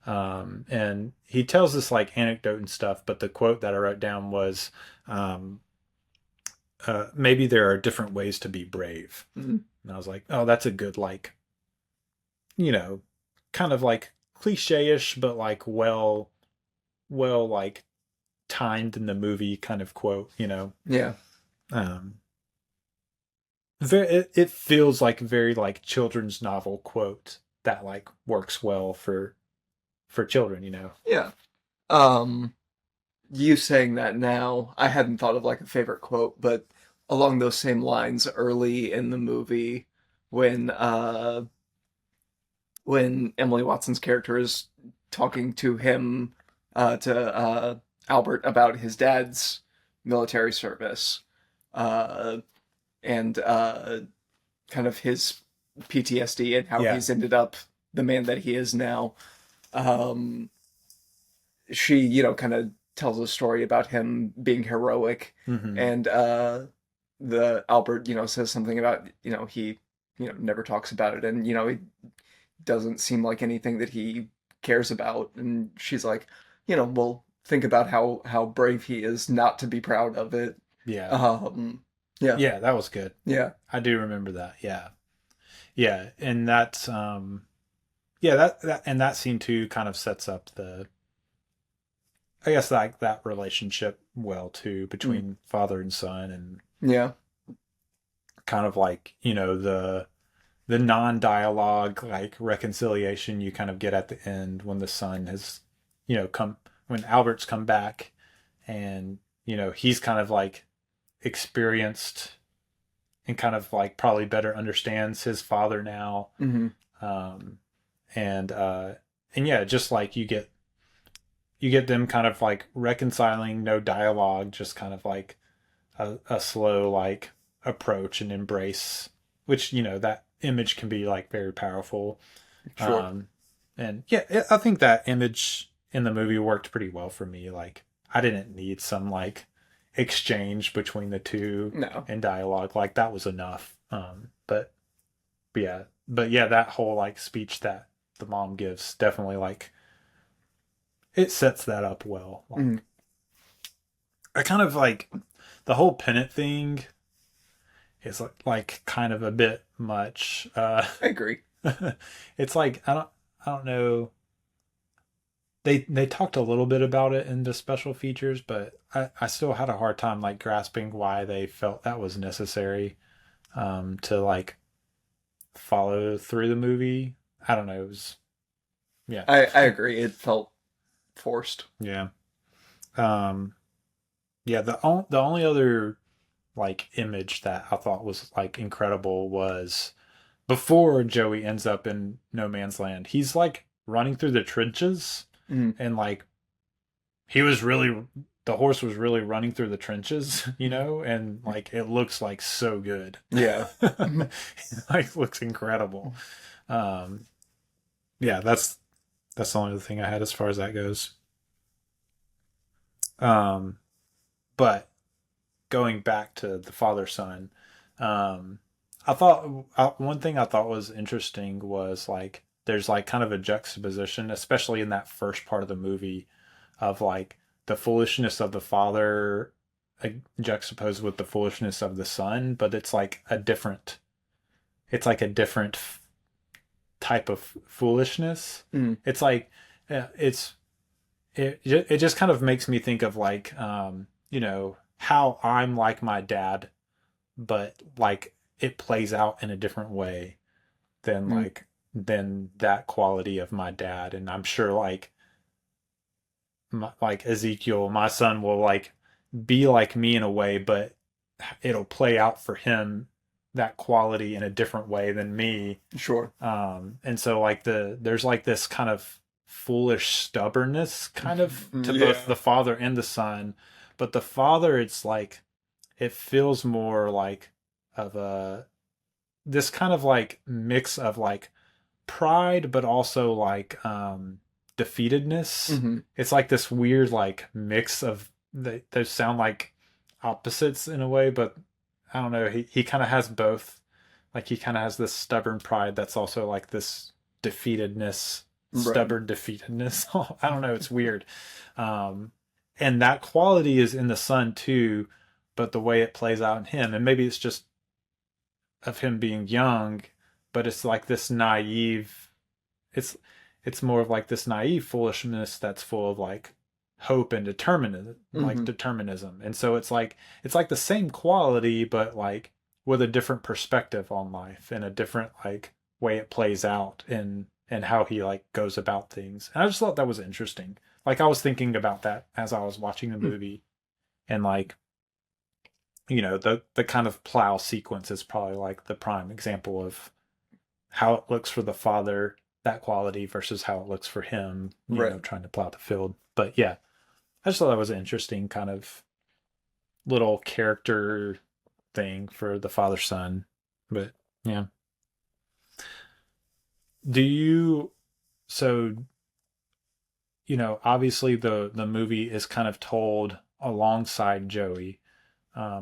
And he tells this like anecdote and stuff, but the quote that I wrote down was, maybe there are different ways to be brave. And I was like, oh, that's a good, like, kind of like cliche-ish, but like well, like timed in the movie kind of quote, Yeah. It feels like very like children's novel quote that like works well for children, Yeah. You saying that now, I hadn't thought of like a favorite quote, but along those same lines, early in the movie, when Emily Watson's character is talking to him, to Albert about his dad's military service, and kind of his PTSD and how he's ended up the man that he is now. She, kind of tells a story about him being heroic, and the Albert, says something about, he, never talks about it, and, it doesn't seem like anything that he cares about, and she's like, well, think about how brave he is not to be proud of it. Yeah. Yeah, that was good. Yeah. I do remember that. Yeah. Yeah, and that's that scene too kind of sets up I guess like that relationship well too, between father and son, and kind of like, the non-dialogue like reconciliation you kind of get at the end when the son has, when Albert's come back, and he's kind of like experienced and kind of like probably better understands his father now. And yeah, just like you get them kind of like reconciling, no dialogue, just kind of like a slow like approach and embrace, which, that image can be like very powerful. Sure. And yeah, I think that image in the movie worked pretty well for me. Like, I didn't need some like exchange between the two and dialogue. Like, that was enough. But yeah, that whole like speech that the mom gives definitely like, it sets that up well. Like, I kind of like the whole pennant thing is like kind of a bit much. I agree. It's like, I don't know. They talked a little bit about it in the special features, but I still had a hard time like grasping why they felt that was necessary to like follow through the movie. I don't know. It was, yeah. I agree. It felt forced. Yeah. Yeah, the only other like image that I thought was like incredible was before Joey ends up in no man's land. He's like running through the trenches, Mm. and like he was really the horse was really running through the trenches, you know, and like it looks like so good. Yeah. Like looks incredible. Um yeah, that's the only other thing I had as far as that goes. Um but going back to the father son, I thought one thing I thought was interesting was like there's like kind of a juxtaposition, especially in that first part of the movie, of like the foolishness of the father juxtaposed with the foolishness of the son, but it's like a different type of foolishness. Mm. It's like it just kind of makes me think of like you know, how I'm like my dad, but like it plays out in a different way than Mm. than that quality of my dad. And I'm sure like like Ezekiel, my son, will like be like me in a way, but it'll play out for him that quality in a different way than me. Sure. And so like there's like this kind of foolish stubbornness kind of to both the father and the son, but the father, it's like it feels more like of a this kind of like mix of like pride but also like defeatedness. Mm-hmm. It's like this weird like mix of they sound like opposites in a way, but I don't know, he kind of has both. Like he kind of has this stubborn pride that's also like this defeatedness, stubborn defeatedness. I don't know, it's weird. And that quality is in the son too, but the way it plays out in him, and maybe it's just of him being young, but it's like this naive, it's more of like this naive foolishness that's full of like hope and determinism, like determinism. And so it's like the same quality, but like with a different perspective on life and a different like way it plays out and how he like goes about things. And I just thought that was interesting. Like I was thinking about that as I was watching the movie, and like, you know, the kind of plow sequence is probably like the prime example of how it looks for the father, that quality, versus how it looks for him, you know, trying to plow the field. But yeah, I just thought that was an interesting kind of little character thing for the father son. But yeah. Do you, so, you know, obviously the movie is kind of told alongside Joey.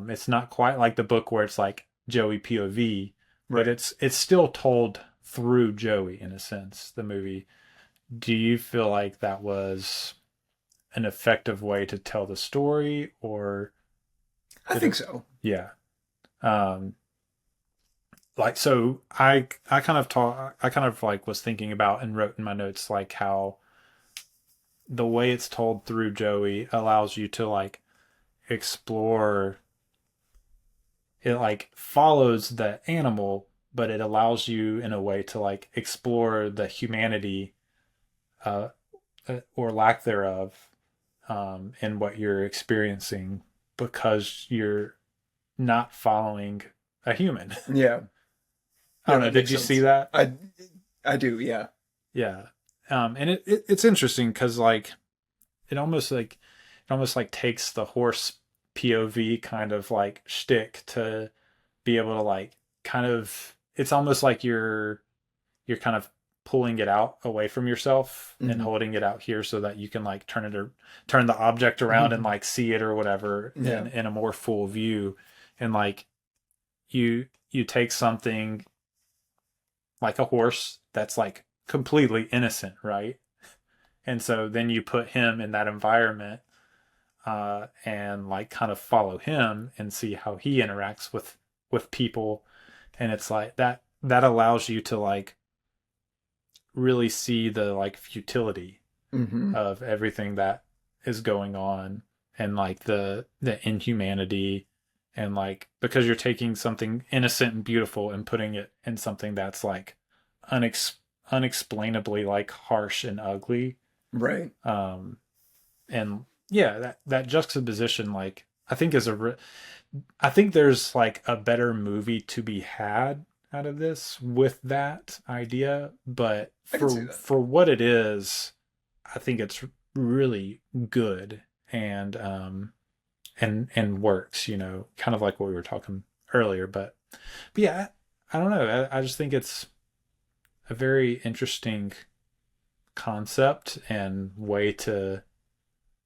It's not quite like the book where it's like Joey POV, but it's still told through Joey in a sense, the movie. Do you feel like that was an effective way to tell the story, or I think so. Yeah. Like, so I kind of like was thinking about and wrote in my notes like how the way it's told through Joey allows you to like explore. It like follows the animal, but it allows you in a way to like explore the humanity or lack thereof in what you're experiencing, because you're not following a human. Yeah. I don't know. Did you see that? I do. Yeah. Yeah. And it's interesting because like it almost like takes the horse POV kind of like shtick to be able to like kind of, it's almost like you're kind of pulling it out away from yourself and holding it out here so that you can like turn the object around and like see it or whatever in a more full view. And like you take something like a horse that's like completely innocent, right? And so then you put him in that environment and like kind of follow him and see how he interacts with people. And it's like that allows you to like really see the like futility of everything that is going on, and like the inhumanity, and like because you're taking something innocent and beautiful and putting it in something that's like unexplainably like harsh and ugly. Right. And yeah, that juxtaposition, like, I think I think there's like a better movie to be had out of this with that idea, but I can see that. for what it is, I think it's really good and works, kind of like what we were talking earlier. But yeah, I don't know. I just think it's a very interesting concept and way to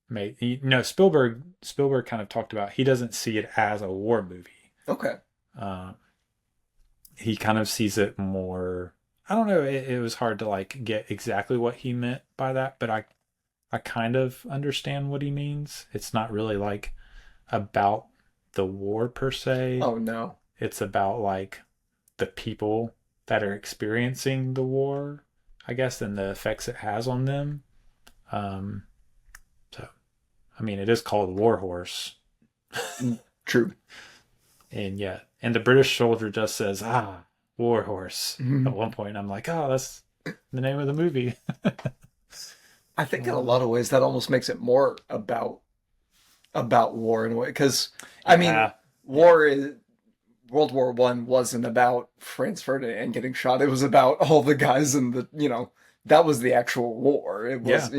make, Spielberg kind of talked about, he doesn't see it as a war movie. Okay. Uh, he kind of sees it more, I don't know, it was hard to like get exactly what he meant by that, but I kind of understand what he means. It's not really like about the war per se. Oh no. It's about like the people that are experiencing the war, I guess, and the effects it has on them. So, I mean, it is called War Horse. True. And yeah, and the British soldier just says, War Horse Mhm. at one point. I'm like, oh, that's the name of the movie. I think in a lot of ways that almost makes it more about war in a way, because I mean, Yeah. war is World War One wasn't about Franz Ferdinand getting shot. It was about all the guys in the that was the actual war. It was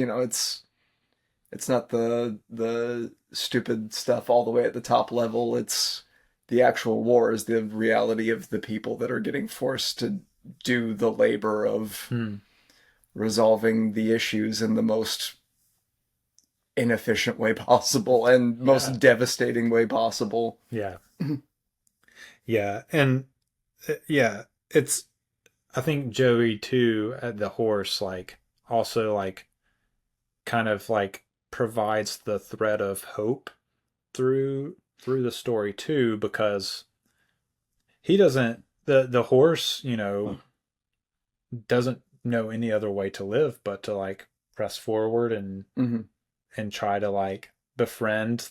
it's not the stupid stuff all the way at the top level. It's the actual war is the reality of the people that are getting forced to do the labor of resolving the issues in the most inefficient way possible and most devastating way possible. Yeah. Yeah. And yeah, it's, I think Joey too, at the horse, like also like kind of like provides the thread of hope through the story too, because he doesn't, the horse, doesn't know any other way to live but to like press forward and and try to like befriend,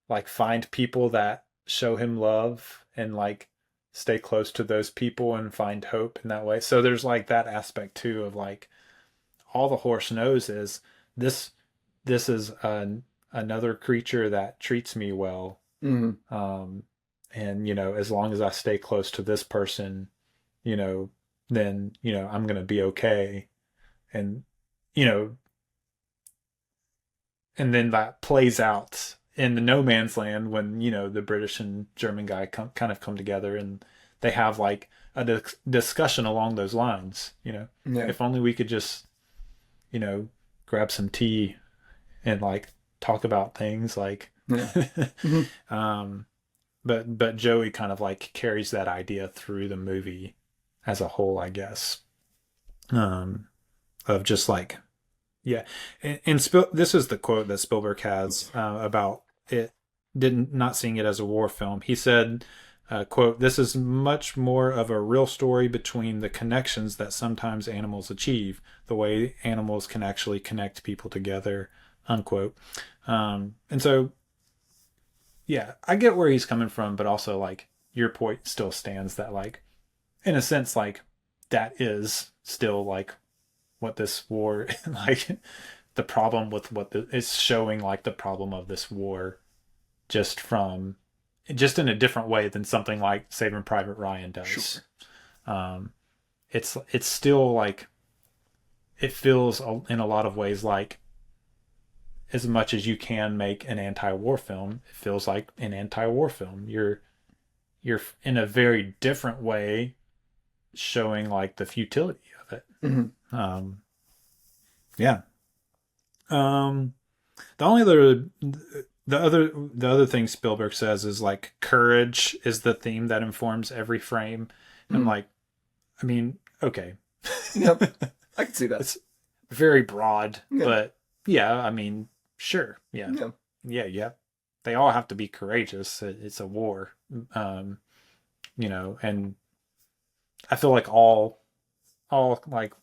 like find people that show him love and like stay close to those people and find hope in that way. So there's like that aspect too of like all the horse knows is this is another creature that treats me well. And as long as I stay close to this person, then I'm gonna be okay. And you know and then that plays out in the no man's land when the British and German guy kind of come together and they have like a discussion along those lines. If only we could just grab some tea and like talk about things like but Joey kind of like carries that idea through the movie as a whole, I guess, of just like, yeah. And this is the quote that Spielberg has about it, not seeing it as a war film. He said, quote, "This is much more of a real story between the connections that sometimes animals achieve, the way animals can actually connect people together," unquote. And so, yeah, I get where he's coming from, but also like your point still stands that like, in a sense, like that is still like what this war, like the problem with it's showing like the problem of this war just in a different way than something like Saving Private Ryan does. Sure. It's still like, it feels in a lot of ways like, as much as you can make an anti-war film, it feels like an anti-war film. You're in a very different way showing like the futility of it. Yeah. The other thing Spielberg says is like courage is the theme that informs every frame. And like, I mean, okay. Yep. I can see that. It's very broad, but yeah, I mean, sure. Yeah. Yeah. They all have to be courageous. It's a war. And I feel like all like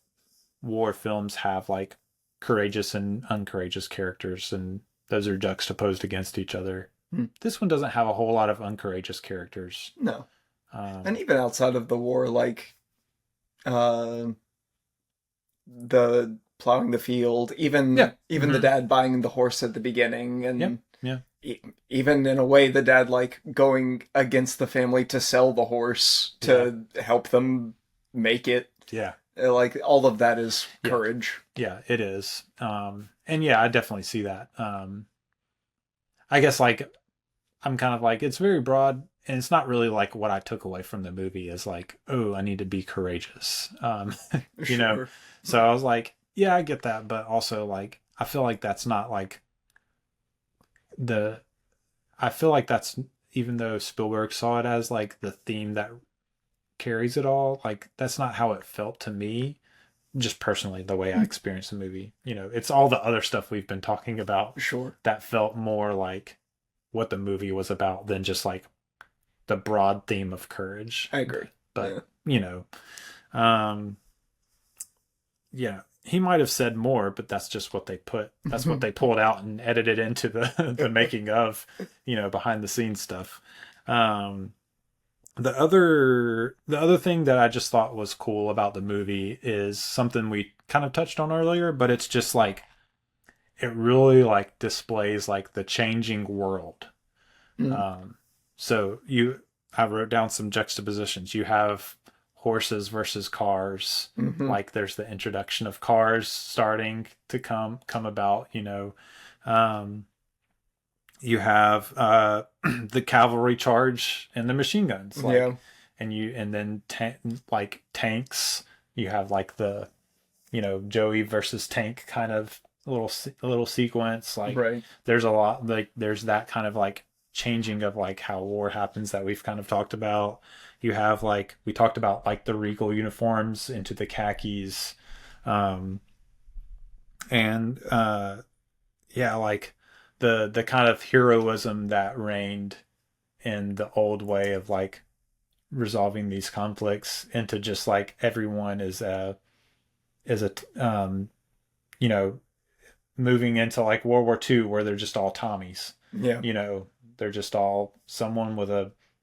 war films have like courageous and uncourageous characters, and those are juxtaposed against each other. This one doesn't have a whole lot of uncourageous characters. No. And even outside of the war, like the plowing the field, even the dad buying the horse at the beginning, and even in a way the dad like going against the family to sell the horse to help them make it. Yeah. Like all of that is courage. Yeah, it is. And yeah, I definitely see that. I guess like I'm kind of like, it's very broad, and it's not really like what I took away from the movie is like, oh, I need to be courageous. You know. So I was like, yeah, I get that, but also like I feel like that's not like I feel like that's, even though Spielberg saw it as like the theme that carries it all, like that's not how it felt to me, just personally, the way I experienced the movie. You know, it's all the other stuff we've been talking about that felt more like what the movie was about than just like the broad theme of courage. I agree. But you know, he might have said more, but that's just what they that's what they pulled out and edited into the making of, you know, behind the scenes stuff. The other thing that I just thought was cool about the movie is something we kind of touched on earlier, but it's just like, it really like displays like the changing world. So I wrote down some juxtapositions. You have horses versus cars. Like there's the introduction of cars starting to come about, you know. You have the cavalry charge and the machine guns, like, and then tanks. You have like the, you know, Joey versus tank kind of little sequence. Like there's a lot, like there's that kind of like changing of like how war happens that we've kind of talked about. You have like, we talked about like the regal uniforms into the khakis, like the kind of heroism that reigned in the old way of like resolving these conflicts into just like everyone is you know, moving into like World War II where they're just all Tommies. You know, they're just all someone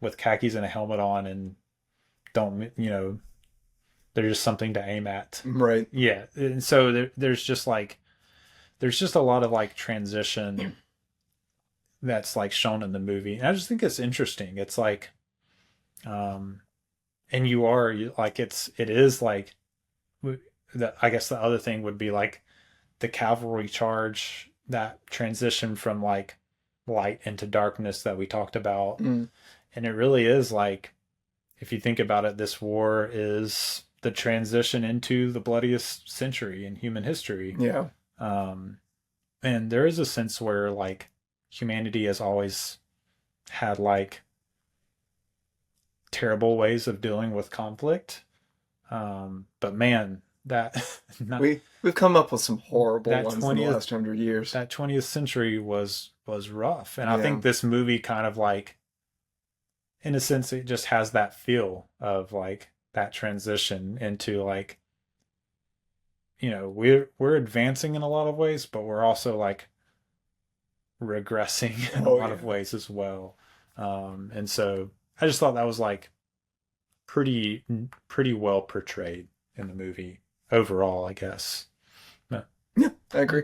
with khakis and a helmet on, and don't, you know, they're just something to aim at. Yeah. And so there's just a lot of like transition that's like shown in the movie. And I just think it's interesting. It's like, and it is like, I guess the other thing would be like the cavalry charge, that transition from like light into darkness that we talked about. And it really is like, if you think about it, this war is the transition into the bloodiest century in human history. And there is a sense where like humanity has always had like terrible ways of dealing with conflict. But man, we've come up with some horrible ones in the last 100 years. That 20th century was rough. And I think this movie kind of like, in a sense, it just has that feel of like that transition into like, you know, we're advancing in a lot of ways, but we're also like regressing in a lot of ways as well. And so I just thought that was like pretty well portrayed in the movie overall, I guess. Yeah, I agree.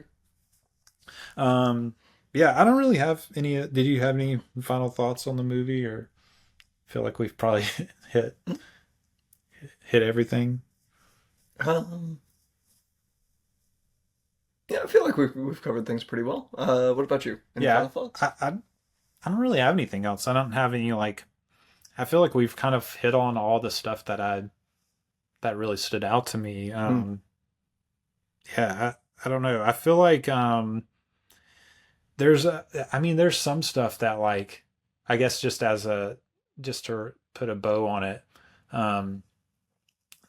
I don't really have any. Did you have any final thoughts on the movie, or feel like we've probably hit everything? Yeah, I feel like we've covered things pretty well. What about you? Any final thoughts? I don't really have anything else. I don't have any like. I feel like we've kind of hit on all the stuff that really stood out to me. I don't know. I feel like there's some stuff that like, I guess just to put a bow on it,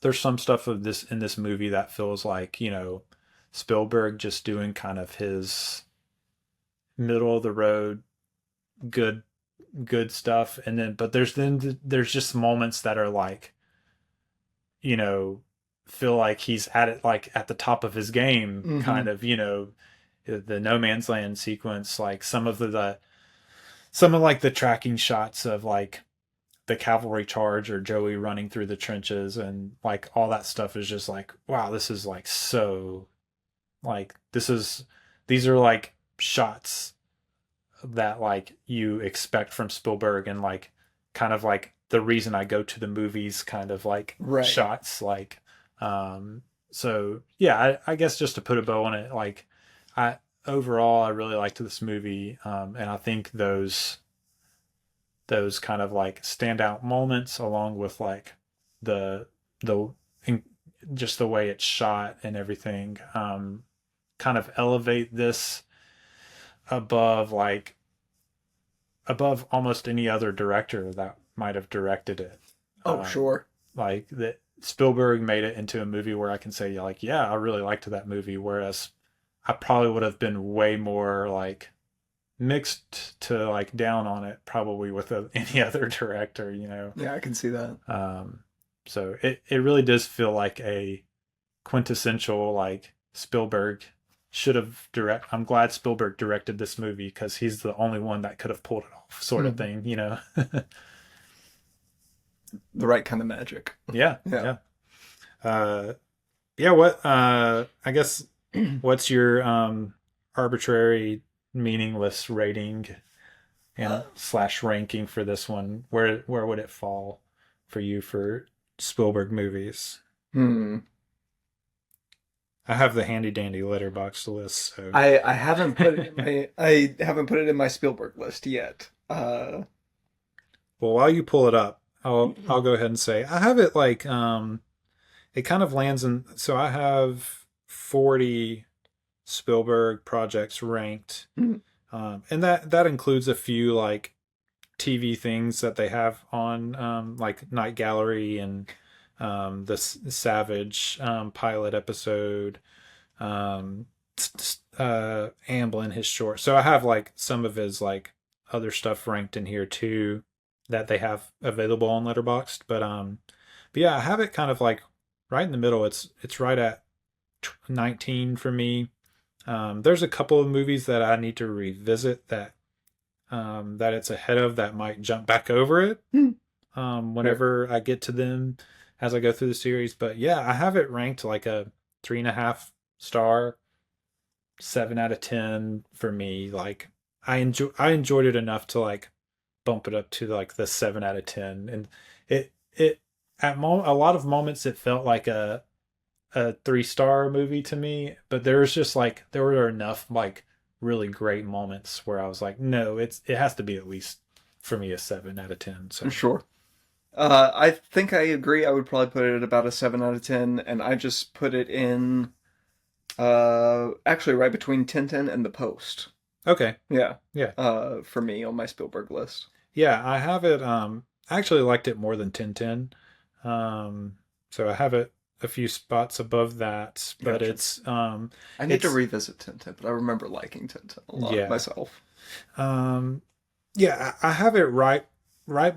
there's some stuff in this movie that feels like, you know, Spielberg just doing kind of his middle of the road good stuff, and then but there's just moments that are like, you know, feel like he's at it like at the top of his game, kind of, you know, the No Man's Land sequence, like some of like the tracking shots of like the cavalry charge or Joey running through the trenches, and like all that stuff is just like, wow, this is like so Like these are like shots that like you expect from Spielberg, and like kind of like the reason I go to the movies kind of like Right. shots. Like so yeah, I guess just to put a bow on it, like I overall I really liked this movie, and I think those kind of like standout moments, along with like the just the way it's shot and everything, kind of elevate this above almost any other director that might have directed it. Oh, sure. Like that Spielberg made it into a movie where I can say like, yeah, I really liked that movie, whereas I probably would have been way more like mixed to like down on it probably with any other director, you know. Yeah, I can see that. So it really does feel like a quintessential like Spielberg should have I'm glad Spielberg directed this movie because he's the only one that could have pulled it off, sort of thing, you know. The right kind of magic. Yeah. Yeah. What I guess what's your arbitrary meaningless rating and slash ranking for this one? Where would it fall for you for Spielberg movies? I have the handy dandy letterbox list. So I haven't put it in my Spielberg list yet. Well, while you pull it up, I'll go ahead and say I have it like it kind of lands in. So I have 40 Spielberg projects ranked, and that includes a few like TV things that they have on, like Night Gallery and the Savage pilot episode, Amblin, his short. So I have like some of his like other stuff ranked in here too that they have available on Letterboxd. But yeah, I have it kind of like right in the middle. It's right at 19 for me. There's a couple of movies that I need to revisit that it's ahead of that might jump back over it whenever I get to them as I go through the series. But yeah, I have it ranked like a 3.5 star, 7 out of 10 for me. Like I enjoyed it enough to like bump it up to like the 7 out of 10. And it at a lot of moments it felt like a 3-star movie to me, but there were enough like really great moments where I was like, no, it has to be at least for me a 7 out of 10. So sure. I think I agree. I would probably put it at about a 7 out of 10, and I just put it in actually right between Tintin and The Post. Okay. Yeah. Yeah. For me on my Spielberg list. Yeah, I have it I actually liked it more than Tintin. So I have it a few spots above that, but Gotcha. it's I need to revisit Tintin, but I remember liking Tintin a lot myself. Yeah, I have it right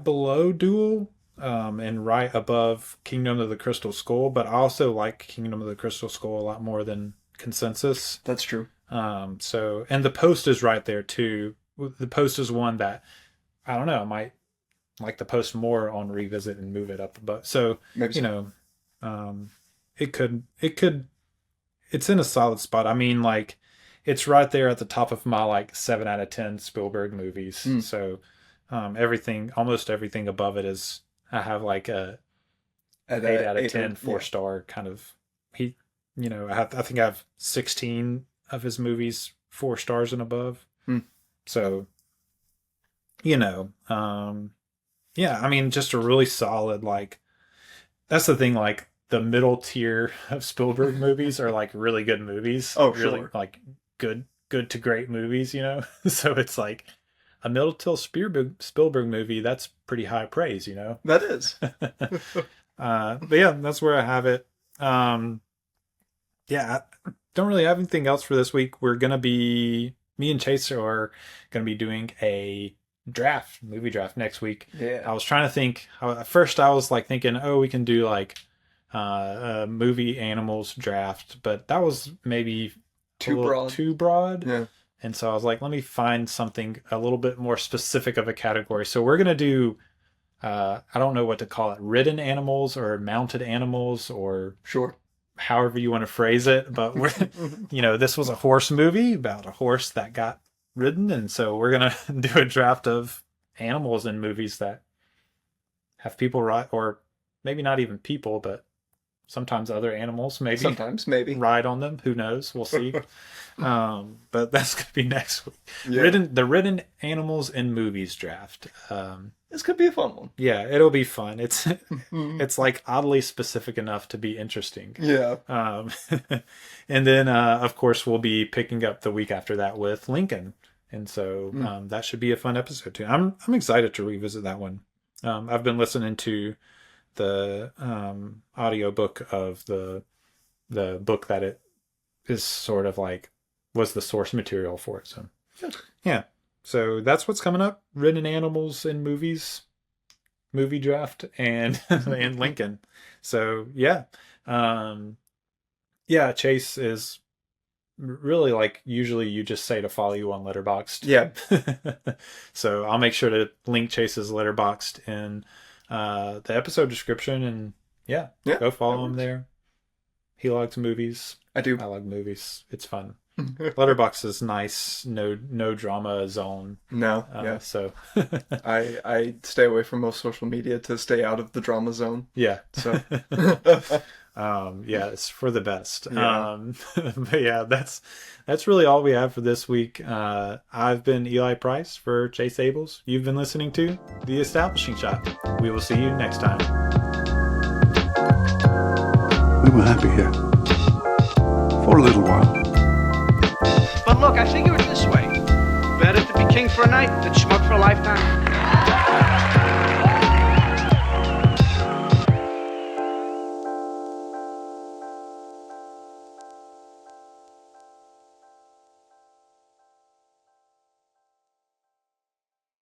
below Duel, and right above Kingdom of the Crystal Skull, but I also like Kingdom of the Crystal Skull a lot more than Consensus. That's true. So, and The Post is right there too. The Post is one that I don't know, I might like The Post more on revisit and move it up above. So, Maybe so. You know, it's in a solid spot. I mean, like, it's right there at the top of my like 7 out of 10 Spielberg movies. So, almost everything above it is, I have like a 8 out of 10 4-star kind of. I think I have 16 of his movies 4 stars and above. So, yeah, I mean, just a really solid, like, that's the thing, like, the middle tier of Spielberg movies are like really good movies. Oh, really, sure. like good to great movies, you know? So it's like a middle tier Spielberg movie, that's pretty high praise, you know? That is. But yeah, that's where I have it. Yeah, I don't really have anything else for this week. Me and Chase are going to be doing a movie draft next week. Yeah. I was trying to think, at first I was like thinking, oh, we can do like a movie animals draft, but that was maybe too broad. Yeah. And so I was like, let me find something a little bit more specific of a category. So we're going to do, I don't know what to call it, ridden animals or mounted animals or Sure. however you want to phrase it, but we're, this was a horse movie about a horse that got ridden, and so we're gonna do a draft of animals in movies that have people ride, or maybe not even people, but sometimes other animals maybe ride on them. Who knows? We'll see. But that's gonna be next week. Yeah. The ridden animals in movies draft. This could be a fun one. Yeah, it'll be fun. It's like oddly specific enough to be interesting. Yeah. And then of course we'll be picking up the week after that with Lincoln, and so that should be a fun episode too. I'm excited to revisit that one. I've been listening to the audiobook of the book that it is sort of like was the source material for it. So yeah. So that's what's coming up. Ridden animals in movies, movie draft, and and Lincoln. So yeah. Chase is really like, usually you just say to follow you on Letterboxd. Yeah. So I'll make sure to link Chase's Letterboxd in the episode description, and go follow him there. He logs movies. I do. I log movies. It's fun. Letterboxd is nice. No drama zone. No. So I stay away from most social media to stay out of the drama zone. Yeah. So it's for the best. Yeah. But yeah, that's really all we have for this week. I've been Eli Price for Chase Ables. You've been listening to The Establishing Shot. We will see you next time. We were happy here. For a little while. But look, I figure it this way. Better to be king for a night than schmuck for a lifetime.